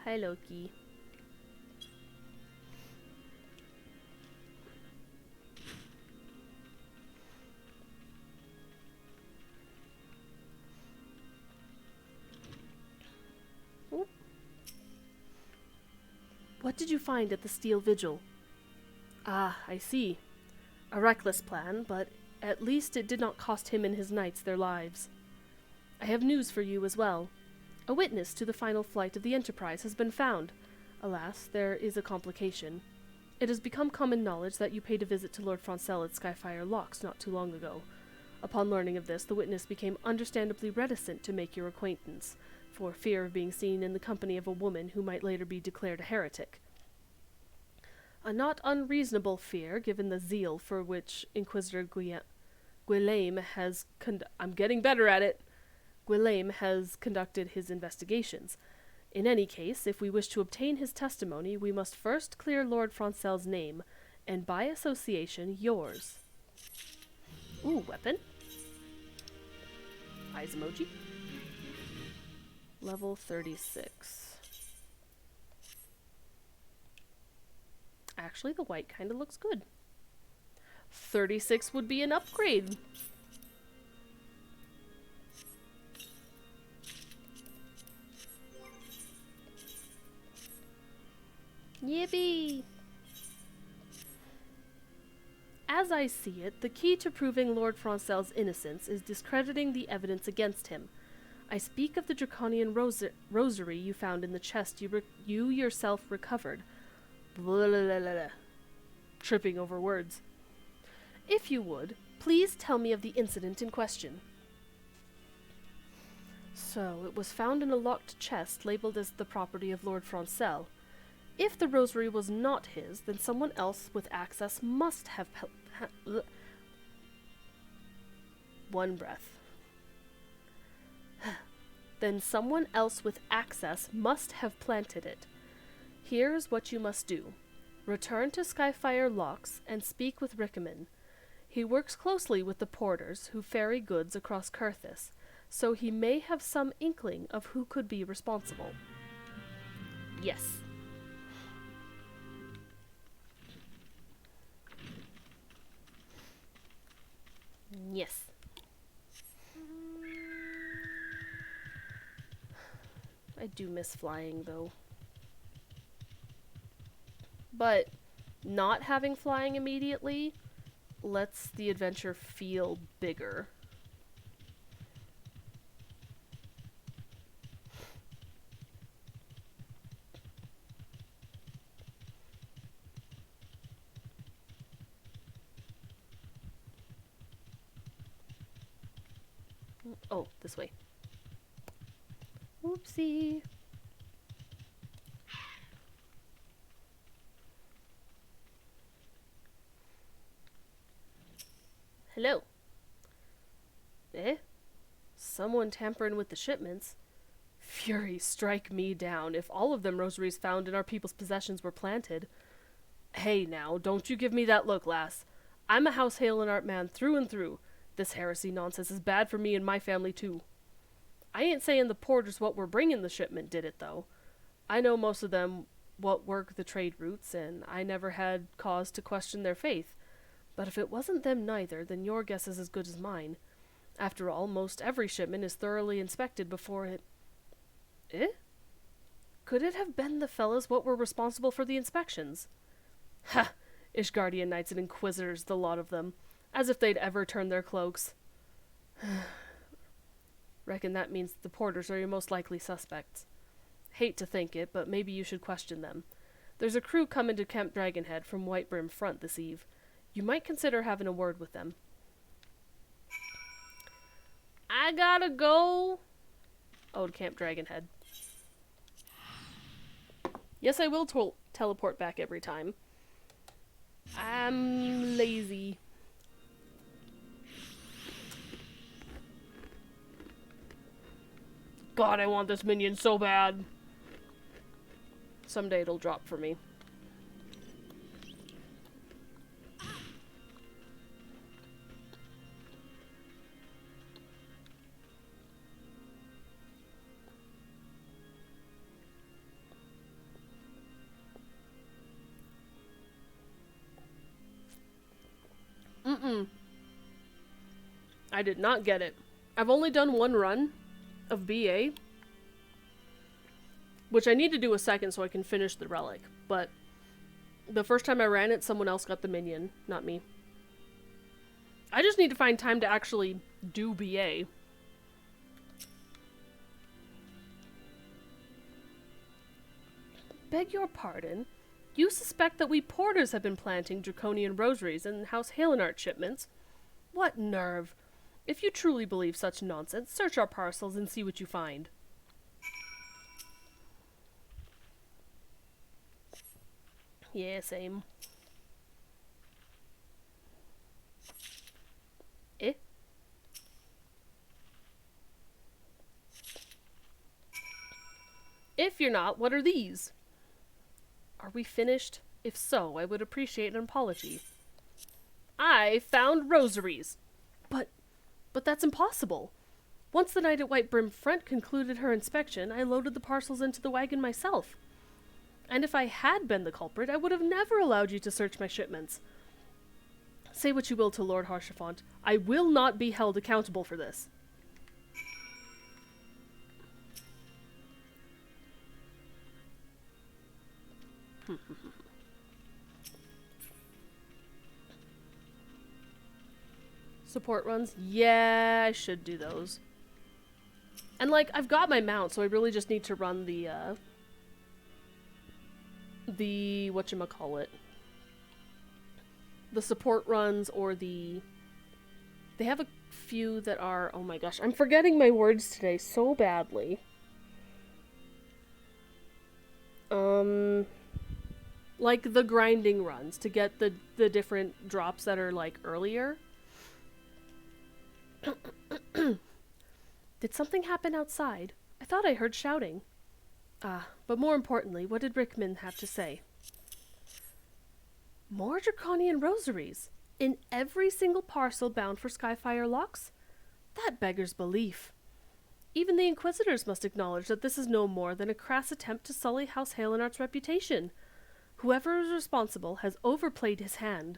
Speaker 1: Hi, Loki. Oop. What did you find at the Steel Vigil? Ah, I see. A reckless plan, but at least it did not cost him and his knights their lives. I have news for you as well. A witness to the final flight of the Enterprise has been found. Alas, there is a complication. It has become common knowledge that you paid a visit to Lord Francel at Skyfire Locks not too long ago. Upon learning of this, the witness became understandably reticent to make your acquaintance, for fear of being seen in the company of a woman who might later be declared a heretic. A not unreasonable fear, given the zeal for which Inquisitor Guillaume has I'm getting better at it! Guillaume has conducted his investigations. In any case, if we wish to obtain his testimony, we must first clear Lord Francel's name, and by association, yours. Ooh, weapon. Eyes emoji. Level 36. Actually, the white kind of looks good. 36 would be an upgrade. Yippee! As I see it, the key to proving Lord Francel's innocence is discrediting the evidence against him. I speak of the draconian rosary you found in the chest you yourself recovered. Blah, blah, blah, blah. Tripping over words. If you would, please tell me of the incident in question. So, it was found in a locked chest labeled as the property of Lord Francel. If the rosary was not his, then someone else with access must have... One breath. Then someone else with access must have planted it. Here's what you must do. Return to Skyfire Locks and speak with Rickaman. He works closely with the porters who ferry goods across Kurthis, so he may have some inkling of who could be responsible. Yes. Yes. I do miss flying, though. But not having flying immediately lets the adventure feel bigger. Oh, this way. Oopsie. Hello. Eh? Someone tampering with the shipments? Fury strike me down if all of them rosaries found in our people's possessions were planted. Hey now, don't you give me that look, lass. I'm a House Halenart man through and through. This heresy nonsense is bad for me and my family too. I ain't saying the porters what were bringing the shipment did it, though. I know most of them what work the trade routes, and I never had cause to question their faith. But if it wasn't them neither, then your guess is as good as mine. After all, most every shipment is thoroughly inspected before it... Eh? Could it have been the fellas what were responsible for the inspections? Ha! Ishgardian knights and inquisitors, the lot of them. As if they'd ever turn their cloaks. Reckon that means the porters are your most likely suspects. Hate to think it, but maybe you should question them. There's a crew coming to Camp Dragonhead from Whitebrim Front this eve. You might consider having a word with them. I gotta go. Oh, to Camp Dragonhead. Yes, I will teleport back every time. I'm lazy. God, I want this minion so bad. Someday it'll drop for me. I did not get it. I've only done one run of BA, which I need to do a second so I can finish the relic, but the first time I ran it, someone else got the minion, not me. I just need to find time to actually do BA. Beg your pardon? You suspect that we porters have been planting draconian rosaries in House Halenart shipments? What nerve! If you truly believe such nonsense, search our parcels and see what you find. Yeah, same. Eh? If you're not, what are these? Are we finished? If so, I would appreciate an apology. I found rosaries! But that's impossible. Once the knight at Whitebrim Front concluded her inspection, I loaded the parcels into the wagon myself. And if I had been the culprit, I would have never allowed you to search my shipments. Say what you will to Lord Haurchefant, I will not be held accountable for this. Support runs? Yeah, I should do those. And, like, I've got my mount, so I really just need to run the whatchamacallit. The support runs or the... They have a few that are... Oh my gosh, I'm forgetting my words today so badly. Like the grinding runs to get the different drops that are, like, earlier. Did something happen outside? I thought I heard shouting. Ah, but more importantly, what did Rickman have to say? More draconian rosaries? In every single parcel bound for Skyfire locks? That beggars belief. Even the Inquisitors must acknowledge that this is no more than a crass attempt to sully House Halenart's reputation. Whoever is responsible has overplayed his hand.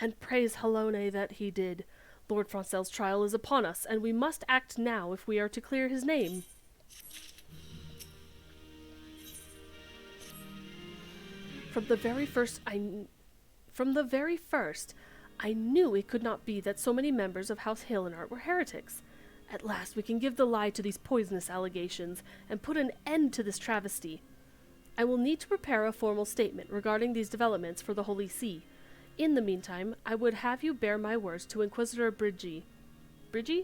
Speaker 1: And praise Halone that he did. Lord Francel's trial is upon us, and we must act now if we are to clear his name. From the very first, I knew it could not be that so many members of House Halenart were heretics. At last we can give the lie to these poisonous allegations, and put an end to this travesty. I will need to prepare a formal statement regarding these developments for the Holy See. In the meantime, I would have you bear my words to Inquisitor Briggy. Briggy?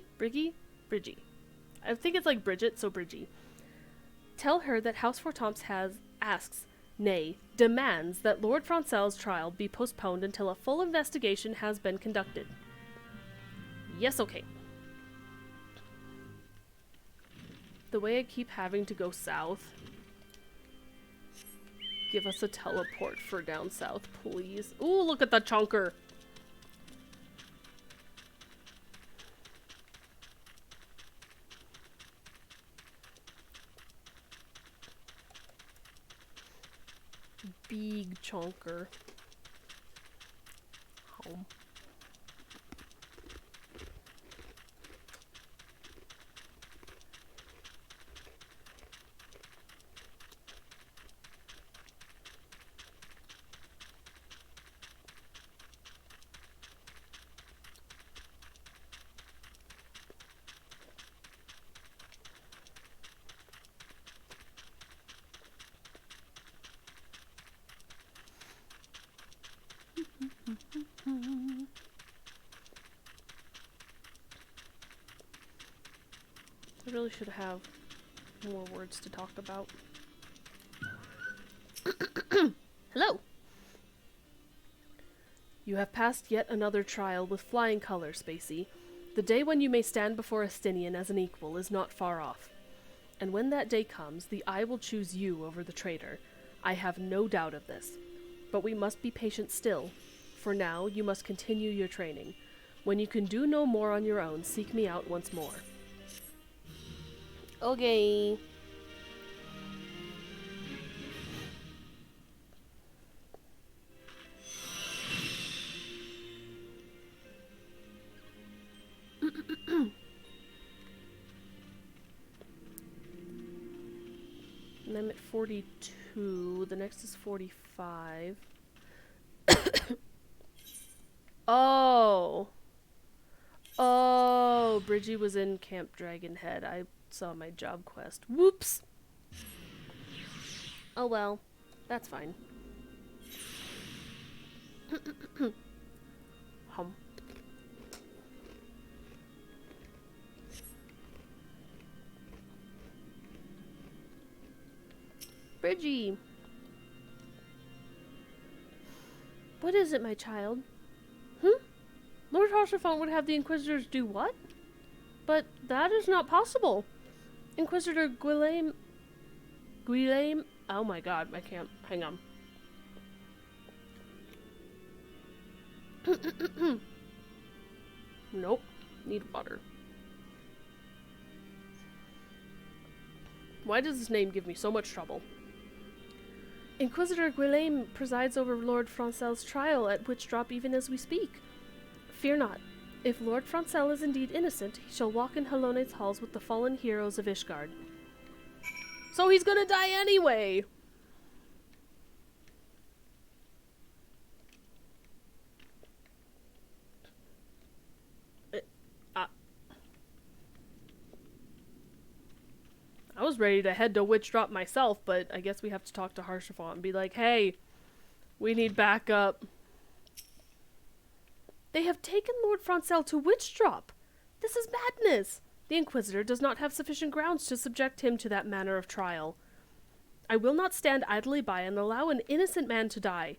Speaker 1: I think it's like Bridget, so Briggy. Tell her that House Fortemps asks, nay, demands that Lord Francel's trial be postponed until a full investigation has been conducted. Yes, okay. The way I keep having to go south. Give us a teleport for down south, please. Ooh, look at the chunker. Big chunker. Home. I really should have more words to talk about. Hello! You have passed yet another trial with flying colors, Spacey. The day when you may stand before Estinian as an equal is not far off. And when that day comes, the Eye will choose you over the traitor. I have no doubt of this. But we must be patient still. For now, you must continue your training. When you can do no more on your own, seek me out once more. Okay. And I'm at 42. The next is 45. Oh. Oh, Bridgie was in Camp Dragonhead. I saw my job quest. Whoops. Oh well. That's fine. Hum. Bridgie! What is it, my child? Lord Harsefont would have the Inquisitors do what? But that is not possible. Inquisitor Guillaume... Oh my god, I can't. Hang on. Nope. Need water. Why does this name give me so much trouble? Inquisitor Guillaume presides over Lord Francel's trial at Witch Drop even as we speak. Fear not. If Lord Francel is indeed innocent, he shall walk in Halone's halls with the fallen heroes of Ishgard. So he's gonna die anyway! I was ready to head to Witch Drop myself, but I guess we have to talk to Harsefont and be like, hey, we need backup. They have taken Lord Francel to Witch Drop. This is madness. The Inquisitor does not have sufficient grounds to subject him to that manner of trial. I will not stand idly by and allow an innocent man to die.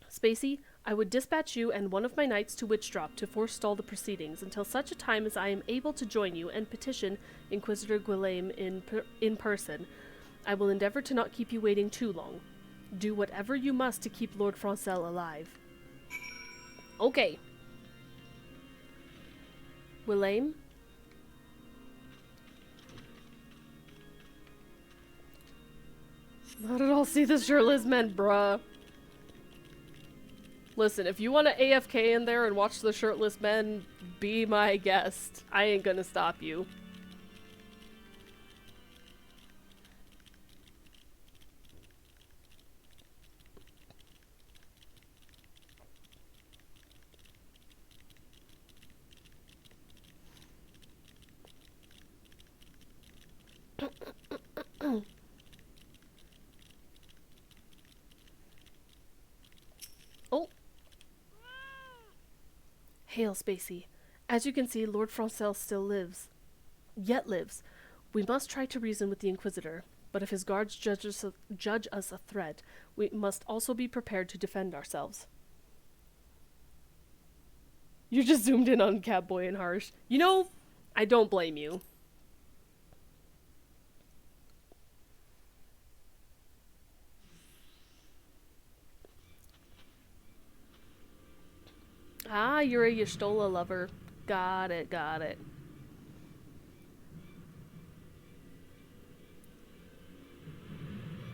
Speaker 1: Spacey, I would dispatch you and one of my knights to Witch Drop to forestall the proceedings until such a time as I am able to join you and petition Inquisitor Guillaume in person. I will endeavor to not keep you waiting too long. Do whatever you must to keep Lord Francel alive. Okay. Guillaume? Not at all see the shirtless men, bruh. Listen, if you want to AFK in there and watch the shirtless men, be my guest. I ain't gonna stop you. Oh. Hail, Spacey. As you can see, Lord Francel still lives. Yet lives. We must try to reason with the Inquisitor, but if his guards judge us a threat, we must also be prepared to defend ourselves. You just zoomed in on Catboy and Harsh. You know, I don't blame you. Ah, you're a Y'shtola lover. Got it, got it.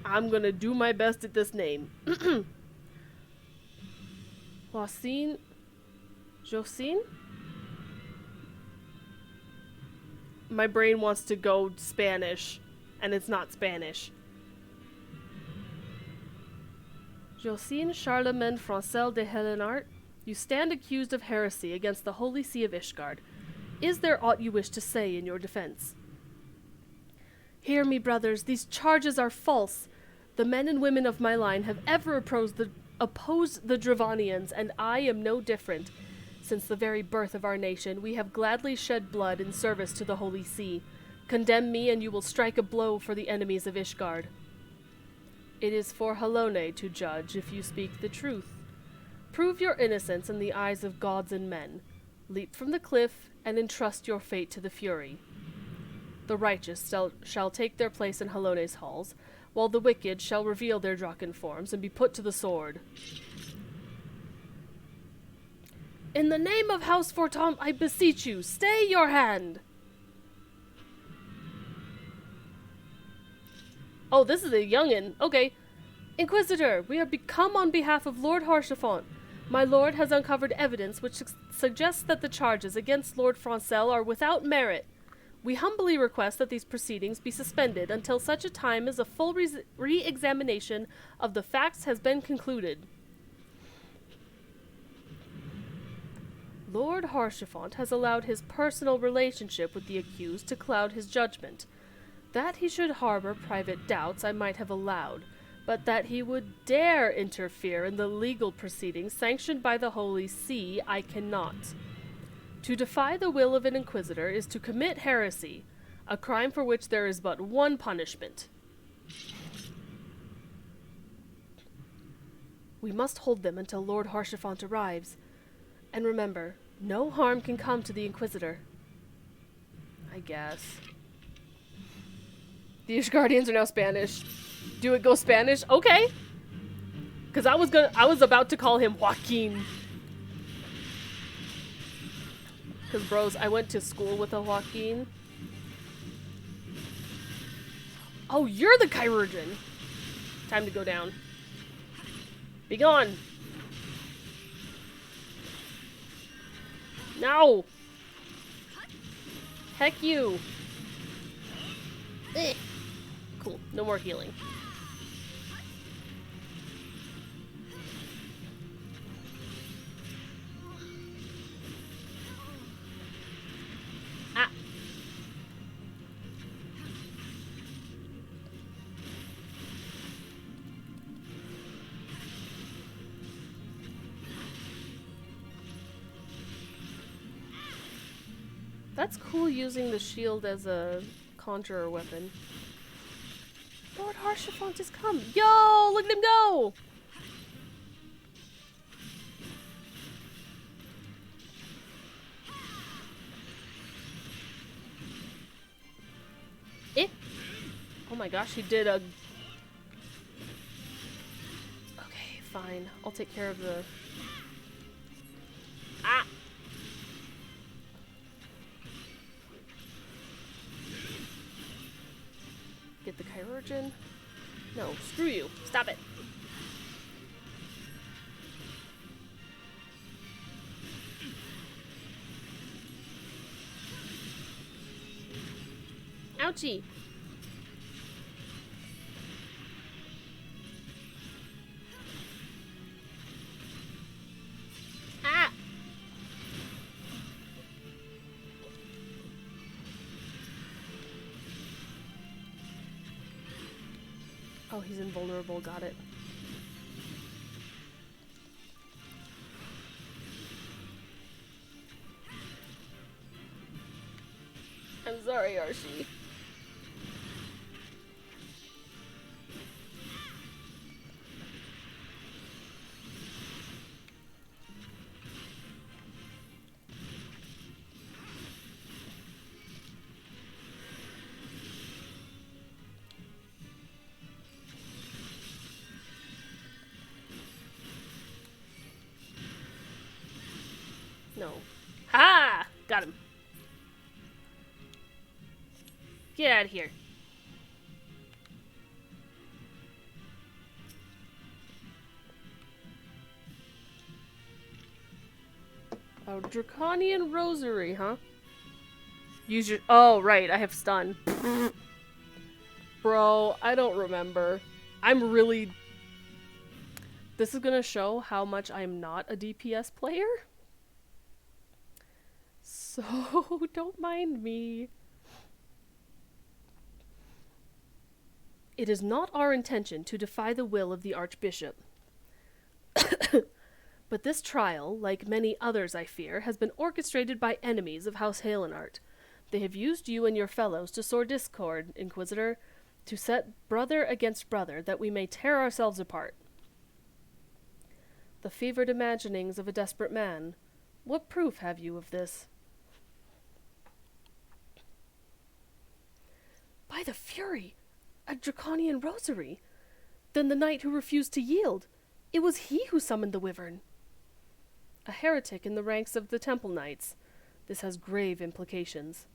Speaker 1: I'm gonna do my best at this name. Joacine? Josine? My brain wants to go Spanish, and it's not Spanish. Josine Charlemagne Francel de Helenart, you stand accused of heresy against the Holy See of Ishgard. Is there aught you wish to say in your defense? Hear me, brothers, these charges are false. The men and women of my line have ever opposed the Dravanians, and I am no different. Since the very birth of our nation, we have gladly shed blood in service to the Holy See. Condemn me, and you will strike a blow for the enemies of Ishgard. It is for Halone to judge if you speak the truth. Prove your innocence in the eyes of gods and men. Leap from the cliff, and entrust your fate to the Fury. The righteous shall take their place in Halone's halls, while the wicked shall reveal their Draken forms and be put to the sword. In the name of House Fortom, I beseech you, stay your hand! Oh, this is a youngin'. Okay. Inquisitor, we have come on behalf of Lord Haurchefant. My lord has uncovered evidence which suggests that the charges against Lord Francel are without merit. We humbly request that these proceedings be suspended until such a time as a full re-examination of the facts has been concluded. Lord Haurchefant has allowed his personal relationship with the accused to cloud his judgment. That he should harbor private doubts I might have allowed, but that he would dare interfere in the legal proceedings sanctioned by the Holy See, I cannot. To defy the will of an inquisitor is to commit heresy, a crime for which there is but one punishment. We must hold them until Lord Haurchefant arrives. And remember, no harm can come to the Inquisitor. I guess. The Ishgardians are now Spanish. Do it go Spanish? Okay. Cause I was about to call him Joaquin. Cause bros, I went to school with a Joaquin. Oh, you're the chirurgeon. Time to go down. Be gone. No. Heck you. Eh. Cool. No more healing. Ah. That's cool using the shield as a conjurer weapon. Lord Haurchefant has come. Yo, look at him go! Eh? Oh my gosh, he did a... Okay, fine. I'll take care of the... Ah! Get the chirurgeon. No, screw you. Stop it. Ouchie. Ah! Oh, he's invulnerable. Got it. I'm sorry, Archie. No. Ha! Got him. Get out of here. A draconian rosary, huh? Use your... Oh, right, I have stun. Bro, I don't remember. I'm really... This is gonna show how much I'm not a DPS player. So, don't mind me. It is not our intention to defy the will of the Archbishop. But this trial, like many others I fear, has been orchestrated by enemies of House Halenart. They have used you and your fellows to sow discord, Inquisitor, to set brother against brother, that we may tear ourselves apart. The fevered imaginings of a desperate man. What proof have you of this? By the Fury! A draconian rosary! Then the knight who refused to yield. It was he who summoned the wyvern. A heretic in the ranks of the Temple Knights. This has grave implications.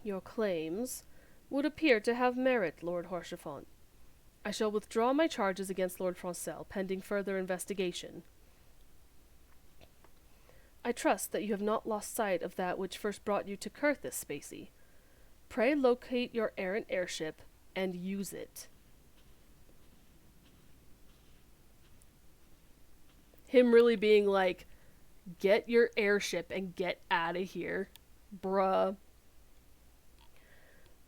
Speaker 1: Your claims would appear to have merit, Lord Haurchefant. I shall withdraw my charges against Lord Francel, pending further investigation. I trust that you have not lost sight of that which first brought you to Curthis, Spacey. Pray locate your errant airship and use it. Him really being like, get your airship and get out of here. Bruh.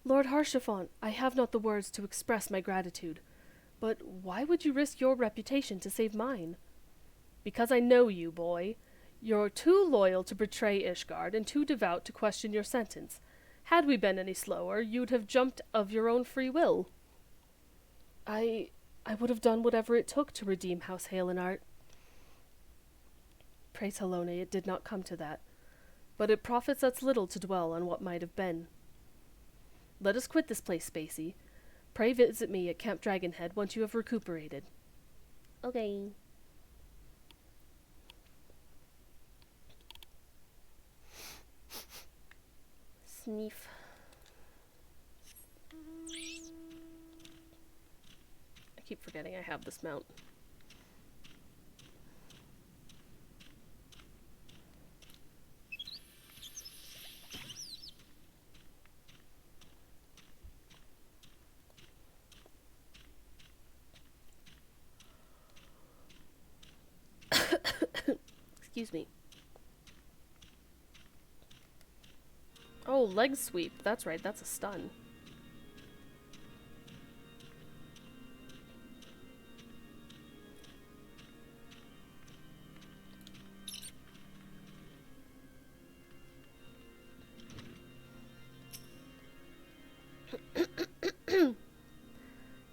Speaker 1: Lord Haurchefant, I have not the words to express my gratitude. But why would you risk your reputation to save mine? Because I know you, boy. You're too loyal to betray Ishgard and too devout to question your sentence. Had we been any slower, you'd have jumped of your own free will. I would have done whatever it took to redeem House Halenart. Praise Helone, it did not come to that. But it profits us little to dwell on what might have been. Let us quit this place, Spacey. Pray visit me at Camp Dragonhead once you have recuperated. Okay. Sneef. I keep forgetting I have this mount. Excuse me. Oh, leg sweep. That's right, that's a stun.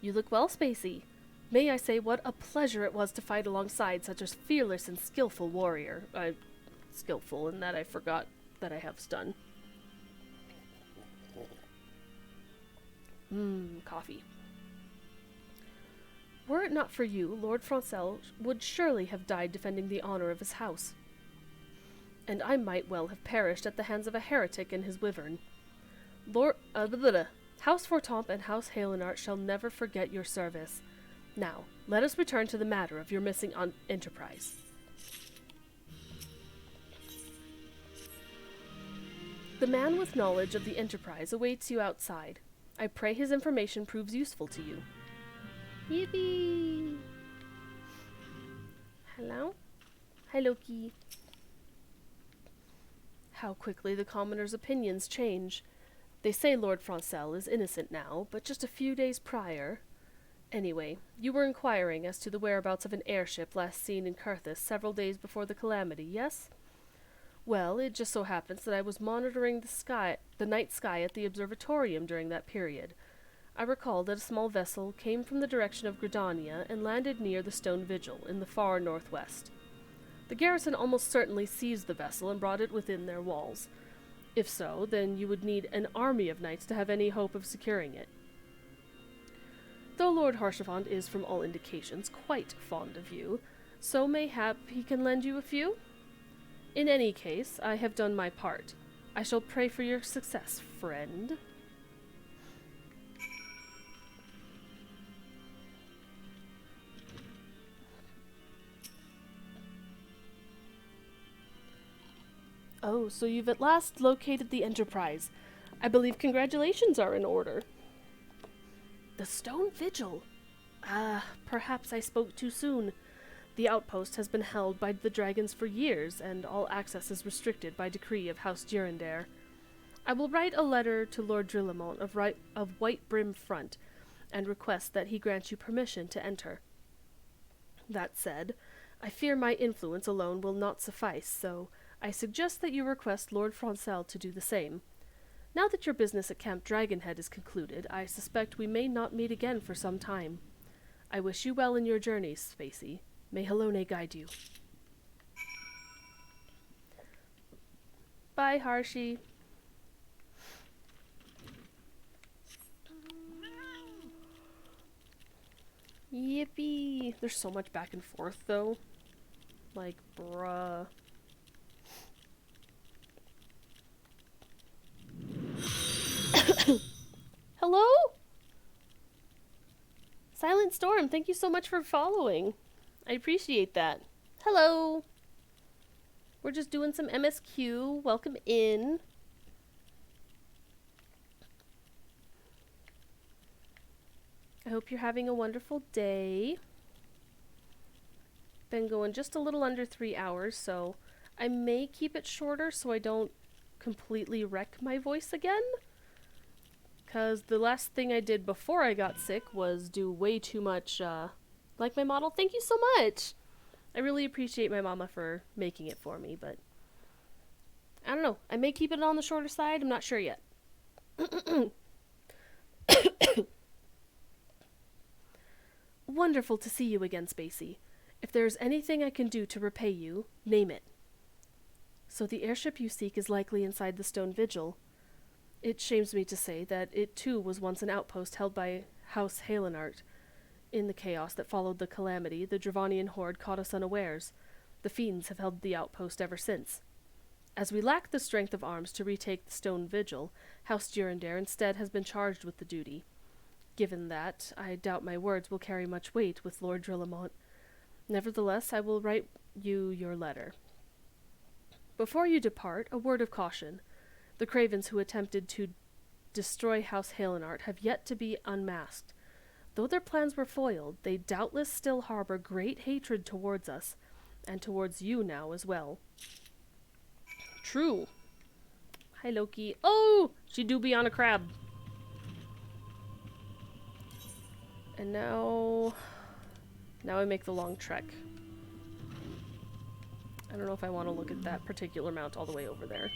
Speaker 1: You look well, Spacey. May I say what a pleasure it was to fight alongside such a fearless and skillful warrior. Skillful in that I forgot that I have stun. Coffee. Were it not for you, Lord Francel would surely have died defending the honor of his house. And I might well have perished at the hands of a heretic and his wyvern. House Fortemps and House Halenart shall never forget your service. Now, let us return to the matter of your missing enterprise. The man with knowledge of the enterprise awaits you outside. I pray his information proves useful to you. Yippee! Hello? Hi, Loki. How quickly the commoners' opinions change. They say Lord Francel is innocent now, but just a few days prior... Anyway, you were inquiring as to the whereabouts of an airship last seen in Curthis several days before the calamity, yes? Well, it just so happens that I was monitoring the night sky at the observatorium during that period. I recall that a small vessel came from the direction of Gridania and landed near the Stone Vigil in the far northwest. The garrison almost certainly seized the vessel and brought it within their walls. If so, then you would need an army of knights to have any hope of securing it. Though Lord Haurchefant is, from all indications, quite fond of you, so mayhap he can lend you a few? In any case, I have done my part. I shall pray for your success, friend. Oh, so you've at last located the Enterprise. I believe congratulations are in order. The Stone Vigil. Perhaps I spoke too soon. The outpost has been held by the dragons for years, and all access is restricted by decree of House Girondere. I will write a letter to Lord Drillamont of White Brim Front, and request that he grant you permission to enter. That said, I fear my influence alone will not suffice, so I suggest that you request Lord Francel to do the same. Now that your business at Camp Dragonhead is concluded, I suspect we may not meet again for some time. I wish you well in your journeys, Spacey. May Halone guide you. Bye, Harshi. Yippee! There's so much back and forth, though. Like, bruh. Hello? Silent Storm, thank you so much for following. I appreciate that. Hello. We're just doing some MSQ. Welcome in. I hope you're having a wonderful day. Been going just a little under 3 hours, so I may keep it shorter so I don't completely wreck my voice again. Because the last thing I did before I got sick was do way too much, like my model. Thank you so much! I really appreciate my mama for making it for me, but I don't know. I may keep it on the shorter side. I'm not sure yet. Wonderful to see you again, Spacey. If there's anything I can do to repay you, name it. So the airship you seek is likely inside the Stone Vigil. It shames me to say that it too was once an outpost held by House Halenart. In the chaos that followed the calamity, the Dravanian horde caught us unawares. The fiends have held the outpost ever since. As we lack the strength of arms to retake the Stone Vigil, House Girondere instead has been charged with the duty. Given that, I doubt my words will carry much weight with Lord Drillamont. Nevertheless, I will write you your letter. Before you depart, a word of caution. The cravens who attempted to destroy House Halenart have yet to be unmasked. Though their plans were foiled, they doubtless still harbor great hatred towards us, and towards you now as well. True. Hi, Loki. Oh! She do be on a crab. And now I make the long trek. I don't know if I want to look at that particular mount all the way over there.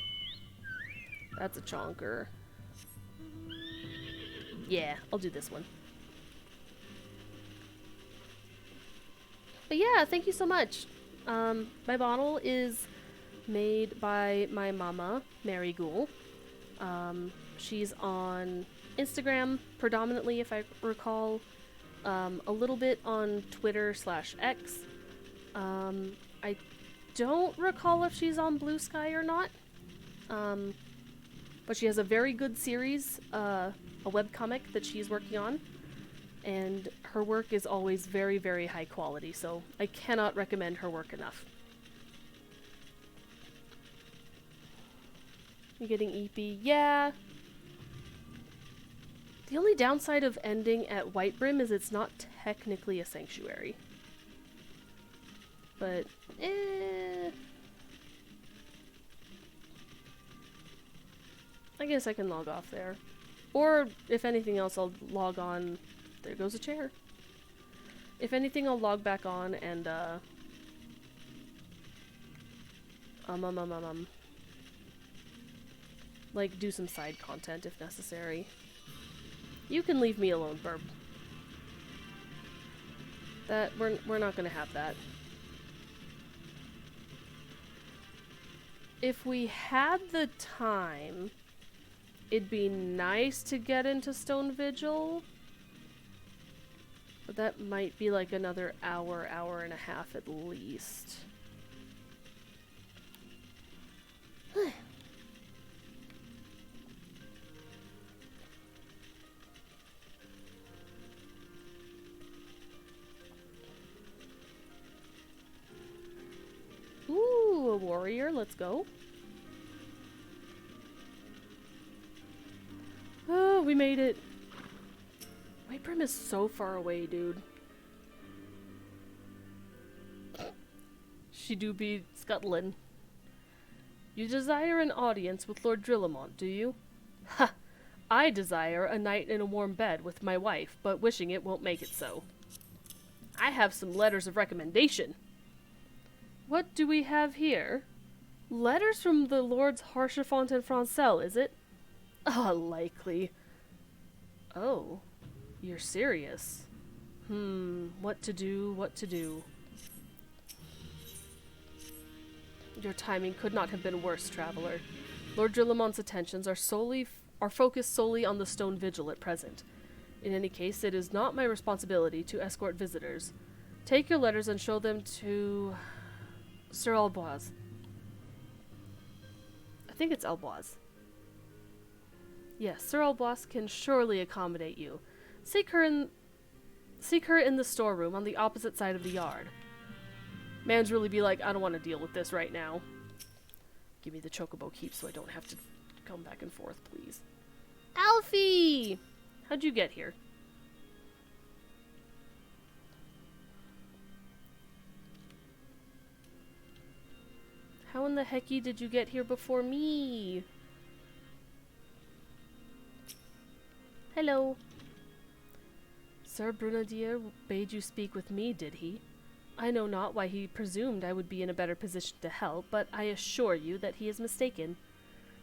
Speaker 1: That's a chonker. Yeah, I'll do this one. But yeah, thank you so much. My bottle is made by my mama, Mary Ghoul. She's on Instagram predominantly, if I recall. A little bit on Twitter/X. I don't recall if she's on Blue Sky or not. But she has a very good series, a webcomic that she's working on. And her work is always very, very high quality, so I cannot recommend her work enough. You getting EP? Yeah. The only downside of ending at White Brim is it's not technically a sanctuary. But, I guess I can log off there. Or, if anything else, I'll log on. There goes a chair. If anything, I'll log back on and, like, do some side content if necessary. You can leave me alone, Burb. That, we're not gonna have that. If we had the time, it'd be nice to get into Stone Vigil. That might be like another hour, hour and a half at least. Ooh, a warrior, let's go. Oh, we made it. Whitebrim is so far away, dude. She do be scuttling. You desire an audience with Lord Drillamont, do you? Ha! I desire a night in a warm bed with my wife, but wishing it won't make it so. I have some letters of recommendation. What do we have here? Letters from the Lords Harchefont and Francel, is it? Ah, likely. Oh, you're serious. What to do, what to do. Your timing could not have been worse, traveler. Lord Drillamont's attentions are focused solely on the stone vigil at present. In any case, it is not my responsibility to escort visitors. Take your letters and show them to Sir Alboise. I think it's Alboise. Yes, Sir Alboise can surely accommodate you. Seek her in the storeroom on the opposite side of the yard. Mans really be like, I don't want to deal with this right now. Give me the chocobo keep so I don't have to come back and forth, please. Alfie! How'd you get here? How in the hecky did you get here before me? Hello. Sir Brunadier bade you speak with me, did he? I know not why he presumed I would be in a better position to help, but I assure you that he is mistaken.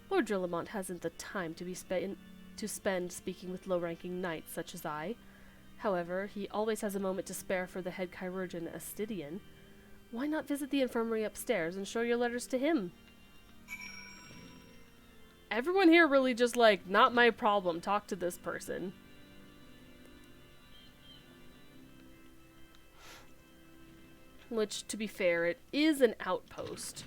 Speaker 1: Lord Drillamont hasn't the time to spend speaking with low-ranking knights such as I. However, he always has a moment to spare for the head chirurgeon Astidian. Why not visit the infirmary upstairs and show your letters to him? Everyone here really just like, not my problem, talk to this person. Which, to be fair, it is an outpost.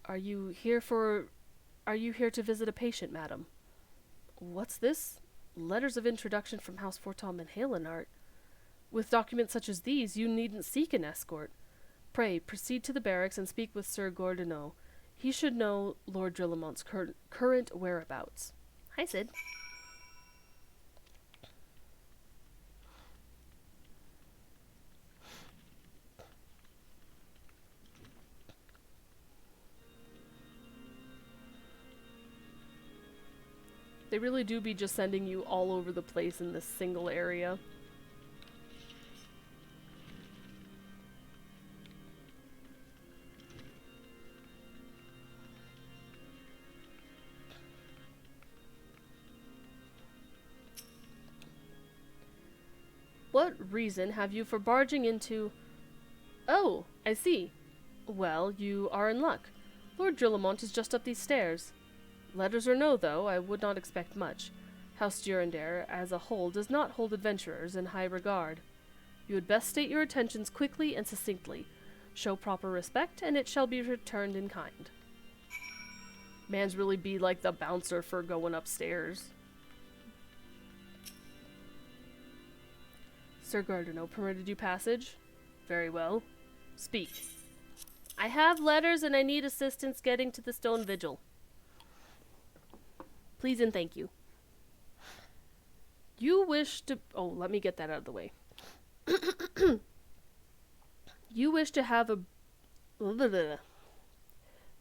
Speaker 1: Are you here to visit a patient, madam? What's this? Letters of introduction from House Fortom and Halenart. With documents such as these, you needn't seek an escort. Pray, proceed to the barracks and speak with Sir Gordeneau. He should know Lord Drillamont's current whereabouts. Hi, Sid. They really do be just sending you all over the place in this single area. What reason have you for barging into... Oh, I see. Well, you are in luck. Lord Drillamont is just up these stairs. Letters or no, though, I would not expect much. House Durandare, as a whole, does not hold adventurers in high regard. You had best state your intentions quickly and succinctly. Show proper respect, and it shall be returned in kind. Man's really be like the bouncer for going upstairs. Sir Gardeneau permitted you passage? Very well. Speak. I have letters and I need assistance getting to the stone vigil. Please and thank you. You wish to... Oh, let me get that out of the way. You wish to have a...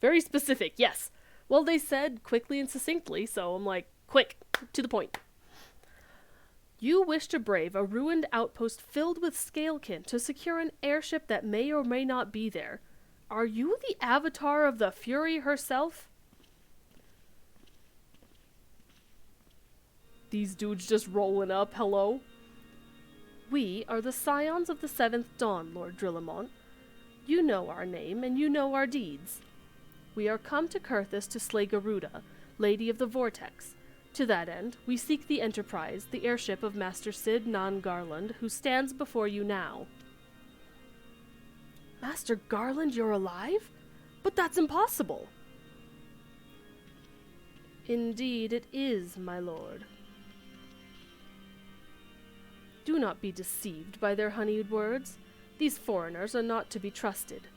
Speaker 1: Very specific, yes. Well, they said quickly and succinctly, so I'm like, quick, to the point. You wish to brave a ruined outpost filled with scalekin to secure an airship that may or may not be there. Are you the avatar of the Fury herself? These dudes just rolling up, hello? We are the scions of the 7th Dawn, Lord Drillamont. You know our name, and you know our deeds. We are come to Kurthis to slay Garuda, Lady of the Vortex. To that end, we seek the Enterprise, the airship of Master Sid Nan Garland, who stands before you now. Master Garland, you're alive? But that's impossible! Indeed it is, my lord. Do not be deceived by their honeyed words. These foreigners are not to be trusted.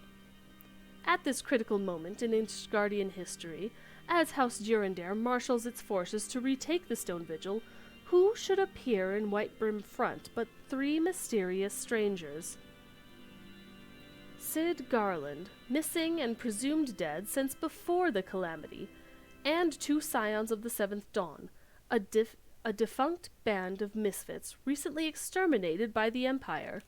Speaker 1: At this critical moment in Ishgardian history, as House Durandare marshals its forces to retake the Stone Vigil, who should appear in Whitebrim Front but 3 mysterious strangers? Sid Garland, missing and presumed dead since before the Calamity, and 2 scions of the Seventh Dawn, a defunct band of misfits recently exterminated by the Empire.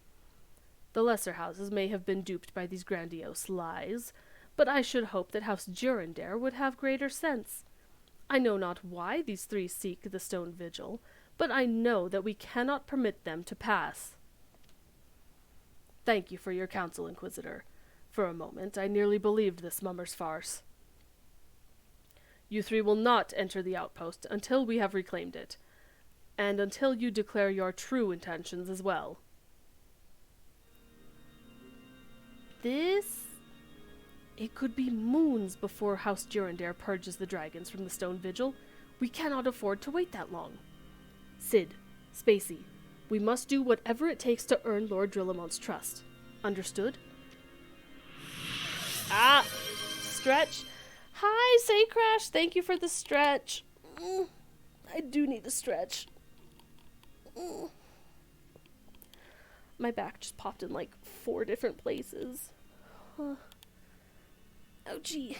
Speaker 1: The lesser houses may have been duped by these grandiose lies, but I should hope that House Durandare would have greater sense. I know not why these 3 seek the Stone Vigil, but I know that we cannot permit them to pass. Thank you for your counsel, Inquisitor. For a moment, I nearly believed this mummer's farce. You 3 will not enter the outpost until we have reclaimed it, and until you declare your true intentions as well. It could be moons before House Durandare purges the dragons from the Stone Vigil. We cannot afford to wait that long. Sid, Spacey, we must do whatever it takes to earn Lord Drillamont's trust. Understood? Ah! Stretch. Hi, Saycrash. Thank you for the stretch. I do need a stretch. My back just popped in like 4 different places. Ouchie.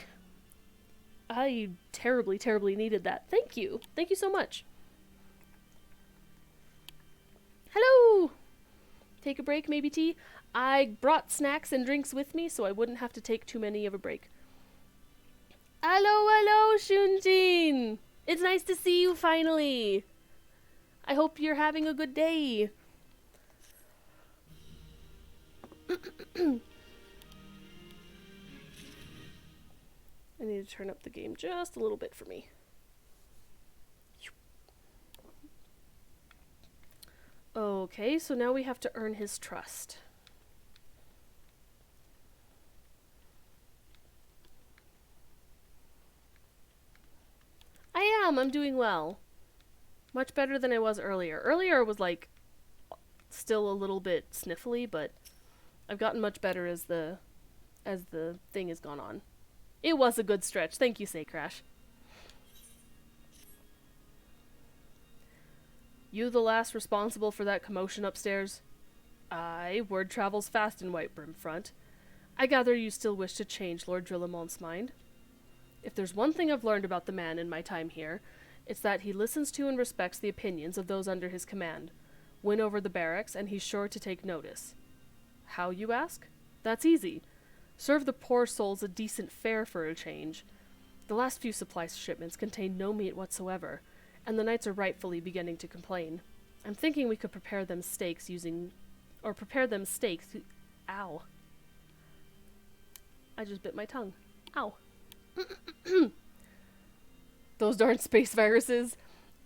Speaker 1: I terribly, terribly needed that. Thank you. Thank you so much. Hello! Take a break, maybe tea? I brought snacks and drinks with me so I wouldn't have to take too many of a break. Hello, Shunjin! It's nice to see you finally! I hope you're having a good day. I need to turn up the game just a little bit for me. Okay, so now we have to earn his trust. I'm doing well. Much better than I was earlier. Earlier I was like still a little bit sniffly, but I've gotten much better as the thing has gone on. It was a good stretch. Thank you, Saycrash. You the last responsible for that commotion upstairs? Aye, word travels fast in Whitebrim Front. I gather you still wish to change Lord Drillamont's mind? If there's one thing I've learned about the man in my time here, it's that he listens to and respects the opinions of those under his command. Win over the barracks, and he's sure to take notice. How, you ask? That's easy. Serve the poor souls a decent fare for a change. The last few supply shipments contain no meat whatsoever, and the knights are rightfully beginning to complain. I'm thinking we could prepare them steaks. Ow. I just bit my tongue. Ow. Those darn space viruses.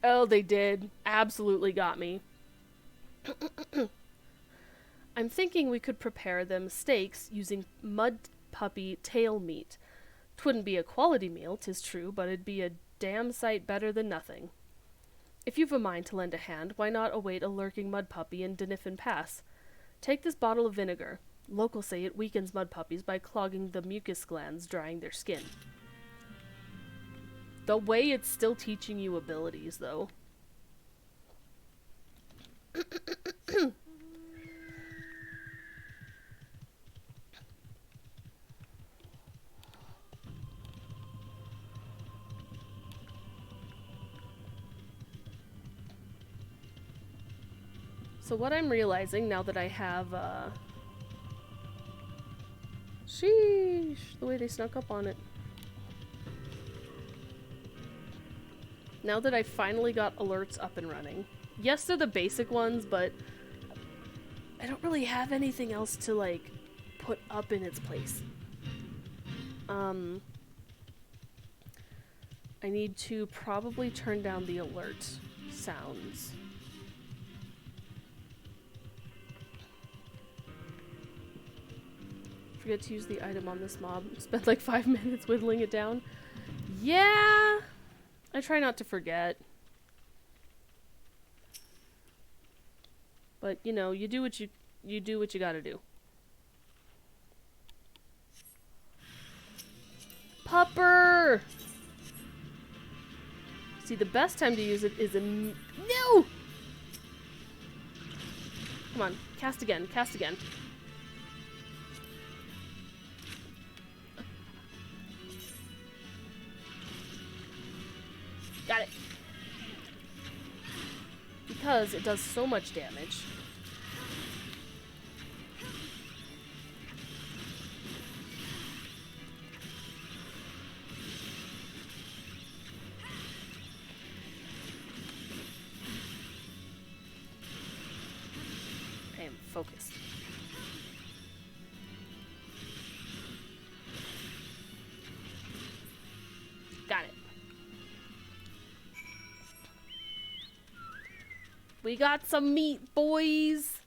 Speaker 1: Oh, they did. Absolutely got me. I'm thinking we could prepare them steaks using mud puppy tail meat. 'Twouldn't be a quality meal, 'tis true, but it'd be a damn sight better than nothing. If you've a mind to lend a hand, why not await a lurking mud puppy in Denifin Pass? Take this bottle of vinegar. Locals say it weakens mud puppies by clogging the mucus glands, drying their skin. The way it's still teaching you abilities, though. So what I'm realizing now that I have, sheesh, the way they snuck up on it. Now that I finally got alerts up and running. Yes, they're the basic ones, but I don't really have anything else to, like, put up in its place. I need to probably turn down the alert sounds. Forget to use the item on this mob. Spend like 5 minutes whittling it down. Yeah! I try not to forget. But, you know, you do what you gotta do. Pupper! See, the best time to use it is in... No! Come on, cast again, cast again. Got it. Because it does so much damage. I am focused. Got it. We got some meat, boys!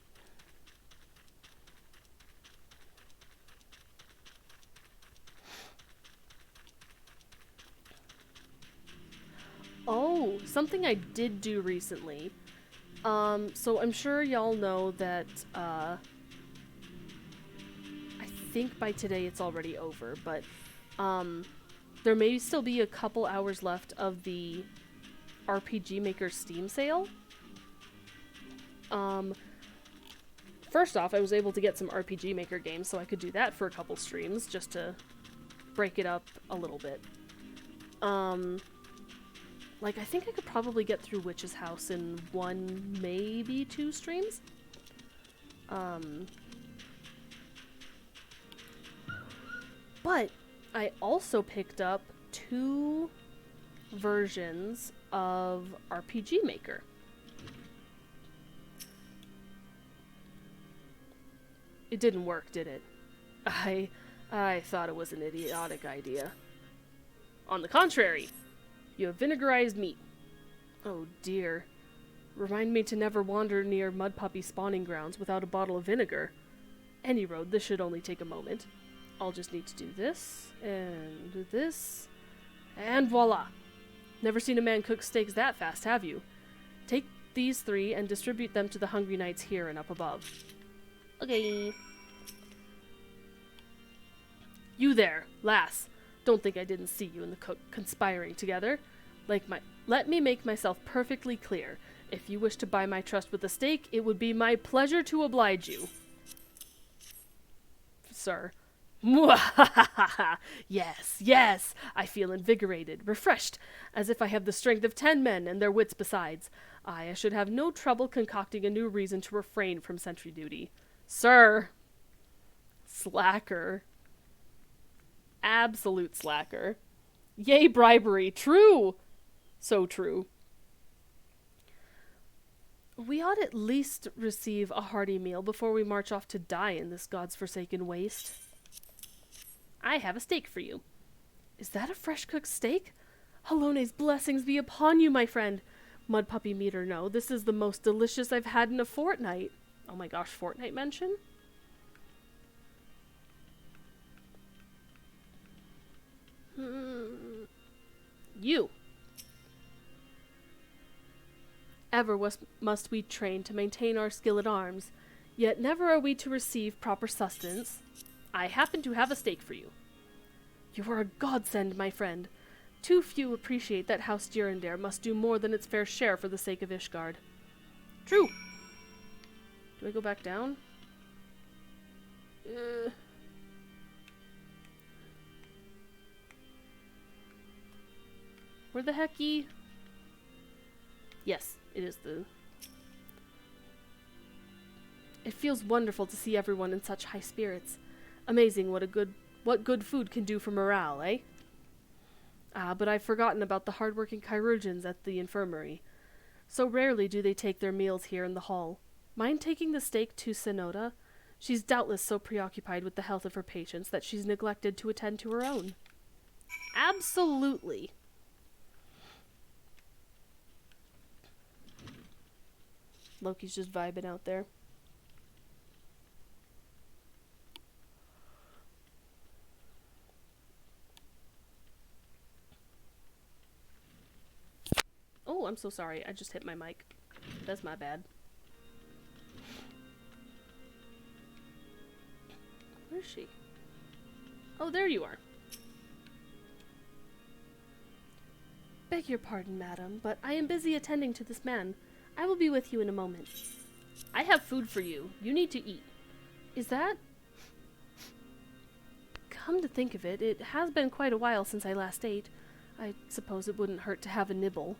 Speaker 1: Oh, something I did do recently. So I'm sure y'all know that, I think by today it's already over, but, there may still be a couple hours left of the RPG Maker Steam sale. First off, I was able to get some RPG Maker games, so I could do that for a couple streams, just to break it up a little bit. Like, I think I could probably get through Witch's House in 1, maybe 2 streams. But I also picked up 2 versions of RPG Maker. It didn't work, did it? I thought it was an idiotic idea. On the contrary, you have vinegarized meat. Oh dear. Remind me to never wander near mud puppy spawning grounds without a bottle of vinegar. Any road, this should only take a moment. I'll just need to do this, and this, and voila! Never seen a man cook steaks that fast, have you? Take these 3 and distribute them to the hungry knights here and up above. Okay. You there, lass. Don't think I didn't see you and the cook conspiring together. Let me make myself perfectly clear. If you wish to buy my trust with a steak, it would be my pleasure to oblige you. Sir. Yes, yes, I feel invigorated, refreshed, as if I have the strength of 10 men and their wits besides. I should have no trouble concocting a new reason to refrain from sentry duty. Sir. Slacker. Absolute slacker. Yay, bribery. True. So true. We ought at least receive a hearty meal before we march off to die in this God's forsaken waste. I have a steak for you. Is that a fresh-cooked steak? Halone's blessings be upon you, my friend. Mud puppy meat or no, this is the most delicious I've had in a fortnight. Oh my gosh, fortnight mention? You. Ever must we train to maintain our skill at arms, yet never are we to receive proper sustenance. I happen to have a steak for you. You are a godsend, my friend. Too few appreciate that House Durandare must do more than its fair share for the sake of Ishgard. True. Do I go back down? Where the hecky? Yes, it is the... It feels wonderful to see everyone in such high spirits. Amazing what good food can do for morale, eh? Ah, but I've forgotten about the hard-working chirurgeons at the infirmary. So rarely do they take their meals here in the hall. Mind taking the steak to Sonoda? She's doubtless so preoccupied with the health of her patients that she's neglected to attend to her own. Absolutely. Loki's just vibing out there. Oh, I'm so sorry. I just hit my mic. That's my bad. Where is she? Oh, there you are. Beg your pardon, madam, but I am busy attending to this man. I will be with you in a moment. I have food for you. You need to eat. Is that... Come to think of it, it has been quite a while since I last ate. I suppose it wouldn't hurt to have a nibble.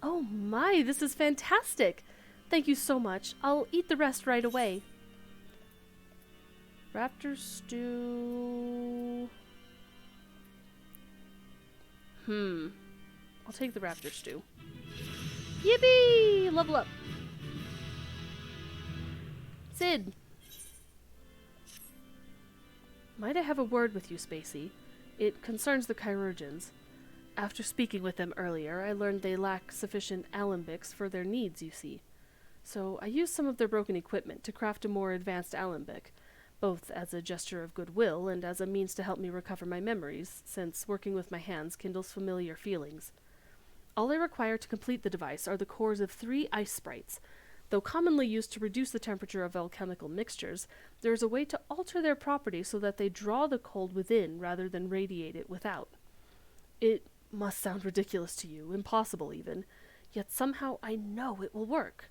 Speaker 1: Oh my, this is fantastic! Thank you so much. I'll eat the rest right away. Raptor stew... I'll take the raptor stew. Yippee! Level up. Sid. Might I have a word with you, Spacey? It concerns the chirurgeons. After speaking with them earlier, I learned they lack sufficient alembics for their needs, you see. So I used some of their broken equipment to craft a more advanced alembic, both as a gesture of goodwill and as a means to help me recover my memories, since working with my hands kindles familiar feelings. All I require to complete the device are the cores of 3 ice sprites. Though commonly used to reduce the temperature of alchemical mixtures, there is a way to alter their properties so that they draw the cold within rather than radiate it without. It must sound ridiculous to you, impossible even, yet somehow I know it will work.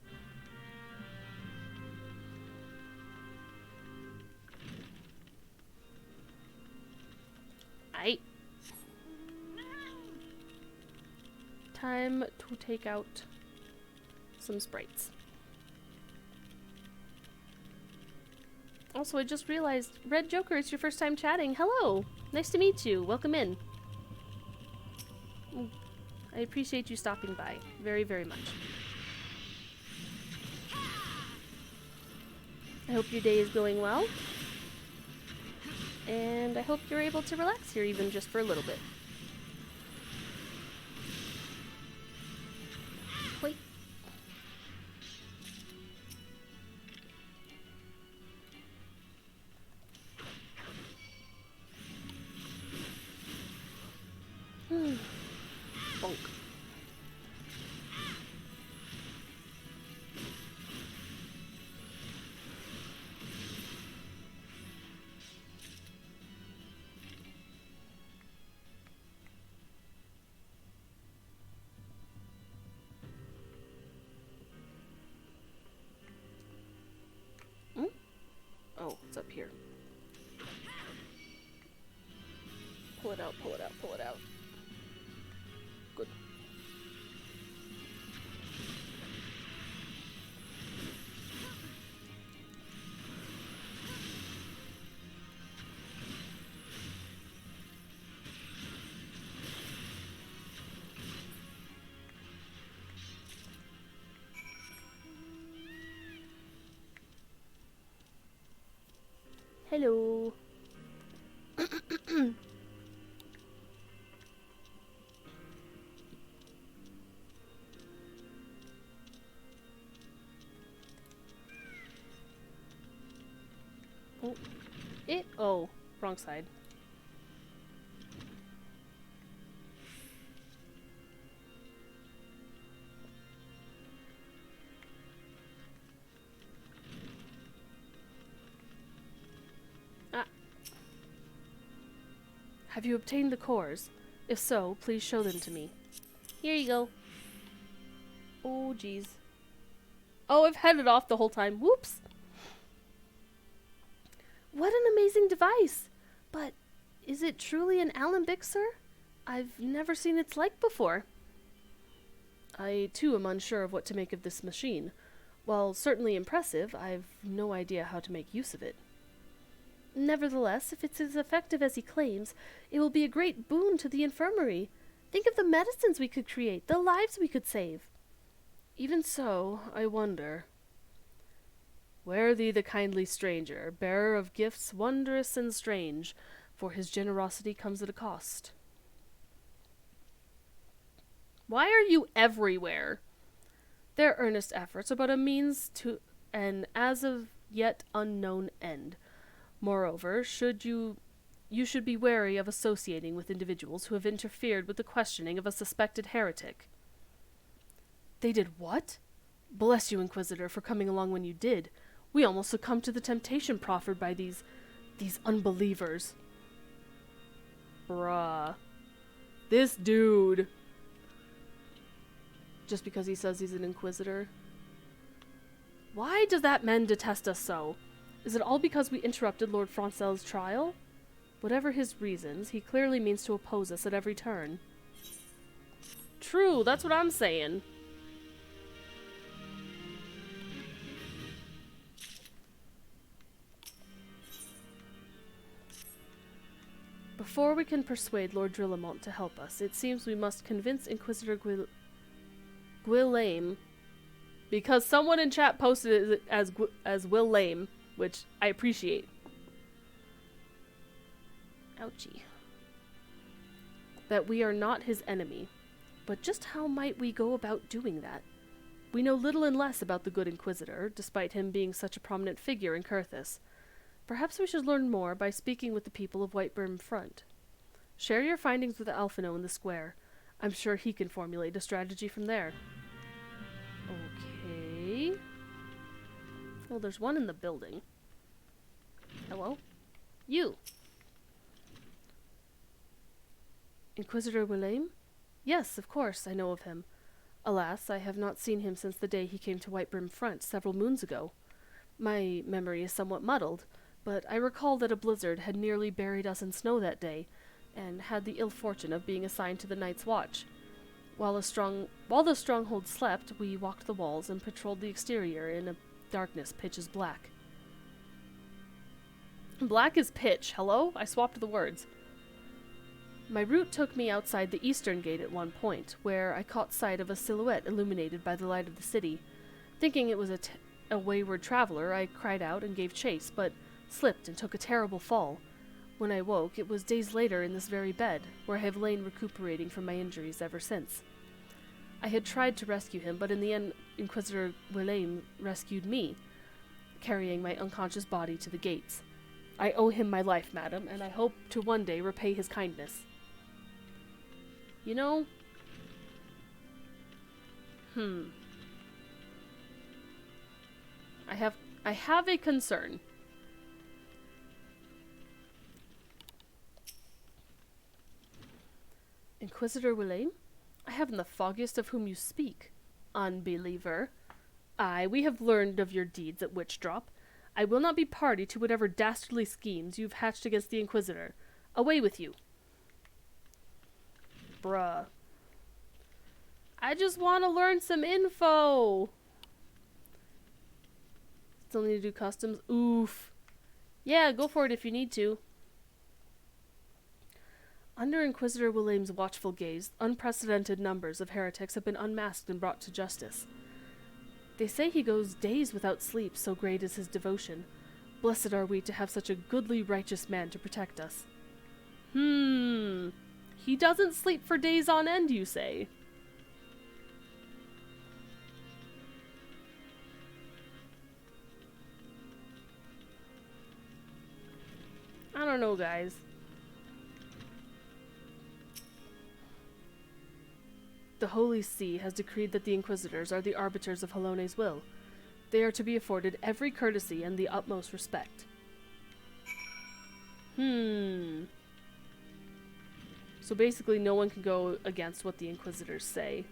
Speaker 1: Time to take out some sprites. Also, I just realized, Red Joker, it's your first time chatting. Hello! Nice to meet you. Welcome in. I appreciate you stopping by. Very, very much. I hope your day is going well. And I hope you're able to relax here even just for a little bit. Wait. Bonk. Oh, it's up here. Pull it out, pull it out, pull it out. Good. Hello. Oh, wrong side. Have you obtained the cores? If so, please show them to me. Here you go. Oh, jeez. Oh, I've had it off the whole time. Whoops. What an amazing device! But is it truly an alembic, sir? I've never seen its like before. I, too, am unsure of what to make of this machine. While certainly impressive, I've no idea how to make use of it. Nevertheless, if it's as effective as he claims, it will be a great boon to the infirmary. Think of the medicines we could create, the lives we could save. Even so, I wonder. Ware thee the kindly stranger, bearer of gifts wondrous and strange, for his generosity comes at a cost. Why are you everywhere? Their earnest efforts are but a means to an as of yet unknown end. Moreover, you should be wary of associating with individuals who have interfered with the questioning of a suspected heretic. They did what? Bless you, Inquisitor, for coming along when you did. We almost succumbed to the temptation proffered by these unbelievers. Bruh. This dude. Just because he says he's an Inquisitor. Why does that man detest us so? Is it all because we interrupted Lord Francel's trial? Whatever his reasons, he clearly means to oppose us at every turn. True, that's what I'm saying. Before we can persuade Lord Drillamont to help us, it seems we must convince Inquisitor Gwillame, because someone in chat posted it as Will Lame, which I appreciate. Ouchie. That we are not his enemy. But just how might we go about doing that? We know little and less about the good Inquisitor, despite him being such a prominent figure in Kurthus. Perhaps we should learn more by speaking with the people of Whitebrim Front. Share your findings with Alphino in the square. I'm sure he can formulate a strategy from there. Okay. Well, there's one in the building. Hello? You! Inquisitor Willame? Yes, of course, I know of him. Alas, I have not seen him since the day he came to Whitebrim Front several moons ago. My memory is somewhat muddled, but I recall that a blizzard had nearly buried us in snow that day, and had the ill fortune of being assigned to the Night's Watch. While the stronghold slept, we walked the walls and patrolled the exterior in a darkness pitch as black. Black is pitch. Hello? I swapped the words. My route took me outside the eastern gate at one point, where I caught sight of a silhouette illuminated by the light of the city. Thinking it was a wayward traveler, I cried out and gave chase, but slipped and took a terrible fall. When I woke, it was days later in this very bed, where I have lain recuperating from my injuries ever since. I had tried to rescue him, but in the end, Inquisitor Willame rescued me, carrying my unconscious body to the gates. I owe him my life, madam, and I hope to one day repay his kindness. You know? I have a concern. Inquisitor Willame? I haven't the foggiest of whom you speak. Unbeliever. Aye, we have learned of your deeds at Witchdrop. I will not be party to whatever dastardly schemes you've hatched against the Inquisitor. Away with you. Bruh. I just want to learn some info. Still need to do customs? Oof. Yeah, go for it if you need to. Under Inquisitor Willame's watchful gaze, unprecedented numbers of heretics have been unmasked and brought to justice. They say he goes days without sleep, so great is his devotion. Blessed are we to have such a goodly, righteous man to protect us. He doesn't sleep for days on end, you say? I don't know, guys. The Holy See has decreed that the Inquisitors are the arbiters of Halone's will. They are to be afforded every courtesy and the utmost respect. So basically no one can go against what the Inquisitors say.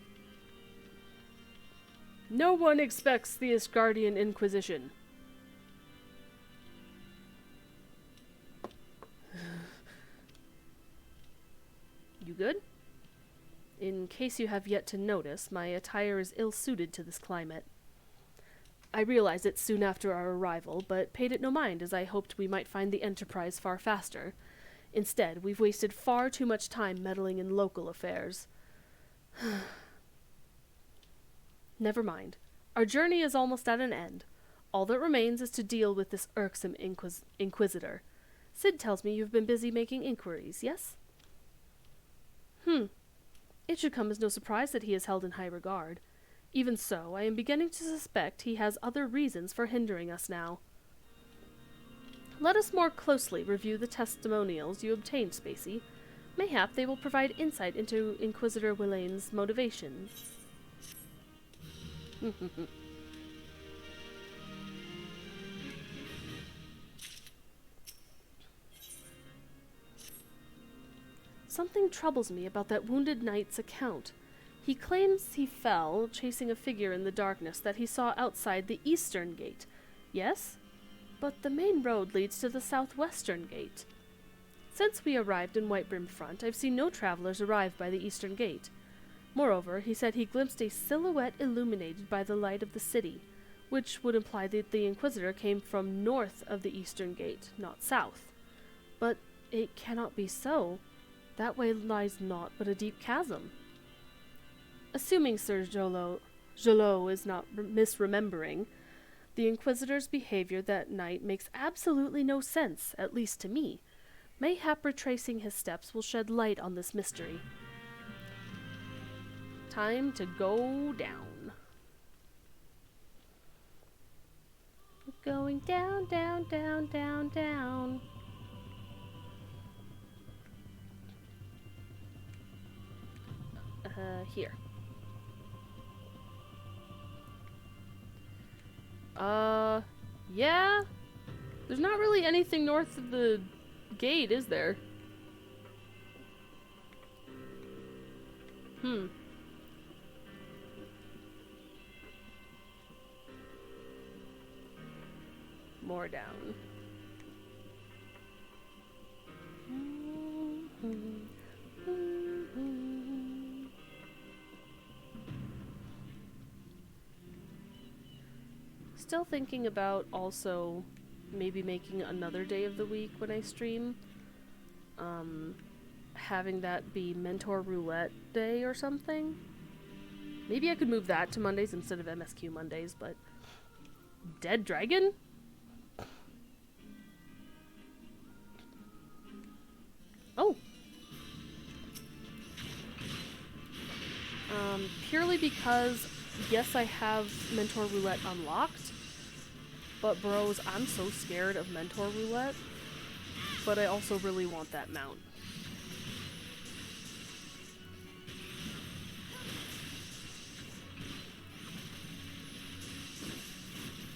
Speaker 1: No one expects the Asgardian Inquisition. You good? In case you have yet to notice, my attire is ill-suited to this climate. I realized it soon after our arrival, but paid it no mind, as I hoped we might find the Enterprise far faster. Instead, we've wasted far too much time meddling in local affairs. Never mind. Our journey is almost at an end. All that remains is to deal with this irksome Inquisitor. Sid tells me you've been busy making inquiries, yes? It should come as no surprise that he is held in high regard. Even so, I am beginning to suspect he has other reasons for hindering us now. Let us more closely review the testimonials you obtained, Spacey. Mayhap they will provide insight into Inquisitor Willane's motivations. Something troubles me about that wounded knight's account. He claims he fell chasing a figure in the darkness that he saw outside the eastern gate. Yes? But the main road leads to the southwestern gate. Since we arrived in Whitebrim Front, I've seen no travelers arrive by the eastern gate. Moreover, he said he glimpsed a silhouette illuminated by the light of the city, which would imply that the Inquisitor came from north of the eastern gate, not south. But it cannot be so. That way lies naught but a deep chasm. Assuming Sir Jolot is not misremembering, the Inquisitor's behavior that night makes absolutely no sense, at least to me. Mayhap retracing his steps will shed light on this mystery. Time to go down. We're going down, down, down, down, down. Here. Yeah? There's not really anything north of the gate, is there? More down. Still thinking about also maybe making another day of the week when I stream. Having that be Mentor Roulette Day or something. Maybe I could move that to Mondays instead of MSQ Mondays, but... Dead Dragon? Oh! Purely because, yes, I have Mentor Roulette unlocked, but bros, I'm so scared of Mentor Roulette, but I also really want that mount.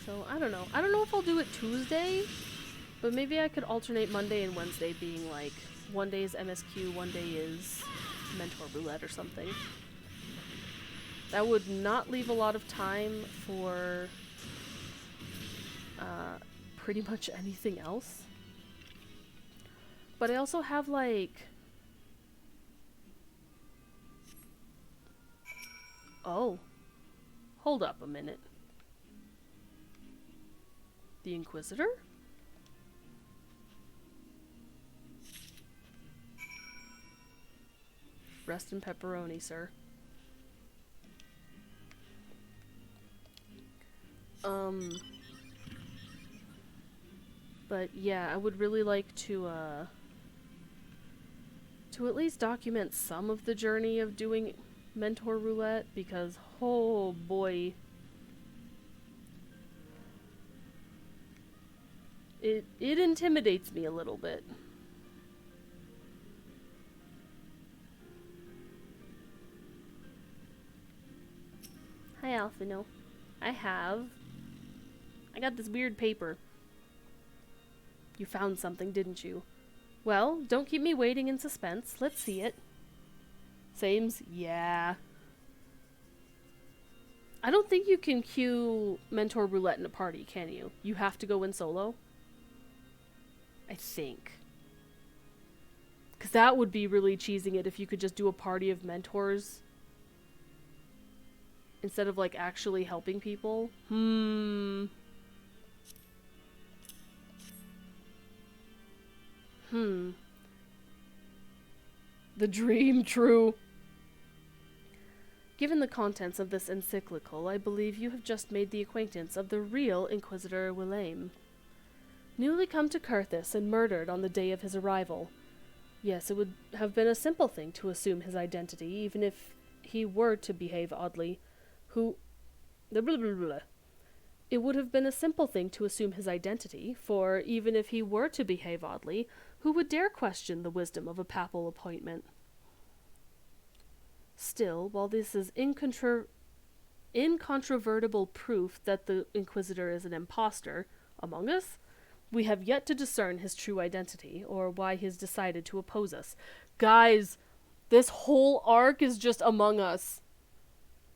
Speaker 1: So, I don't know. I don't know if I'll do it Tuesday, but maybe I could alternate Monday and Wednesday being like, one day is MSQ, one day is Mentor Roulette or something. That would not leave a lot of time for pretty much anything else. But I also have like... Oh. Hold up a minute. The Inquisitor? Rest in pepperoni, sir. But yeah, I would really like to at least document some of the journey of doing Mentor Roulette, because, oh boy. It intimidates me a little bit. Hi, Alphino. I got this weird paper. You found something, didn't you? Well, don't keep me waiting in suspense. Let's see it. Sames? Yeah. I don't think you can queue Mentor Roulette in a party, can you? You have to go in solo? I think. Because that would be really cheesing it if you could just do a party of mentors instead of, like, actually helping people. The dream true. Given the contents of this encyclical, I believe you have just made the acquaintance of the real Inquisitor Willame. Newly come to Carthus and murdered on the day of his arrival. Yes, it would have been a simple thing to assume his identity, even if he were to behave oddly. Who Blah, blah, blah, blah. It would have been a simple thing to assume his identity, for even if he were to behave oddly, who would dare question the wisdom of a papal appointment? Still, while this is incontrovertible proof that the Inquisitor is an impostor among us, we have yet to discern his true identity, or why he has decided to oppose us. Guys, this whole arc is just Among Us.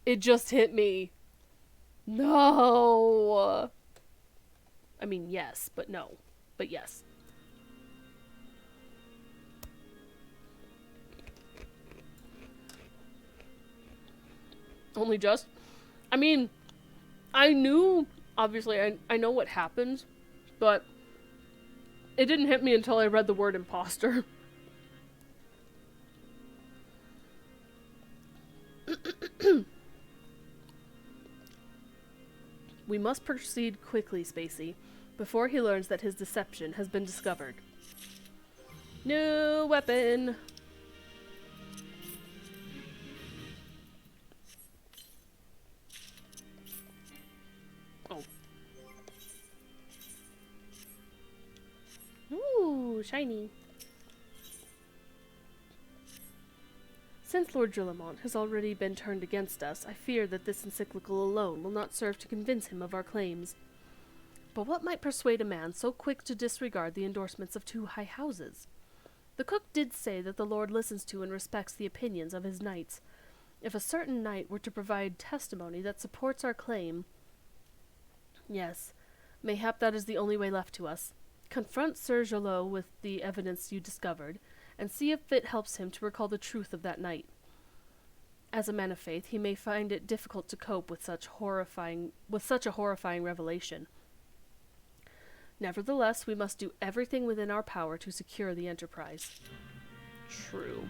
Speaker 1: It just hit me. No. I mean, yes, but no. But yes. Only just? I mean, I knew, obviously, I know what happened, but it didn't hit me until I read the word imposter. We must proceed quickly, Spacey, before he learns that his deception has been discovered. New weapon! Oh. Ooh, shiny. Since Lord Drillamont has already been turned against us, I fear that this encyclical alone will not serve to convince him of our claims. But what might persuade a man so quick to disregard the endorsements of 2 high houses? The cook did say that the Lord listens to and respects the opinions of his knights. If a certain knight were to provide testimony that supports our claim... Yes, mayhap that is the only way left to us. Confront Sir Jolot with the evidence you discovered, and see if it helps him to recall the truth of that night. As a man of faith, he may find it difficult to cope with such a horrifying revelation. Nevertheless, we must do everything within our power to secure the enterprise. True.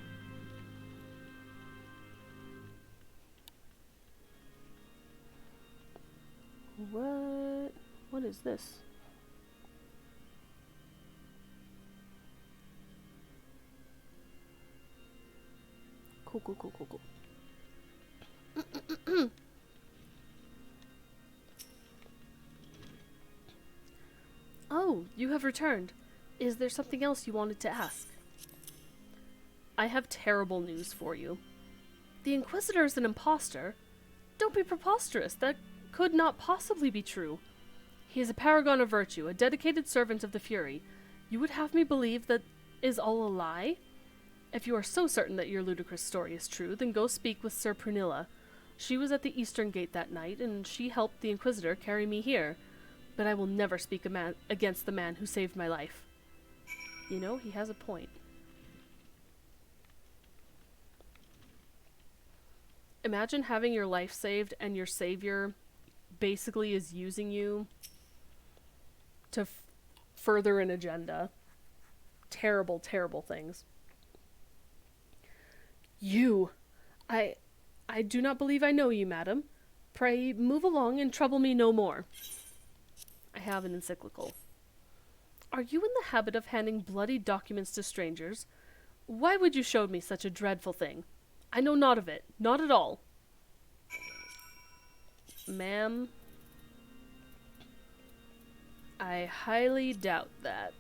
Speaker 1: What is this? Cool. Oh, you have returned. Is there something else you wanted to ask? I have terrible news for you. The Inquisitor is an impostor. Don't be preposterous. That could not possibly be true. He is a paragon of virtue, a dedicated servant of the Fury. You would have me believe that is all a lie? If you are so certain that your ludicrous story is true, then go speak with Sir Prunilla. She was at the Eastern Gate that night, and she helped the Inquisitor carry me here. But I will never speak against the man who saved my life. You know, he has a point. Imagine having your life saved and your savior basically is using you to further an agenda. Terrible, terrible things. You! I do not believe I know you, madam. Pray, move along and trouble me no more. I have an encyclical. Are you in the habit of handing bloody documents to strangers? Why would you show me such a dreadful thing? I know not of it. Not at all. Ma'am, I highly doubt that.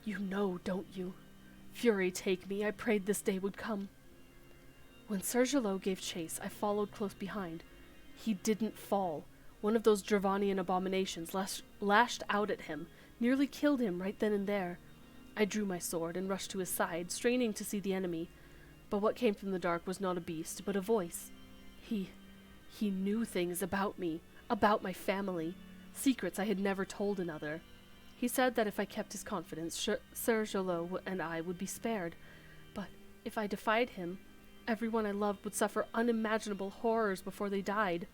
Speaker 1: You know, don't you? Fury take me, I prayed this day would come. When Sir Jolot gave chase, I followed close behind. He didn't fall. One of those Dravanian abominations lashed out at him, nearly killed him right then and there. I drew my sword and rushed to his side, straining to see the enemy. But what came from the dark was not a beast, but a voice. He knew things about me, about my family, secrets I had never told another. He said that if I kept his confidence, Sir Jolot and I would be spared. But if I defied him, everyone I loved would suffer unimaginable horrors before they died.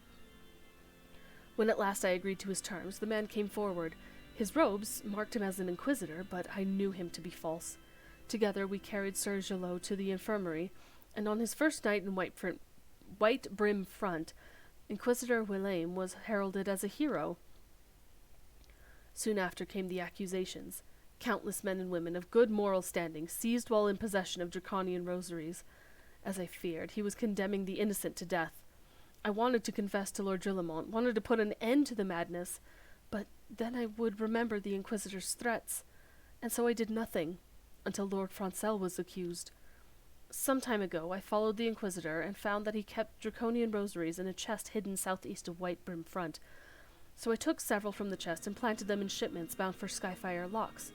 Speaker 1: When at last I agreed to his terms, the man came forward. His robes marked him as an inquisitor, but I knew him to be false. Together we carried Sir Jolot to the infirmary, and on his first night in white brim front, Inquisitor William was heralded as a hero. Soon after came the accusations. Countless men and women of good moral standing seized while in possession of draconian rosaries. As I feared, he was condemning the innocent to death. I wanted to confess to Lord Gillamont, wanted to put an end to the madness, but then I would remember the Inquisitor's threats, and so I did nothing, until Lord Francel was accused. Some time ago, I followed the Inquisitor and found that he kept draconian rosaries in a chest hidden southeast of White Brim Front. So I took several from the chest and planted them in shipments bound for Skyfire Locks.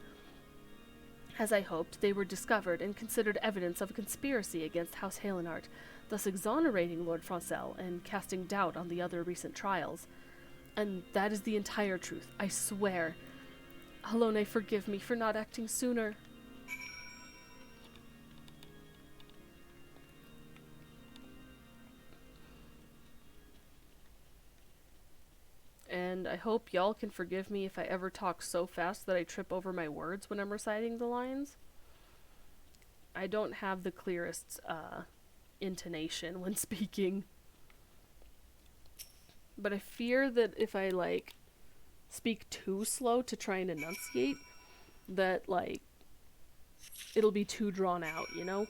Speaker 1: As I hoped, they were discovered and considered evidence of a conspiracy against House Halenart, thus exonerating Lord Francel and casting doubt on the other recent trials. And that is the entire truth, I swear. Alone, forgive me for not acting sooner. And I hope y'all can forgive me if I ever talk so fast that I trip over my words when I'm reciting the lines. I don't have the clearest intonation when speaking. But I fear that if I, speak too slow to try and enunciate, that, it'll be too drawn out, you know?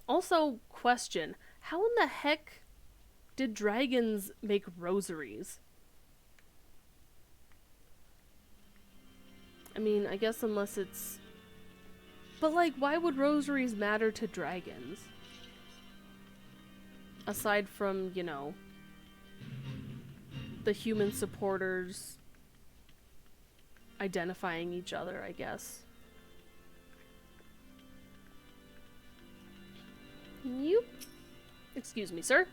Speaker 1: Also, question, how in the heck did dragons make rosaries? I mean, I guess unless it's... But, why would rosaries matter to dragons? Aside from, you know, the human supporters identifying each other, I guess. You? Excuse me, sir.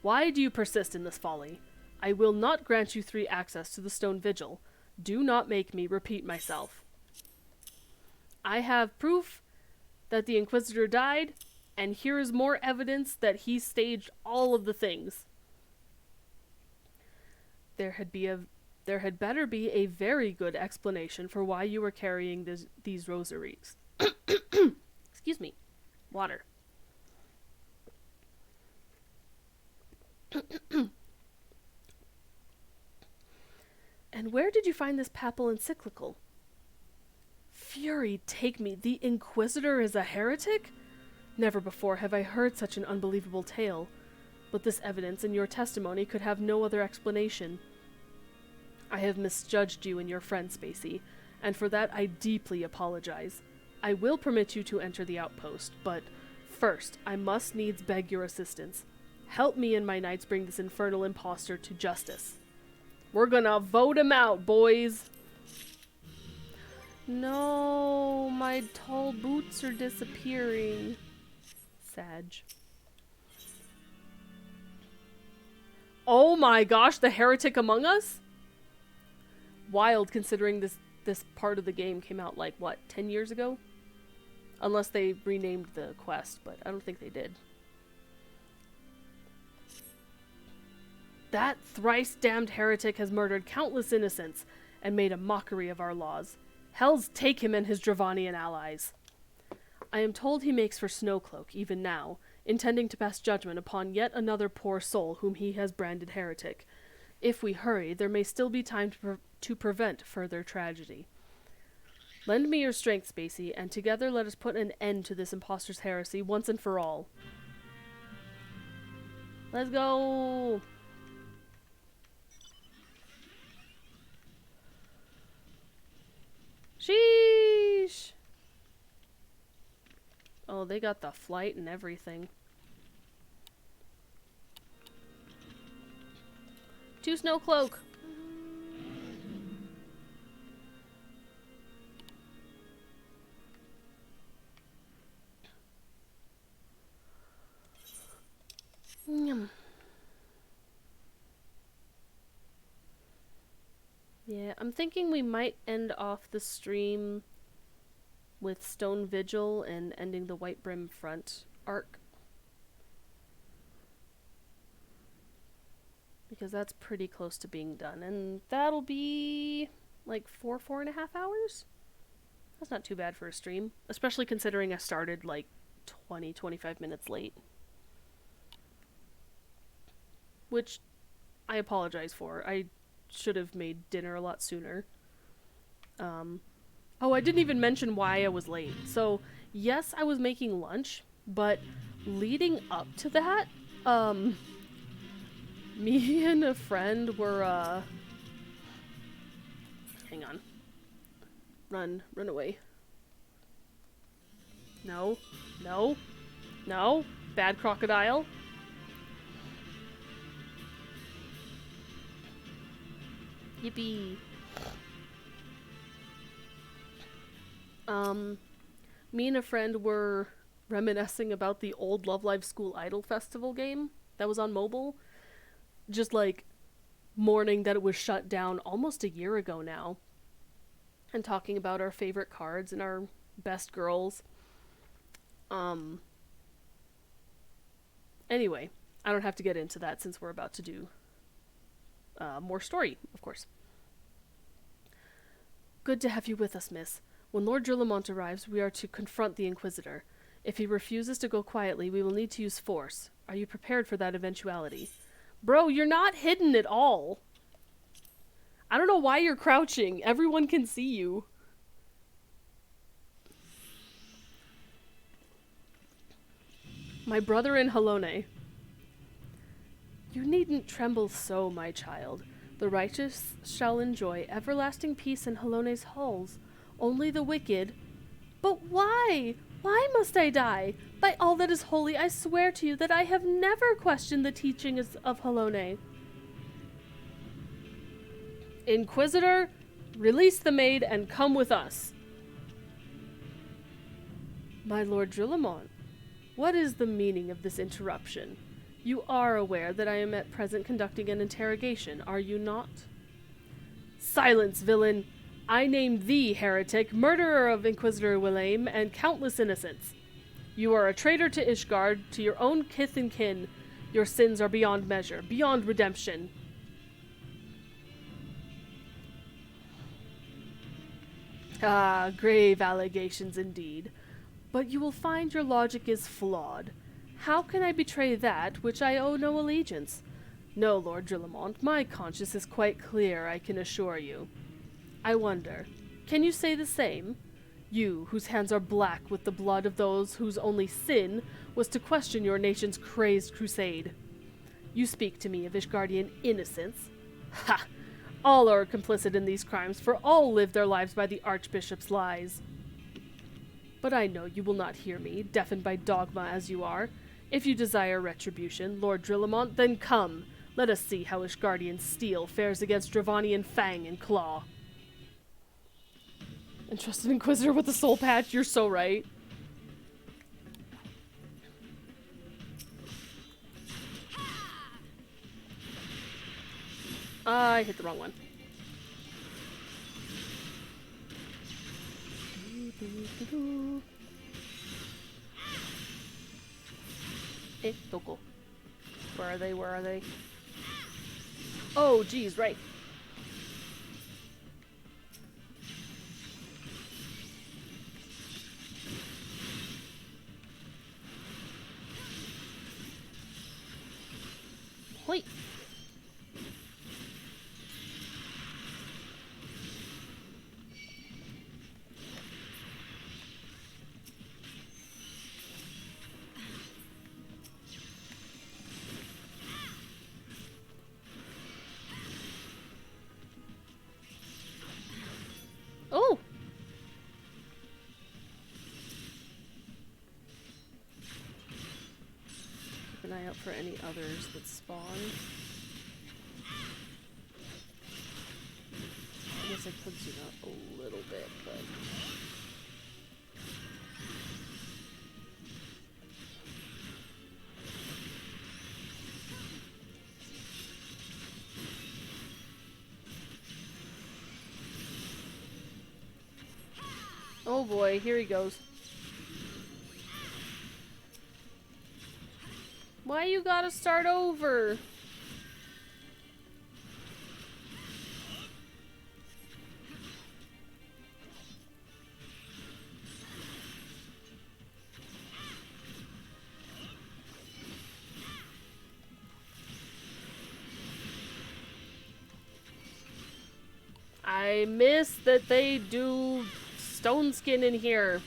Speaker 1: Why do you persist in this folly? I will not grant you 3 access to the Stone Vigil. Do not make me repeat myself. I have proof that the Inquisitor died, and here is more evidence that he staged all of the things. There had better be a very good explanation for why you were carrying these rosaries. Excuse me. Water. And where did you find this papal encyclical? Fury take me, the Inquisitor is a heretic? Never before have I heard such an unbelievable tale, but this evidence and your testimony could have no other explanation. I have misjudged you and your friend, Spacey, and for that I deeply apologize. I will permit you to enter the outpost, but first, I must needs beg your assistance. Help me and my knights bring this infernal impostor to justice. We're gonna vote him out, boys! No, my tall boots are disappearing. Sag. Oh my gosh, the heretic among us? Wild, considering this part of the game came out, 10 years ago? Unless they renamed the quest, but I don't think they did. That thrice-damned heretic has murdered countless innocents and made a mockery of our laws. Hells take him and his Dravanian allies. I am told he makes for Snowcloak, even now, intending to pass judgment upon yet another poor soul whom he has branded heretic. If we hurry, there may still be time to prevent further tragedy. Lend me your strength, Spacey, and together let us put an end to this impostor's heresy once and for all. Let's go! Sheesh! Oh, they got the flight and everything. To Snowcloak! Yeah, I'm thinking we might end off the stream with Stone Vigil and ending the White Brim Front arc. Because that's pretty close to being done. And that'll be 4.5 hours? That's not too bad for a stream. Especially considering I started 20-25 minutes late. Which I apologize for. I should have made dinner a lot sooner. Oh, I didn't even mention why I was late. So, yes, I was making lunch, but leading up to that, me and a friend were, hang on. Run away. No, no, no, bad crocodile. Yippee. Me and a friend were reminiscing about the old Love Live School Idol Festival game that was on mobile. Just like mourning that it was shut down almost a year ago now. And talking about our favorite cards and our best girls. Anyway, I don't have to get into that since we're about to do more story, of course. Good to have you with us, miss. When Lord Drillamont arrives, we are to confront the Inquisitor. If he refuses to go quietly, we will need to use force. Are you prepared for that eventuality? Bro, you're not hidden at all. I don't know why you're crouching. Everyone can see you. My brother in Halone. You needn't tremble so, my child. The righteous shall enjoy everlasting peace in Halone's halls. Only the wicked... But why? Why must I die? By all that is holy, I swear to you that I have never questioned the teachings of Halone. Inquisitor, release the maid and come with us. My Lord Drillamont, what is the meaning of this interruption? You are aware that I am at present conducting an interrogation, are you not? Silence, villain! I name thee, heretic, murderer of Inquisitor William and countless innocents. You are a traitor to Ishgard, to your own kith and kin. Your sins are beyond measure, beyond redemption. Ah, grave allegations indeed. But you will find your logic is flawed. How can I betray that which I owe no allegiance? No, Lord Drillamont, my conscience is quite clear, I can assure you. I wonder, can you say the same? You, whose hands are black with the blood of those whose only sin was to question your nation's crazed crusade. You speak to me of Ishgardian innocence? Ha! All are complicit in these crimes, for all live their lives by the Archbishop's lies. But I know you will not hear me, deafened by dogma as you are. If you desire retribution, Lord Drillamont, then come. Let us see how Ishgardian steel fares against Dravanian fang and claw. Entrusted Inquisitor with the soul patch, you're so right. I hit the wrong one. Doko. Where are they? Where are they? Oh, geez, right. Wait. Oh. Keep an eye out for any others that spawn. I guess I could zoom out a little bit, but... Oh boy, here he goes. Why you gotta start over? I miss that they do stone skin in here.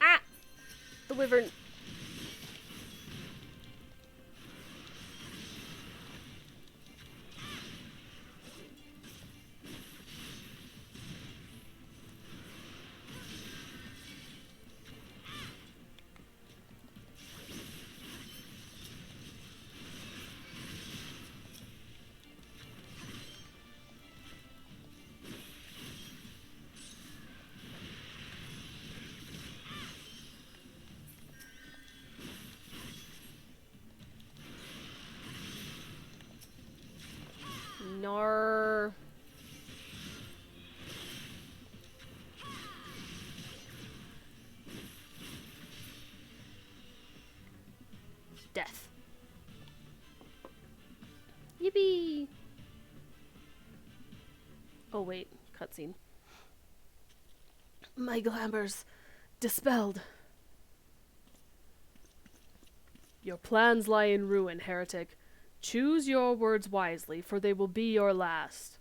Speaker 1: Ah! The wyvern. Nar. Death. Yippee! Oh wait, cutscene. My glamours dispelled. Your plans lie in ruin, heretic. Choose your words wisely, for they will be your last.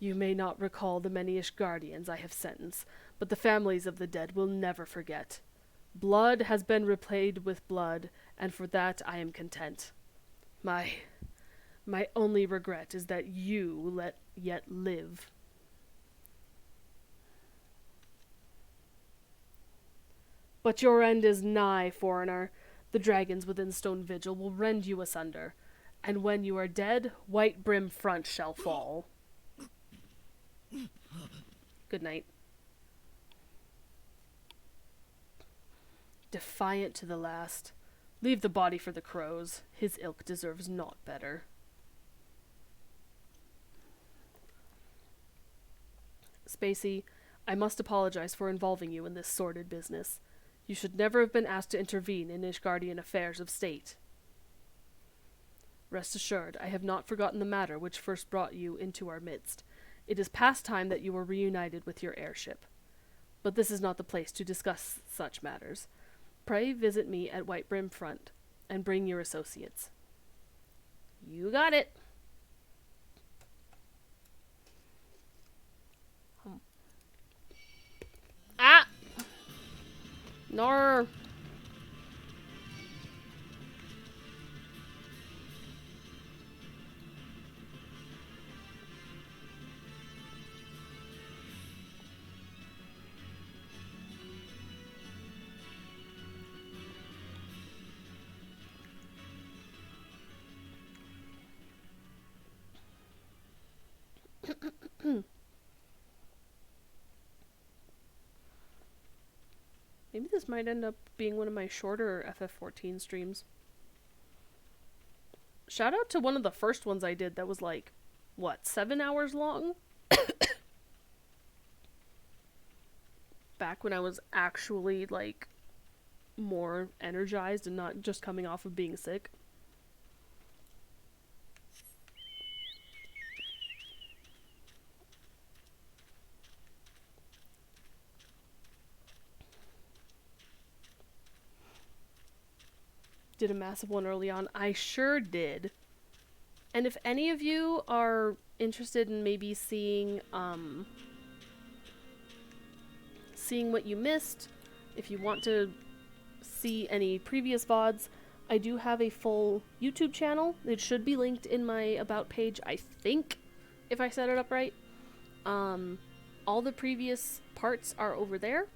Speaker 1: You may not recall the many Ishgardians I have sentenced, but the families of the dead will never forget. Blood has been repaid with blood, and for that I am content. My only regret is that you yet live. But your end is nigh, foreigner. The dragons within Stone Vigil will rend you asunder, and when you are dead, White Brim Front shall fall. Good night. Defiant to the last. Leave the body for the crows. His ilk deserves naught better. Spacey, I must apologize for involving you in this sordid business. You should never have been asked to intervene in Ishgardian affairs of state. Rest assured, I have not forgotten the matter which first brought you into our midst. It is past time that you were reunited with your heirship. But this is not the place to discuss such matters. Pray visit me at White Brim Front, and bring your associates. You got it. Ah! Nar. Maybe this might end up being one of my shorter FF14 streams. Shout out to one of the first ones I did that was like, what, 7 hours long? Back when I was actually, like, more energized and not just coming off of being sick. Did a massive one early on. I sure did. And if any of you are interested in maybe seeing what you missed, if you want to see any previous VODs, I do have a full YouTube channel. It should be linked in my About page, I think, if I set it up right. All the previous parts are over there.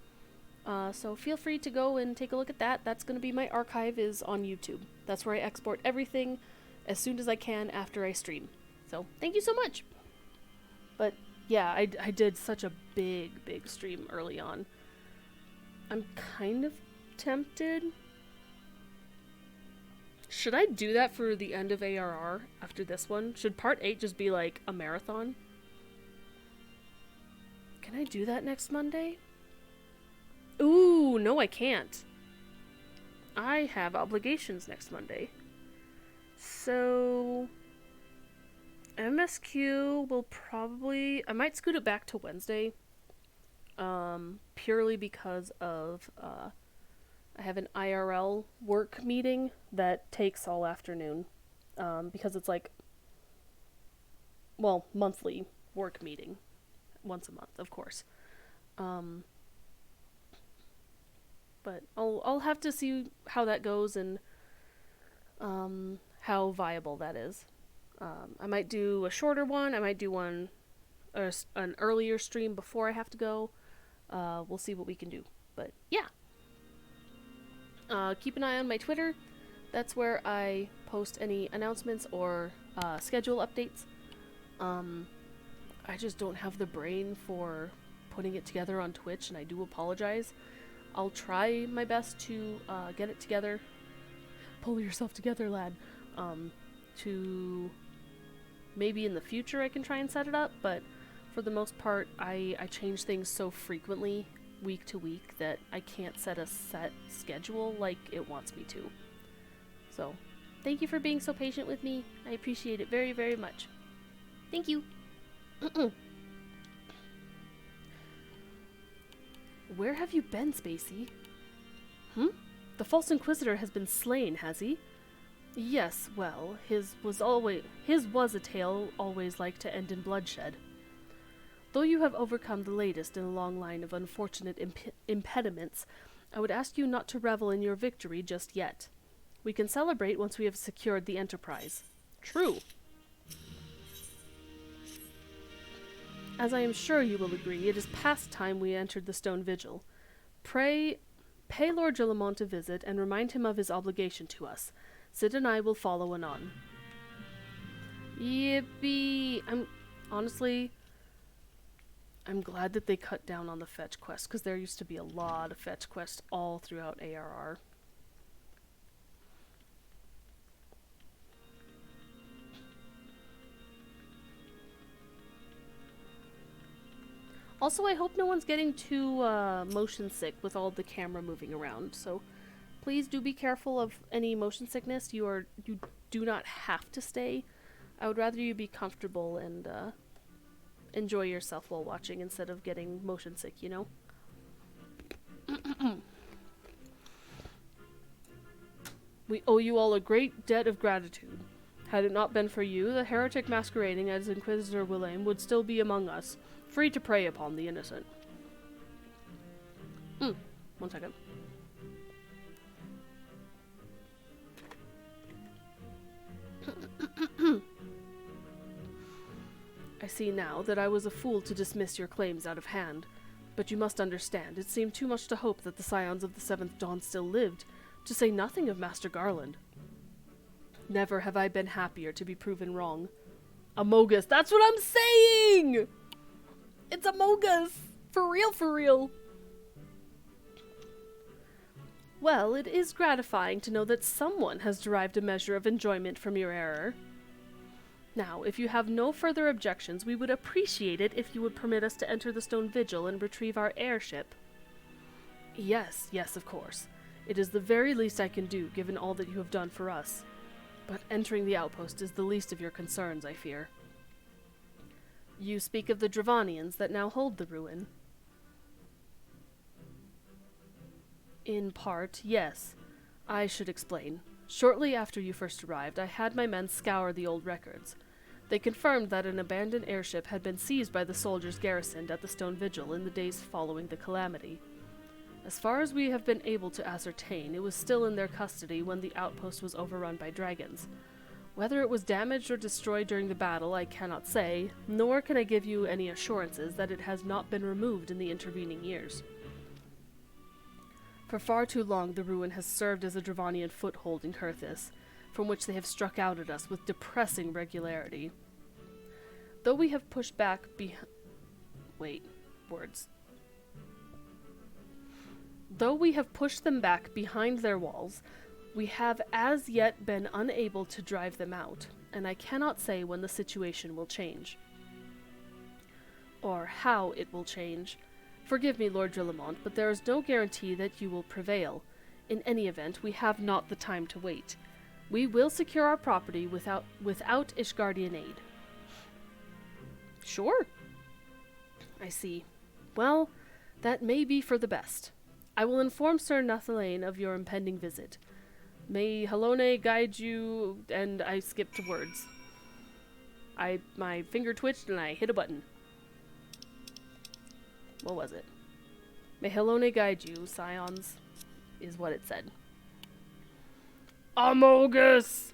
Speaker 1: So feel free to go and take a look at that. That's going to be my archive is on YouTube. That's where I export everything as soon as I can after I stream. So thank you so much. But yeah, I did such a big stream early on. I'm kind of tempted. Should I do that for the end of ARR after this one? Should part 8 just be like a marathon? Can I do that next Monday? Ooh, no I can't. I have obligations next Monday. So MSQ will probably... I might scoot it back to Wednesday. purely because of I have an IRL work meeting that takes all afternoon, because it's like, well, monthly work meeting, once a month, of course. But I'll have to see how that goes and how viable that is. I might do a shorter one. I might do an earlier stream before I have to go. We'll see what we can do. But yeah. Keep an eye on my Twitter. That's where I post any announcements or schedule updates. I just don't have the brain for putting it together on Twitch, and I do apologize. I'll try my best to get it together. Pull yourself together, lad. To maybe in the future I can try and set it up, but for the most part I change things so frequently week to week that I can't set a set schedule like it wants me to. So, thank you for being so patient with me. I appreciate it very, very much. Thank you. Where have you been, Spacey? The False Inquisitor has been slain, has he? Yes, well, his was a tale always like to end in bloodshed. Though you have overcome the latest in a long line of unfortunate impediments, I would ask you not to revel in your victory just yet. We can celebrate once we have secured the Enterprise. True. As I am sure you will agree, it is past time we entered the Stone Vigil. Pray, pay Lord Gillamont a visit and remind him of his obligation to us. Sid and I will follow anon. Yippee! I'm glad that they cut down on the fetch quest, because there used to be a lot of fetch quests all throughout ARR. Also, I hope no one's getting too motion sick with all the camera moving around, so please do be careful of any motion sickness. You do not have to stay. I would rather you be comfortable and enjoy yourself while watching instead of getting motion sick, you know? We owe you all a great debt of gratitude. Had it not been for you, the heretic masquerading as Inquisitor William would still be among us, free to prey upon the innocent. 1 second. I see now that I was a fool to dismiss your claims out of hand, but you must understand, it seemed too much to hope that the Scions of the Seventh Dawn still lived, to say nothing of Master Garland. Never have I been happier to be proven wrong. Amogus, that's what I'm saying! It's Amogus! For real, for real! Well, it is gratifying to know that someone has derived a measure of enjoyment from your error. Now, if you have no further objections, we would appreciate it if you would permit us to enter the Stone Vigil and retrieve our airship. Yes, of course. It is the very least I can do, given all that you have done for us. But entering the outpost is the least of your concerns, I fear. You speak of the Dravanians that now hold the ruin. In part, yes. I should explain. Shortly after you first arrived, I had my men scour the old records. They confirmed that an abandoned airship had been seized by the soldiers garrisoned at the Stone Vigil in the days following the calamity. As far as we have been able to ascertain, it was still in their custody when the outpost was overrun by dragons. Whether it was damaged or destroyed during the battle, I cannot say, nor can I give you any assurances that it has not been removed in the intervening years. For far too long, the ruin has served as a Dravanian foothold in Kurthis, from which they have struck out at us with depressing regularity. Though we have pushed back Though we have pushed them back behind their walls, we have as yet been unable to drive them out, and I cannot say when the situation will change. Or how it will change. Forgive me, Lord Gillamont, but there is no guarantee that you will prevail. In any event, we have not the time to wait. We will secure our property without Ishgardian aid. Sure. I see. Well, That may be for the best. I will inform Sir Nathalain of your impending visit. May Helone guide you, and I skipped words. My finger twitched and I hit a button. What was it? May Helone guide you, Scions, is what it said. Amogus!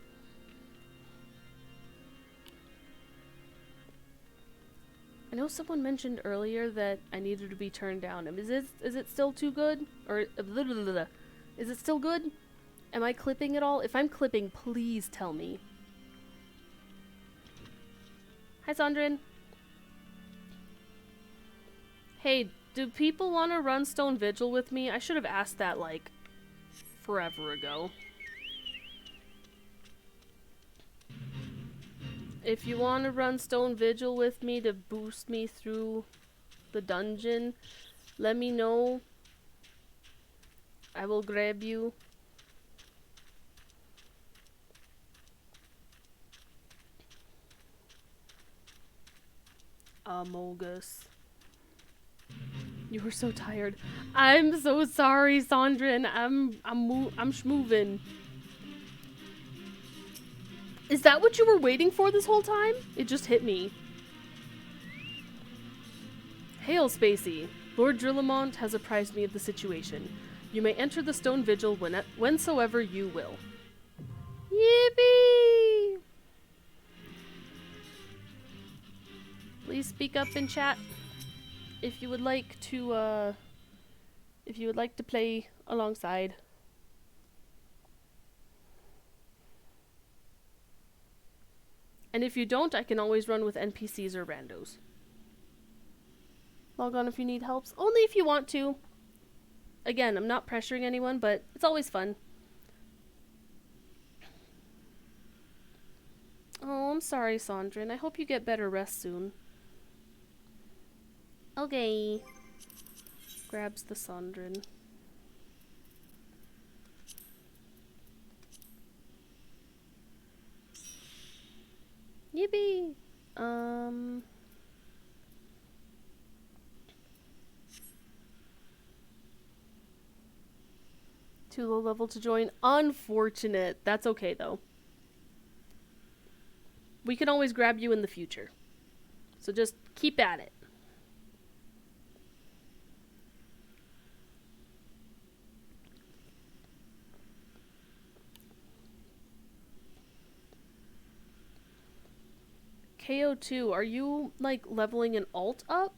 Speaker 1: I know someone mentioned earlier that I needed to be turned down. Is it still too good? Or is it still good? Am I clipping it all? If I'm clipping, please tell me. Hi, Sondrin. Hey, do people want to run Stone Vigil with me? I should have asked that, like, forever ago. If you want to run Stone Vigil with me to boost me through the dungeon, let me know. I will grab you. Amogus. You were so tired. I'm so sorry, Sondrin. I'm schmovin'. Is that what you were waiting for this whole time? It just hit me. Hail, Spacey. Lord Drillamont has apprised me of the situation. You may enter the Stone Vigil whensoever you will. Yippee! Please speak up in chat if you would like to play alongside. And if you don't, I can always run with NPCs or randos. Log on if you need help. Only if you want to. Again, I'm not pressuring anyone, but it's always fun. Oh, I'm sorry, Sondrin. I hope you get better rest soon. Okay. Grabs the Sondrin. Yippee! Too low level to join. Unfortunate. That's okay, though. We can always grab you in the future. So just keep at it. KO2, are you, like, leveling an alt up?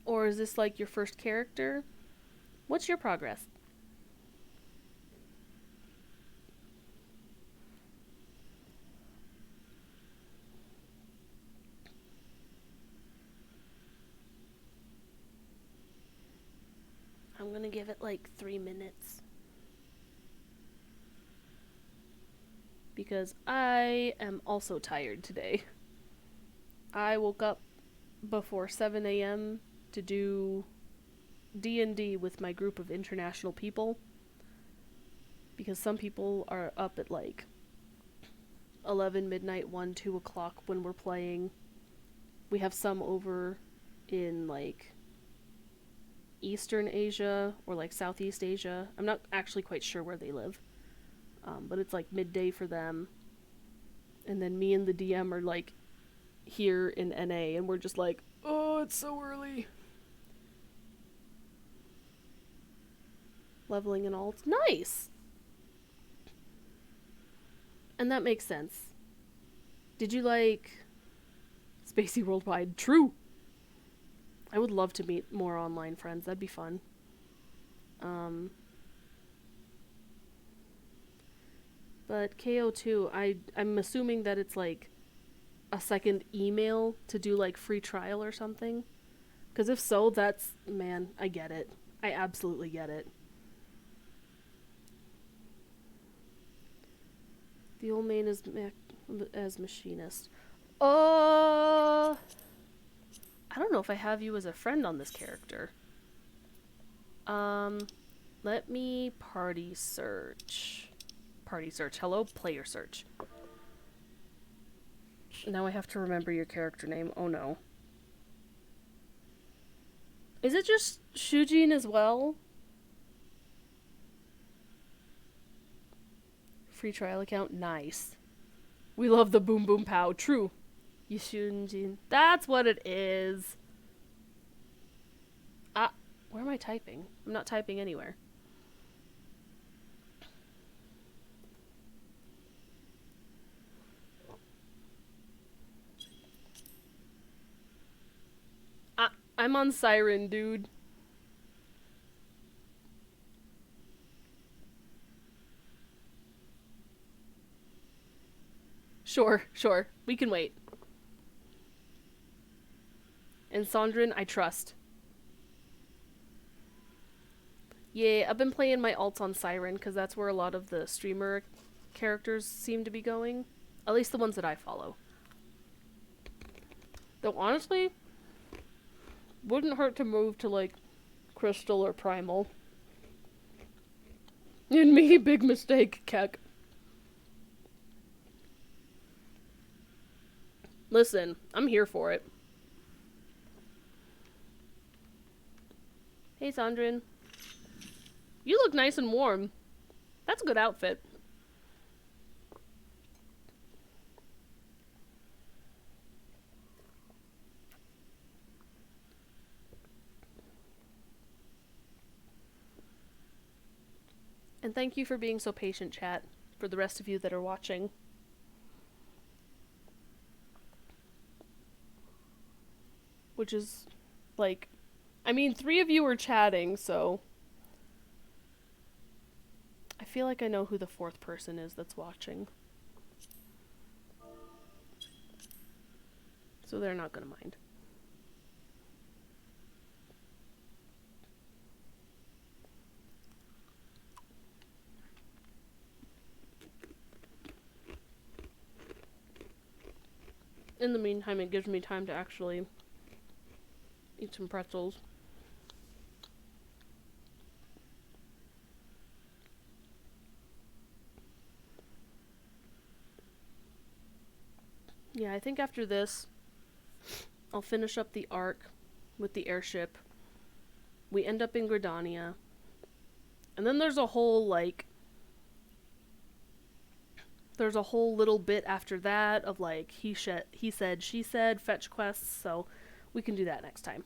Speaker 1: Or is this, like, your first character? What's your progress? I'm gonna give it, like, 3 minutes. Because I am also tired today. I woke up before 7 a.m. to do D&D with my group of international people. Because some people are up at like 11, midnight, 1, 2 o'clock when we're playing. We have some over in like Eastern Asia or like Southeast Asia. I'm not actually quite sure where they live. But it's like midday for them. And then me and the DM are like here in NA, and we're just like, oh, it's so early. Leveling and alt. Nice! And that makes sense. Did you like Spacey Worldwide? True! I would love to meet more online friends. That'd be fun. But KO2, I'm assuming that it's like a second email to do like free trial or something. Because if so, that's, man, I get it. I absolutely get it. The old main is as machinist. I don't know if I have you as a friend on this character. Let me party search. Party search. Hello, player search. Now I have to remember your character name. Oh no. Is it just Shujin as well? Free trial account, nice. We love the boom boom pow, true. Yishunjin, that's what it is. Where am I typing? I'm not typing anywhere. I'm on Siren, dude. Sure. We can wait. And Sondrin, I trust. Yeah, I've been playing my alts on Siren because that's where a lot of the streamer characters seem to be going. At least the ones that I follow. Though honestly, wouldn't hurt to move to like Crystal or Primal. And me, big mistake, Keck. Listen, I'm here for it. Hey, Sondrin. You look nice and warm. That's a good outfit. And thank you for being so patient, chat, for the rest of you that are watching. Which is, like, I mean, 3 of you were chatting, so I feel like I know who the 4th person is that's watching. So they're not gonna mind. In the meantime, it gives me time to actually eat some pretzels. Yeah, I think after this, I'll finish up the arc with the airship. We end up in Gridania. And then there's a whole, like, there's a whole little bit after that of, like, he said, she said, fetch quests, so we can do that next time.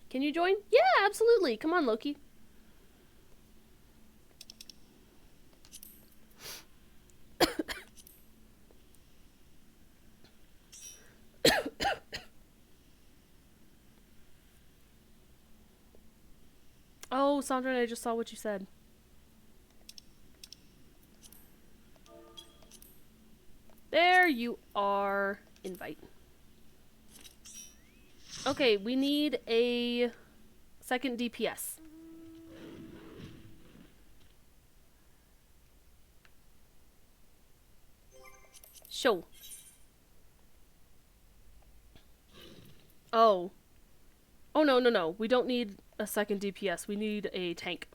Speaker 1: Can you join? Yeah, absolutely. Come on, Loki. Oh, Sandra, I just saw what you said. There you are. Invite. Okay, we need a second DPS. Show. Oh. Oh, no. We don't need a second DPS. We need a tank.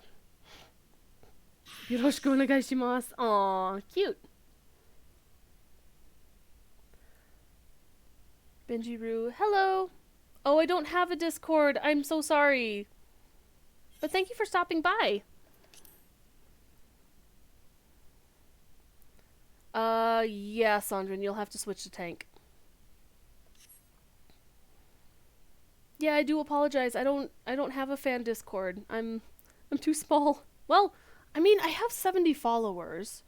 Speaker 1: Yoroshiku onegaishimasu. Aw, cute. Benjiru, hello. Oh, I don't have a Discord. I'm so sorry. But thank you for stopping by. Yeah, Sandrin, you'll have to switch to tank. Yeah, I do apologize. I don't have a fan Discord. I'm too small. Well, I mean, I have 70 followers.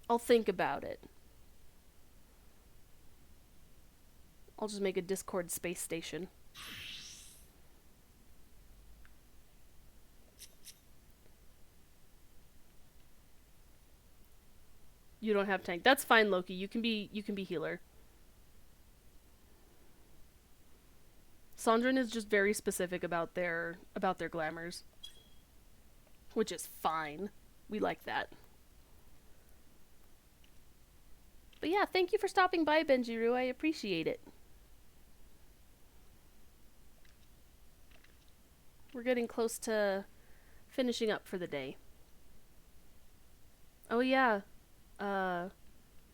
Speaker 1: I'll think about it. I'll just make a Discord space station. You don't have tank. That's fine, Loki. You can be healer. Sandrin is just very specific about their glamours, which is fine. We like that. But yeah, thank you for stopping by, Benjiru. I appreciate it. We're getting close to finishing up for the day. Oh yeah.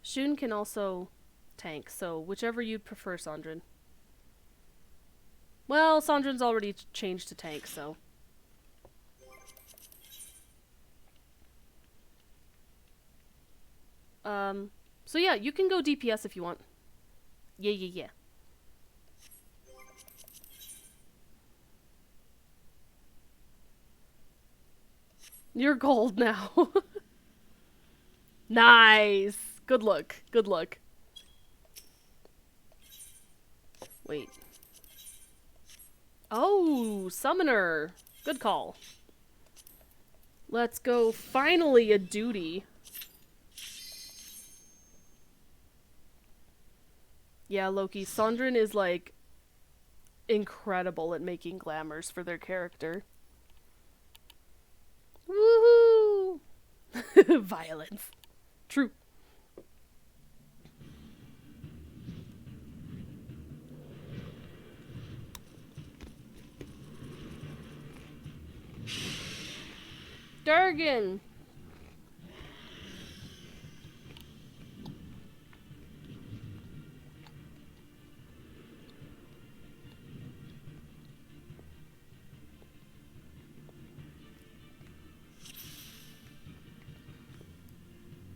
Speaker 1: Shun can also tank, so whichever you'd prefer, Sandrin. Well, Sandrin's already changed to tank, so... So yeah, you can go DPS if you want. Yeah. You're gold now. Nice! Good luck. Good luck. Wait. Oh, summoner. Good call. Let's go. Finally a duty. Yeah, Loki. Sandrin is, like, incredible at making glamours for their character. Woohoo! Violence. True. Durgan!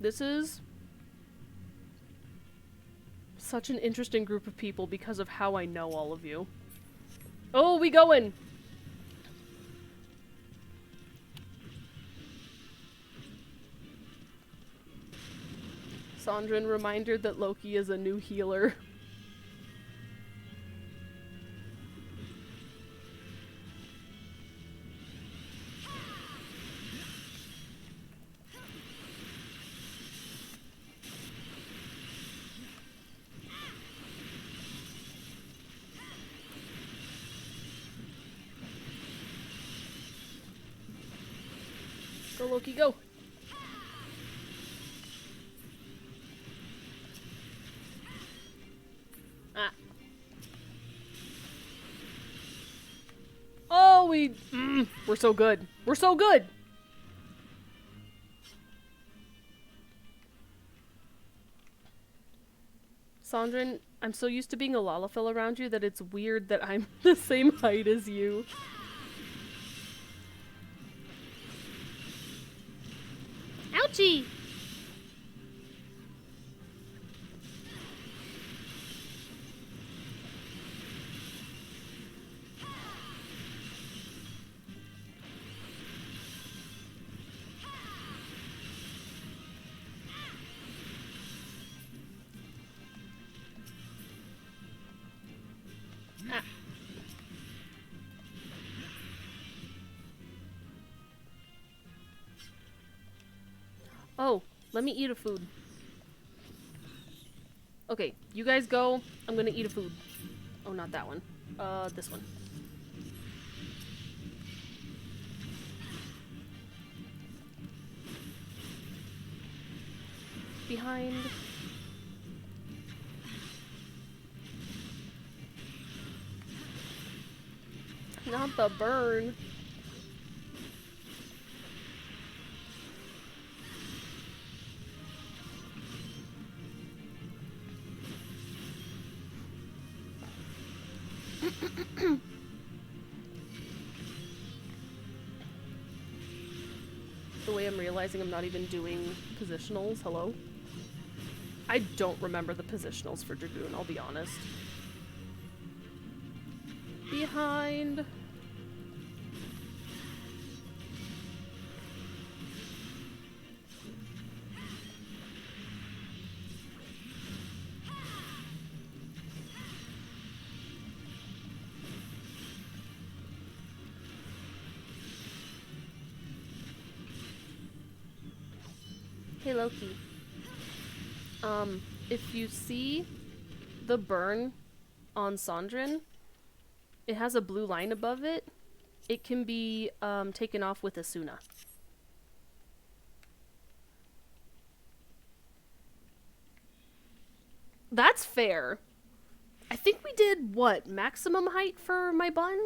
Speaker 1: This is such an interesting group of people because of how I know all of you. Oh, we going! Sandrin, reminder that Loki is a new healer. Go, Loki, go! Ah. Oh, we're so good. We're so good! Sandrin, I'm so used to being a Lalafell around you that it's weird that I'm the same height as you. Ouchie! Ah. Oh, let me eat a food. Okay, you guys go. I'm gonna eat a food. Oh, not that one. This one. Behind. Not the burn. The way I'm realizing I'm not even doing positionals. Hello? I don't remember the positionals for Dragoon, I'll be honest. Behind. Hey Loki. If you see the burn on Sandrin, it has a blue line above it. It can be taken off with Asuna. That's fair. I think we did, what, maximum height for my bun?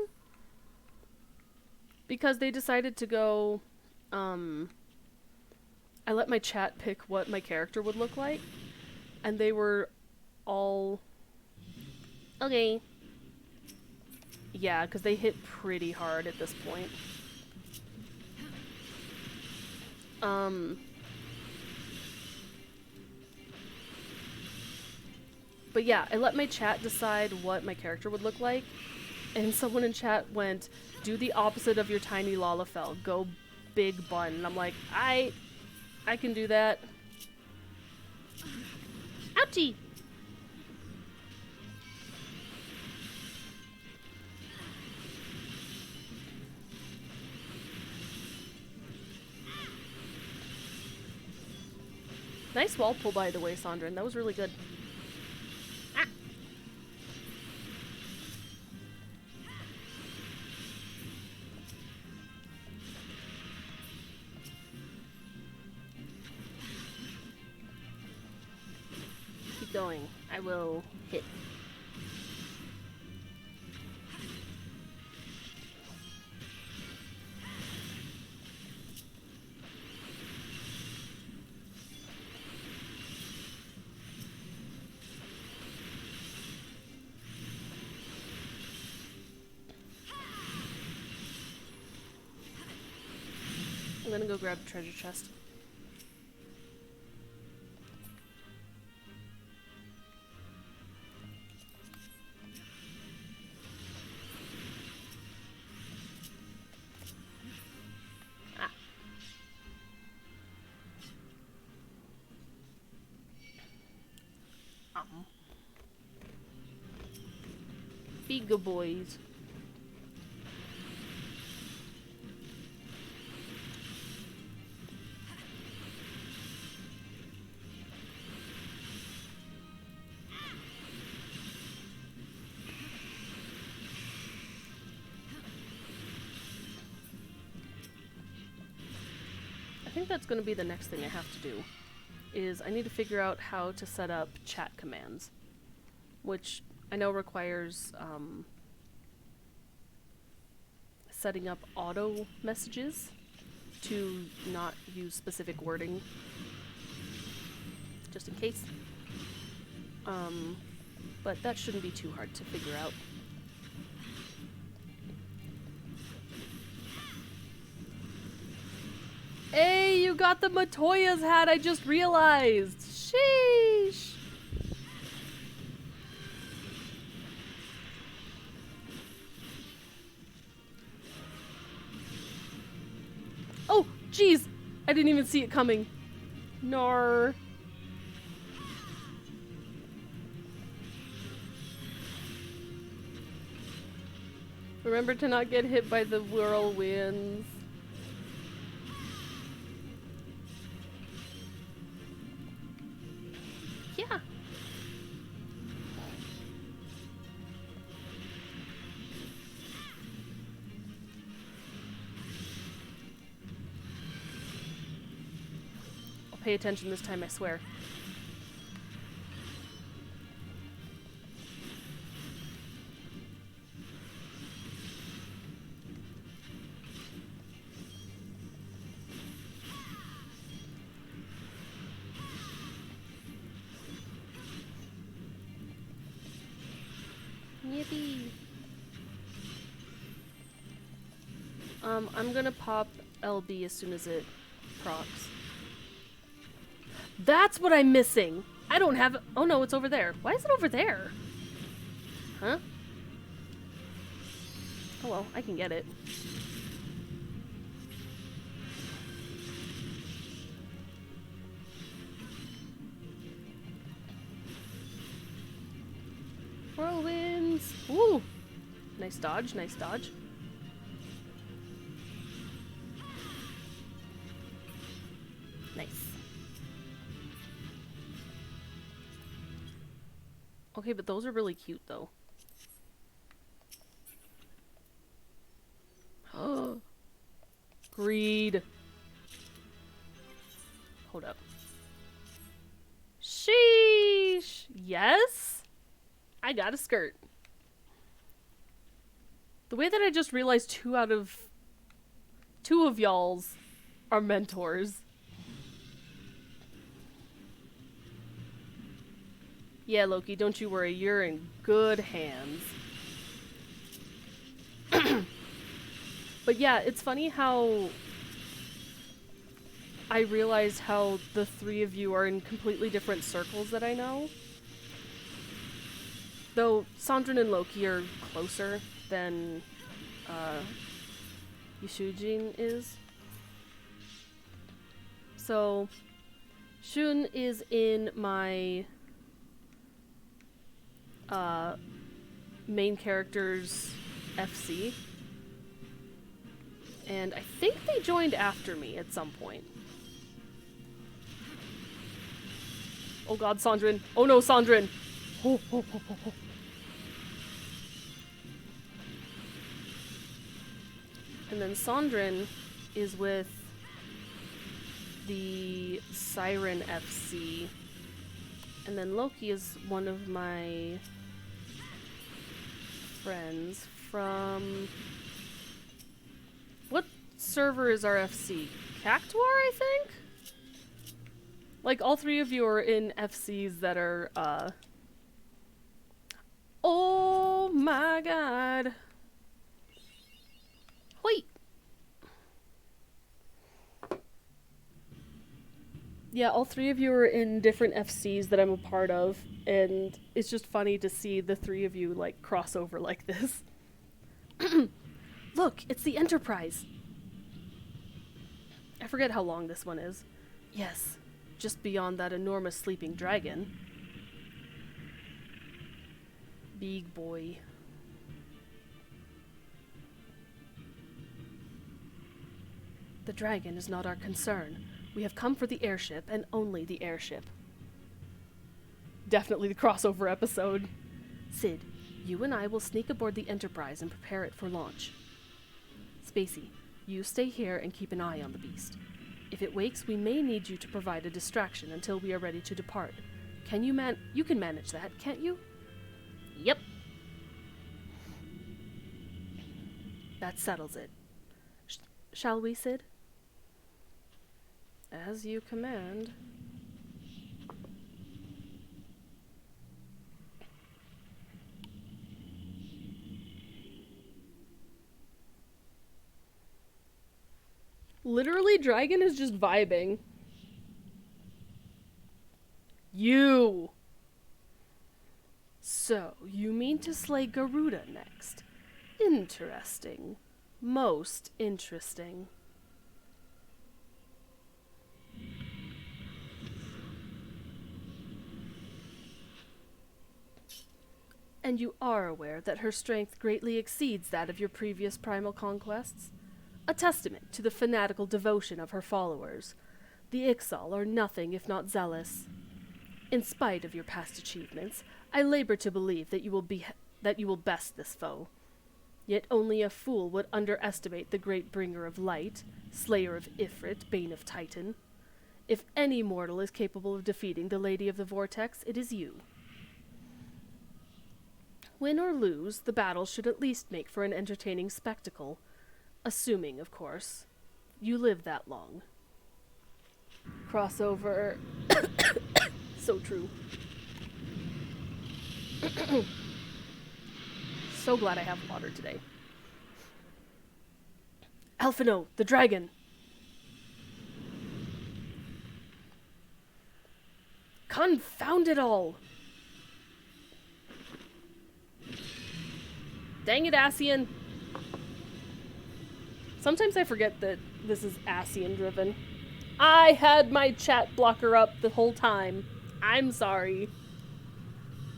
Speaker 1: Because they decided to go, I let my chat pick what my character would look like. And they were all... Okay. Yeah, because they hit pretty hard at this point. But yeah, I let my chat decide what my character would look like. And someone in chat went, do the opposite of your tiny Lalafell. Go big bun. And I'm like, I can do that. Ouchie! Nice wall pull, by the way, Sandrine. That was really good. Ah. Keep going. I will hit. I'm gonna go grab the treasure chest. Ah. Be good boys. I think that's going to be the next thing I have to do, is I need to figure out how to set up chat commands, which I know requires setting up auto messages to not use specific wording, just in case. But that shouldn't be too hard to figure out. Hey, you got the Matoya's hat, I just realized! Sheesh! Oh, jeez! I didn't even see it coming. Nar. Remember to not get hit by the whirlwinds. Yeah. I'll pay attention this time, I swear. Yippee. I'm gonna pop LB as soon as it procs. That's what I'm missing! I don't have- oh no, it's over there. Why is it over there? Huh? Oh well, I can get it. Whirlwinds! Ooh! Nice dodge, nice dodge. Nice. Okay, but those are really cute though. Oh, greed. Hold up. Sheesh! Yes? I got a skirt. The way that I just realized two of y'all's are mentors. Yeah, Loki, don't you worry. You're in good hands. But yeah, it's funny how I realized how the three of you are in completely different circles that I know. Though Sandrine and Loki are closer than Yishujin is. So, Shun is in my main character's FC. And I think they joined after me at some point. Oh god, Sandrine. Oh no, Sandrine. Oh, oh, oh, oh, oh. And then Sandrine is with the Siren FC. And then Loki is one of my friends from... What server is our FC? Cactuar, I think? Like, all three of you are in FCs that are, Oh my god. Wait. Yeah, all three of you are in different FCs that I'm a part of, and it's just funny to see the three of you, like, cross over like this. Look, it's the Enterprise. I forget how long this one is. Yes, just beyond that enormous sleeping dragon. Big boy. The dragon is not our concern. We have come for the airship, and only the airship. Definitely the crossover episode. Sid, you and I will sneak aboard the Enterprise and prepare it for launch. Spacey, you stay here and keep an eye on the beast. If it wakes, we may need you to provide a distraction until we are ready to depart. You can manage that, can't you? Yep. That settles it. Shall we, Sid? As you command. Literally, Dragon is just vibing. You! So, you mean to slay Garuda next? Interesting. Most interesting. And you are aware that her strength greatly exceeds that of your previous primal conquests? A testament to the fanatical devotion of her followers. The Ixal are nothing if not zealous. In spite of your past achievements, I labor to believe that you will best this foe. Yet only a fool would underestimate the great bringer of light, slayer of Ifrit, bane of Titan. If any mortal is capable of defeating the Lady of the Vortex, it is you. Win or lose, the battle should at least make for an entertaining spectacle. Assuming, of course, you live that long. Crossover. So true. So glad I have water today. Alphino, the dragon! Confound it all! Dang it, Ascian! Sometimes I forget that this is Ascian driven. I had my chat blocker up the whole time. I'm sorry.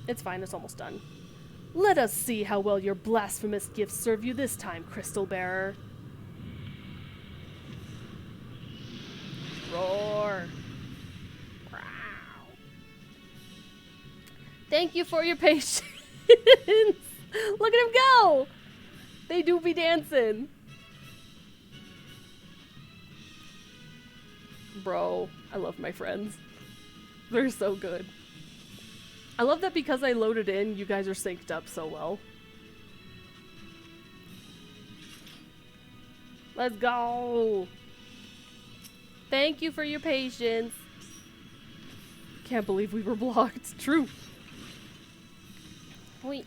Speaker 1: It's fine, it's almost done. Let us see how well your blasphemous gifts serve you this time, Crystal Bearer. Roar. Wow. Thank you for your patience. Look at him go! They do be dancing. Bro, I love my friends. They're so good. I love that because I loaded in, you guys are synced up so well. Let's go! Thank you for your patience. Can't believe we were blocked. True. Wait.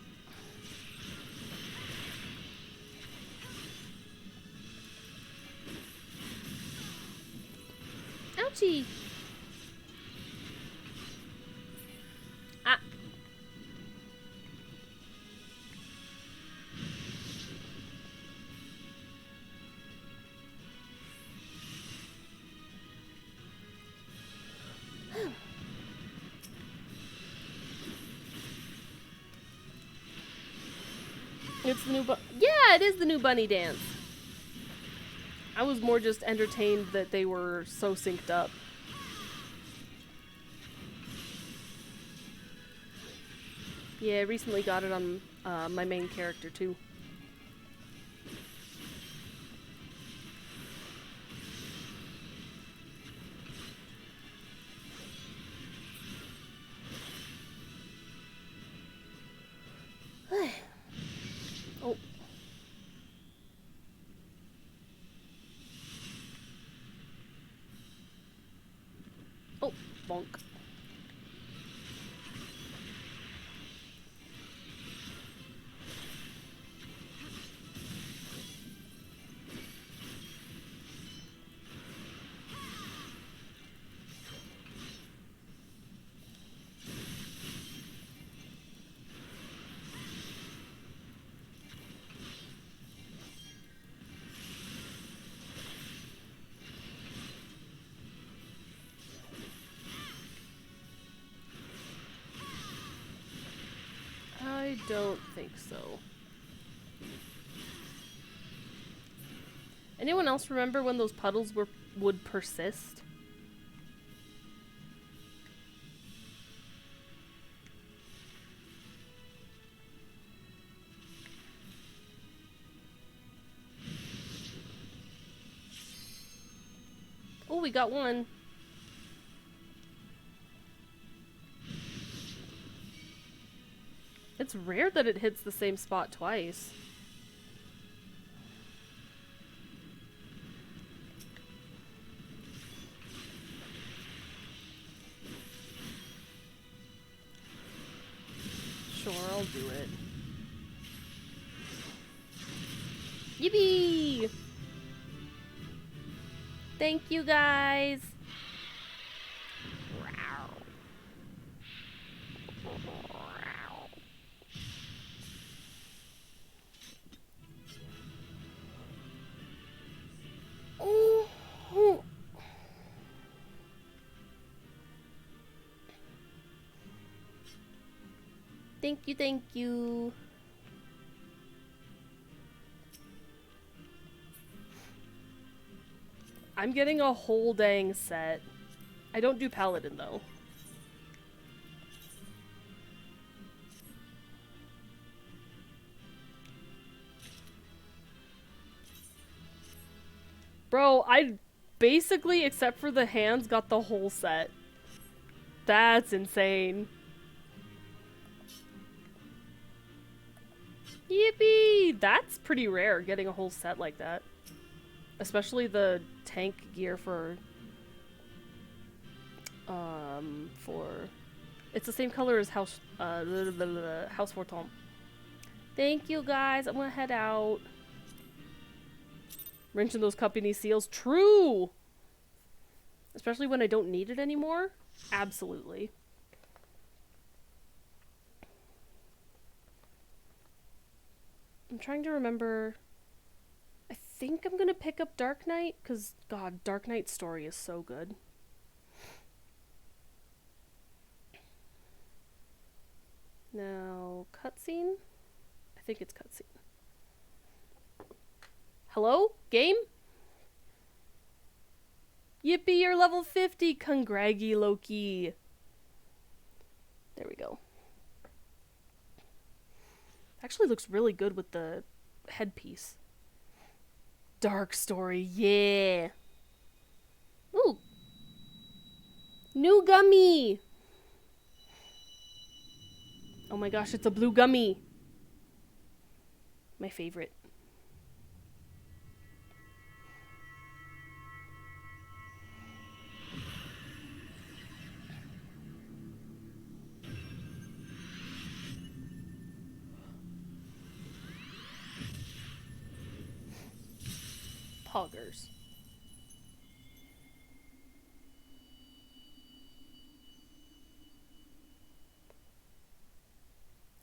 Speaker 1: Ouchie! Ah. It's the new yeah, it is the new bunny dance. I was more just entertained that they were so synced up. Yeah, I recently got it on my main character too. Oh. Oh, bonk. I don't think so. Anyone else remember when those puddles would persist? Oh, we got one. It's rare that it hits the same spot twice. Sure, I'll do it. Yippee! Thank you, guys! Oh. Thank you, thank you. I'm getting a whole dang set. I don't do Paladin, though. Bro, I basically, except for the hands, got the whole set. That's insane. Yippee! That's pretty rare, getting a whole set like that. Especially the tank gear for... It's the same color as House Forton. Thank you, guys. I'm gonna head out. Wrenching those company seals. True! Especially when I don't need it anymore. Absolutely. I'm trying to remember... I think I'm gonna pick up Dark Knight, because, God, Dark Knight's story is so good. Now, cutscene? I think it's cutscene. Hello? Game? Yippee, you're level 50! Congraggy, Loki! There we go. Actually looks really good with the headpiece. Dark story, yeah! Ooh! New gummy! Oh my gosh, it's a blue gummy! My favorite. poggers.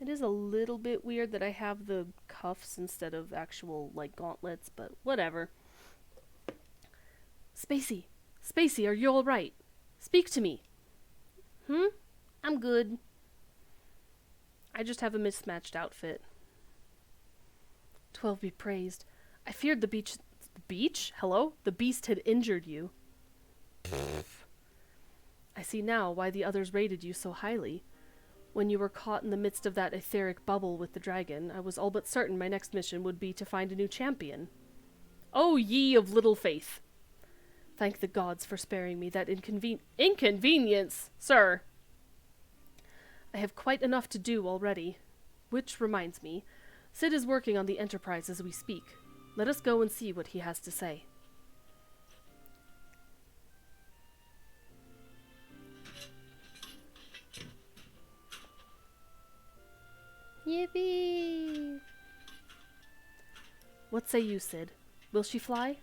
Speaker 1: It is a little bit weird that I have the cuffs instead of actual, like, gauntlets, but whatever. Spacey! Spacey, are you alright? Speak to me! I'm good. I just have a mismatched outfit. 12 be praised. I feared the beach... The beach? Hello? The beast had injured you. I see now why the others rated you so highly. When you were caught in the midst of that etheric bubble with the dragon, I was all but certain my next mission would be to find a new champion. O ye of little faith! Thank the gods for sparing me that inconvenience, sir! I have quite enough to do already. Which reminds me, Sid is working on the Enterprise as we speak. Let us go and see what he has to say. Yippee! What say you, Sid? Will she fly?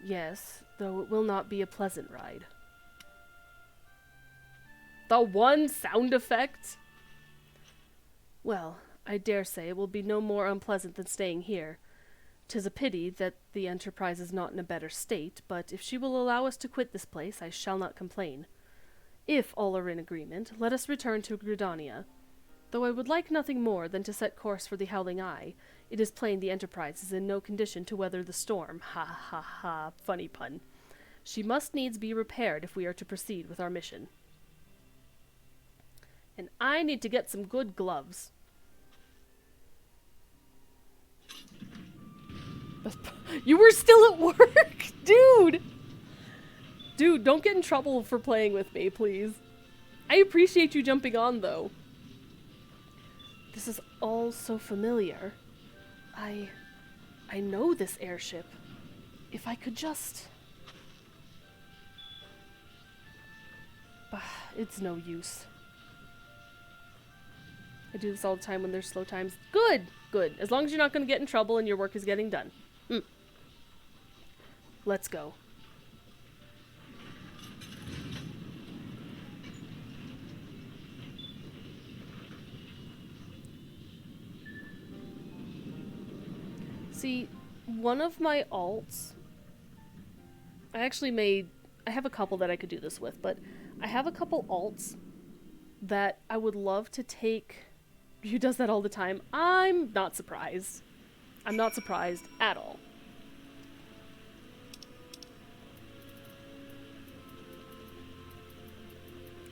Speaker 1: Yes, though it will not be a pleasant ride. The one sound effect? Well, I dare say it will be no more unpleasant than staying here. 'Tis a pity that the Enterprise is not in a better state, but if she will allow us to quit this place, I shall not complain. If all are in agreement, let us return to Gridania. Though I would like nothing more than to set course for the Howling Eye, it is plain the Enterprise is in no condition to weather the storm. Ha ha ha, funny pun. She must needs be repaired if we are to proceed with our mission. And I need to get some good gloves. You were still at work? Dude! Dude, don't get in trouble for playing with me, please. I appreciate you jumping on, though. This is all so familiar. I know this airship. If I could just... It's no use. I do this all the time when there's slow times. Good! Good. As long as you're not going to get in trouble and your work is getting done. Let's go. See, one of my alts... I have a couple that I could do this with, but I have a couple alts that I would love to take... Who does that all the time? I'm not surprised. I'm not surprised at all.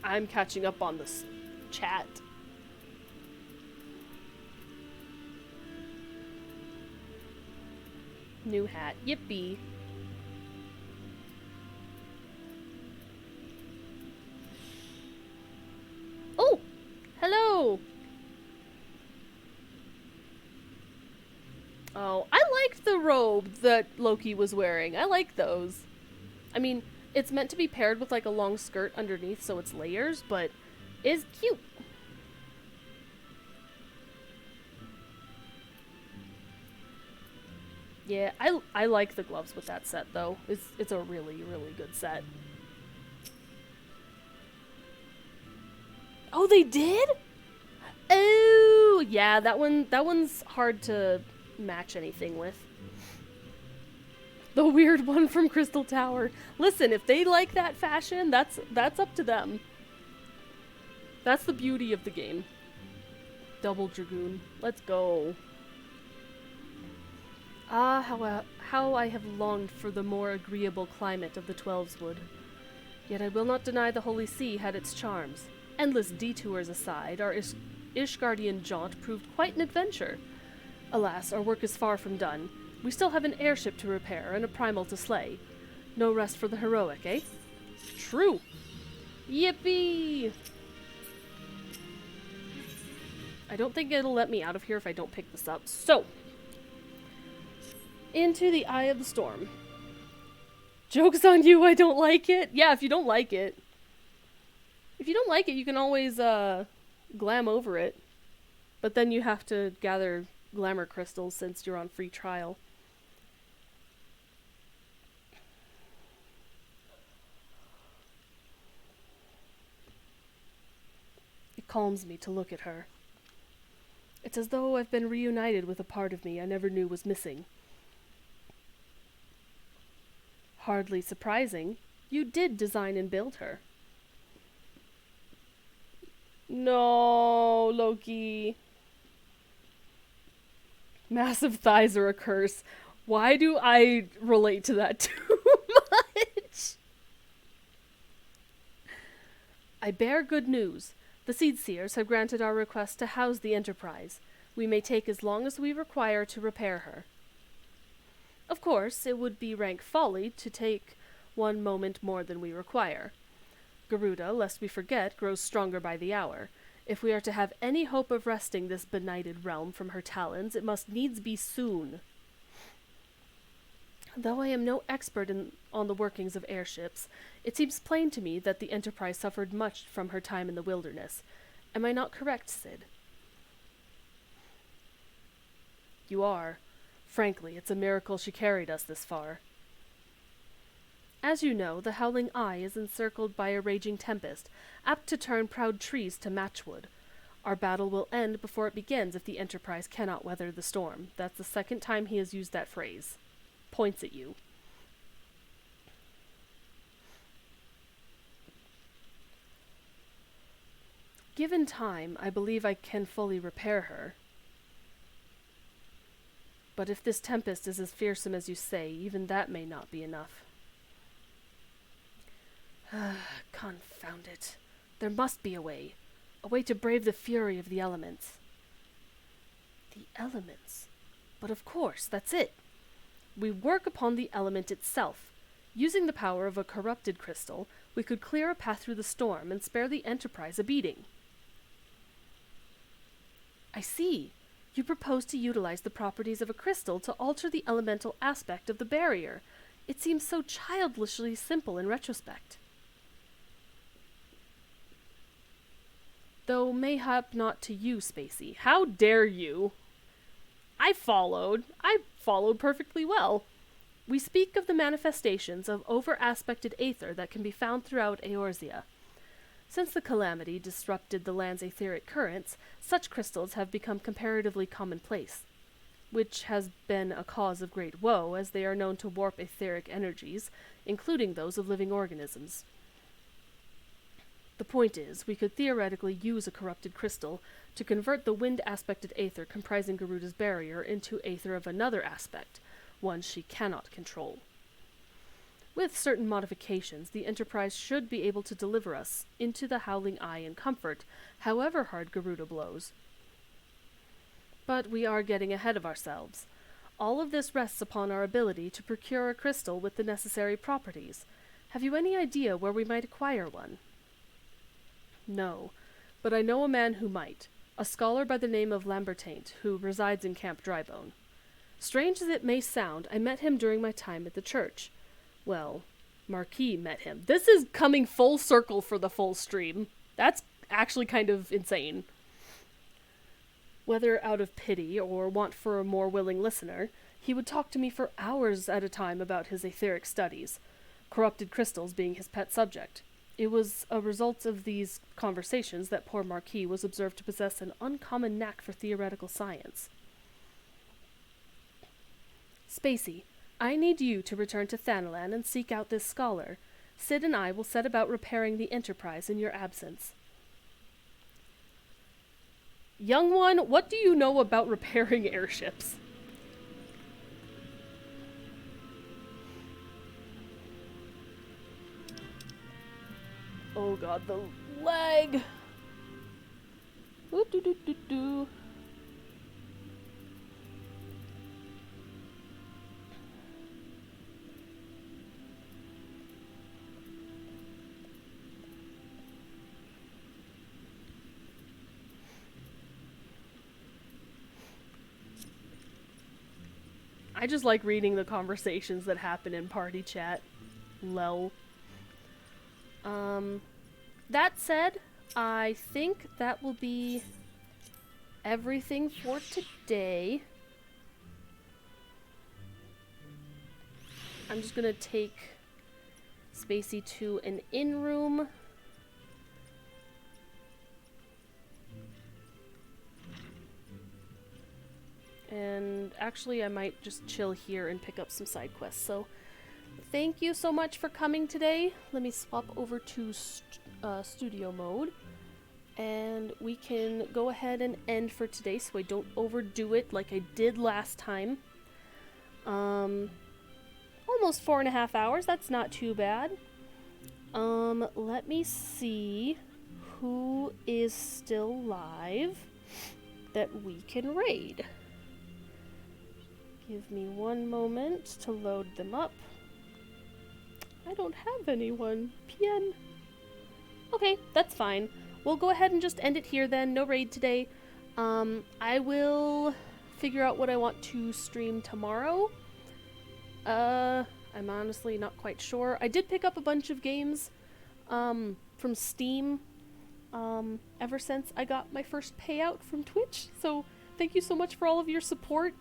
Speaker 1: I'm catching up on this chat. New hat. Yippee. Oh! Hello! Oh, I liked the robe that Loki was wearing. I like those. I mean, it's meant to be paired with like a long skirt underneath, so it's layers, but it's cute. Yeah, I like the gloves with that set though. It's a really, really good set. Oh, they did? Oh, yeah, that one's hard to match anything with. The weird one from Crystal Tower. Listen, if they like that fashion, that's up to them. That's the beauty of the game. Double Dragoon. Let's go. Ah, how I have longed for the more agreeable climate of the Twelveswood. Yet I will not deny the Holy See had its charms. Endless detours aside, our Ishgardian jaunt proved quite an adventure. Alas, our work is far from done. We still have an airship to repair and a primal to slay. No rest for the heroic, eh? True. Yippee! I don't think it'll let me out of here if I don't pick this up. So, into the eye of the storm. Joke's on you, I don't like it. Yeah, if you don't like it. If you don't like it, you can always glam over it. But then you have to gather glamour crystals since you're on free trial. It calms me to look at her. It's as though I've been reunited with a part of me I never knew was missing. Hardly surprising, you did design and build her. No, Loki. Massive thighs are a curse. Why do I relate to that too much? I bear good news. The Seedseers have granted our request to house the Enterprise. We may take as long as we require to repair her. Of course, it would be rank folly to take one moment more than we require. Garuda, lest we forget, grows stronger by the hour. If we are to have any hope of wresting this benighted realm from her talons, it must needs be soon. Though I am no expert on the workings of airships, it seems plain to me that the Enterprise suffered much from her time in the wilderness. Am I not correct, Sid? You are. Frankly, it's a miracle she carried us this far. As you know, the Howling Eye is encircled by a raging tempest, apt to turn proud trees to matchwood. Our battle will end before it begins if the Enterprise cannot weather the storm. That's the second time he has used that phrase. Points at you. Given time, I believe I can fully repair her. But if this tempest is as fearsome as you say, even that may not be enough. Confound it. There must be a way to brave the fury of the elements. The elements? But of course, that's it. We work upon the element itself. Using the power of a corrupted crystal, we could clear a path through the storm and spare the Enterprise a beating. I see. You propose to utilize the properties of a crystal to alter the elemental aspect of the barrier. It seems so childishly simple in retrospect. Though mayhap not to you, Spacey. How dare you? I followed perfectly well. We speak of the manifestations of over-aspected aether that can be found throughout Eorzea. Since the calamity disrupted the land's etheric currents, such crystals have become comparatively commonplace, which has been a cause of great woe, as they are known to warp etheric energies, including those of living organisms. The point is, we could theoretically use a corrupted crystal to convert the wind-aspected aether comprising Garuda's barrier into aether of another aspect, one she cannot control. With certain modifications, the Enterprise should be able to deliver us into the Howling Eye in comfort, however hard Garuda blows. But we are getting ahead of ourselves. All of this rests upon our ability to procure a crystal with the necessary properties. Have you any idea where we might acquire one? No, but I know a man who might, a scholar by the name of Lambertaint, who resides in Camp Drybone. Strange as it may sound, I met him during my time at the church. Well, Marquis met him. This is coming full circle for the full stream. That's actually kind of insane. Whether out of pity or want for a more willing listener, he would talk to me for hours at a time about his etheric studies, corrupted crystals being his pet subject. It was a result of these conversations that poor Marquis was observed to possess an uncommon knack for theoretical science. Spacey, I need you to return to Thanalan and seek out this scholar. Sid and I will set about repairing the Enterprise in your absence. Young one, what do you know about repairing airships? Oh god, the lag! Ooh-doo-doo-doo-doo. I just like reading the conversations that happen in party chat. Lol. That said, I think that will be everything for today. I'm just gonna take Spacey to an inn room. And actually, I might just chill here and pick up some side quests. So, thank you so much for coming today. Let me swap over to studio mode. And we can go ahead and end for today so I don't overdo it like I did last time. Almost 4.5 hours. That's not too bad. Let me see who is still live that we can raid. Give me one moment to load them up. I don't have anyone. PN. Okay, that's fine. We'll go ahead and just end it here then. No raid today. I will figure out what I want to stream tomorrow. I'm honestly not quite sure. I did pick up a bunch of games from Steam ever since I got my first payout from Twitch. So thank you so much for all of your support.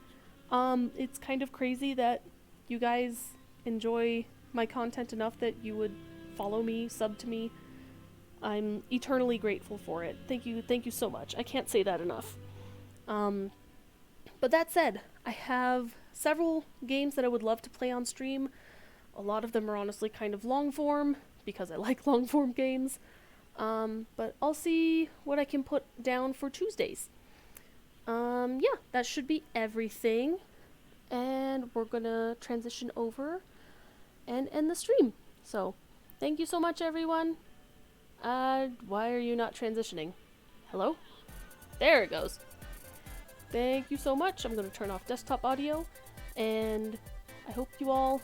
Speaker 1: It's kind of crazy that you guys enjoy my content enough that you would follow me, sub to me. I'm eternally grateful for it. Thank you so much. I can't say that enough. But that said, I have several games that I would love to play on stream. A lot of them are honestly kind of long form, because I like long form games. But I'll see what I can put down for Tuesdays. Yeah, that should be everything. And we're gonna transition over and end the stream. So, thank you so much, everyone. Why are you not transitioning? Hello? There it goes. Thank you so much. I'm gonna turn off desktop audio, and I hope you all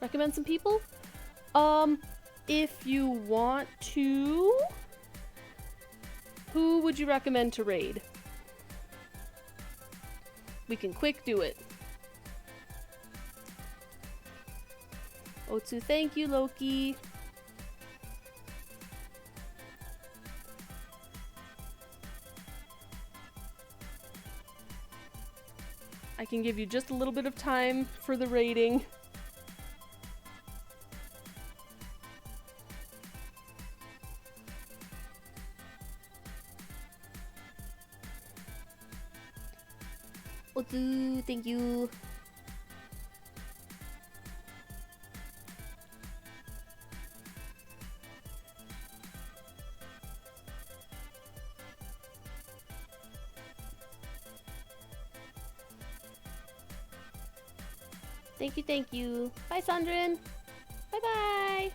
Speaker 1: recommend some people. If you want to, who would you recommend to raid? We can quick do it. Otsu, thank you, Loki. I can give you just a little bit of time for the rating. Otsu, thank you. Thank you. Bye, Sandrin. Bye-bye.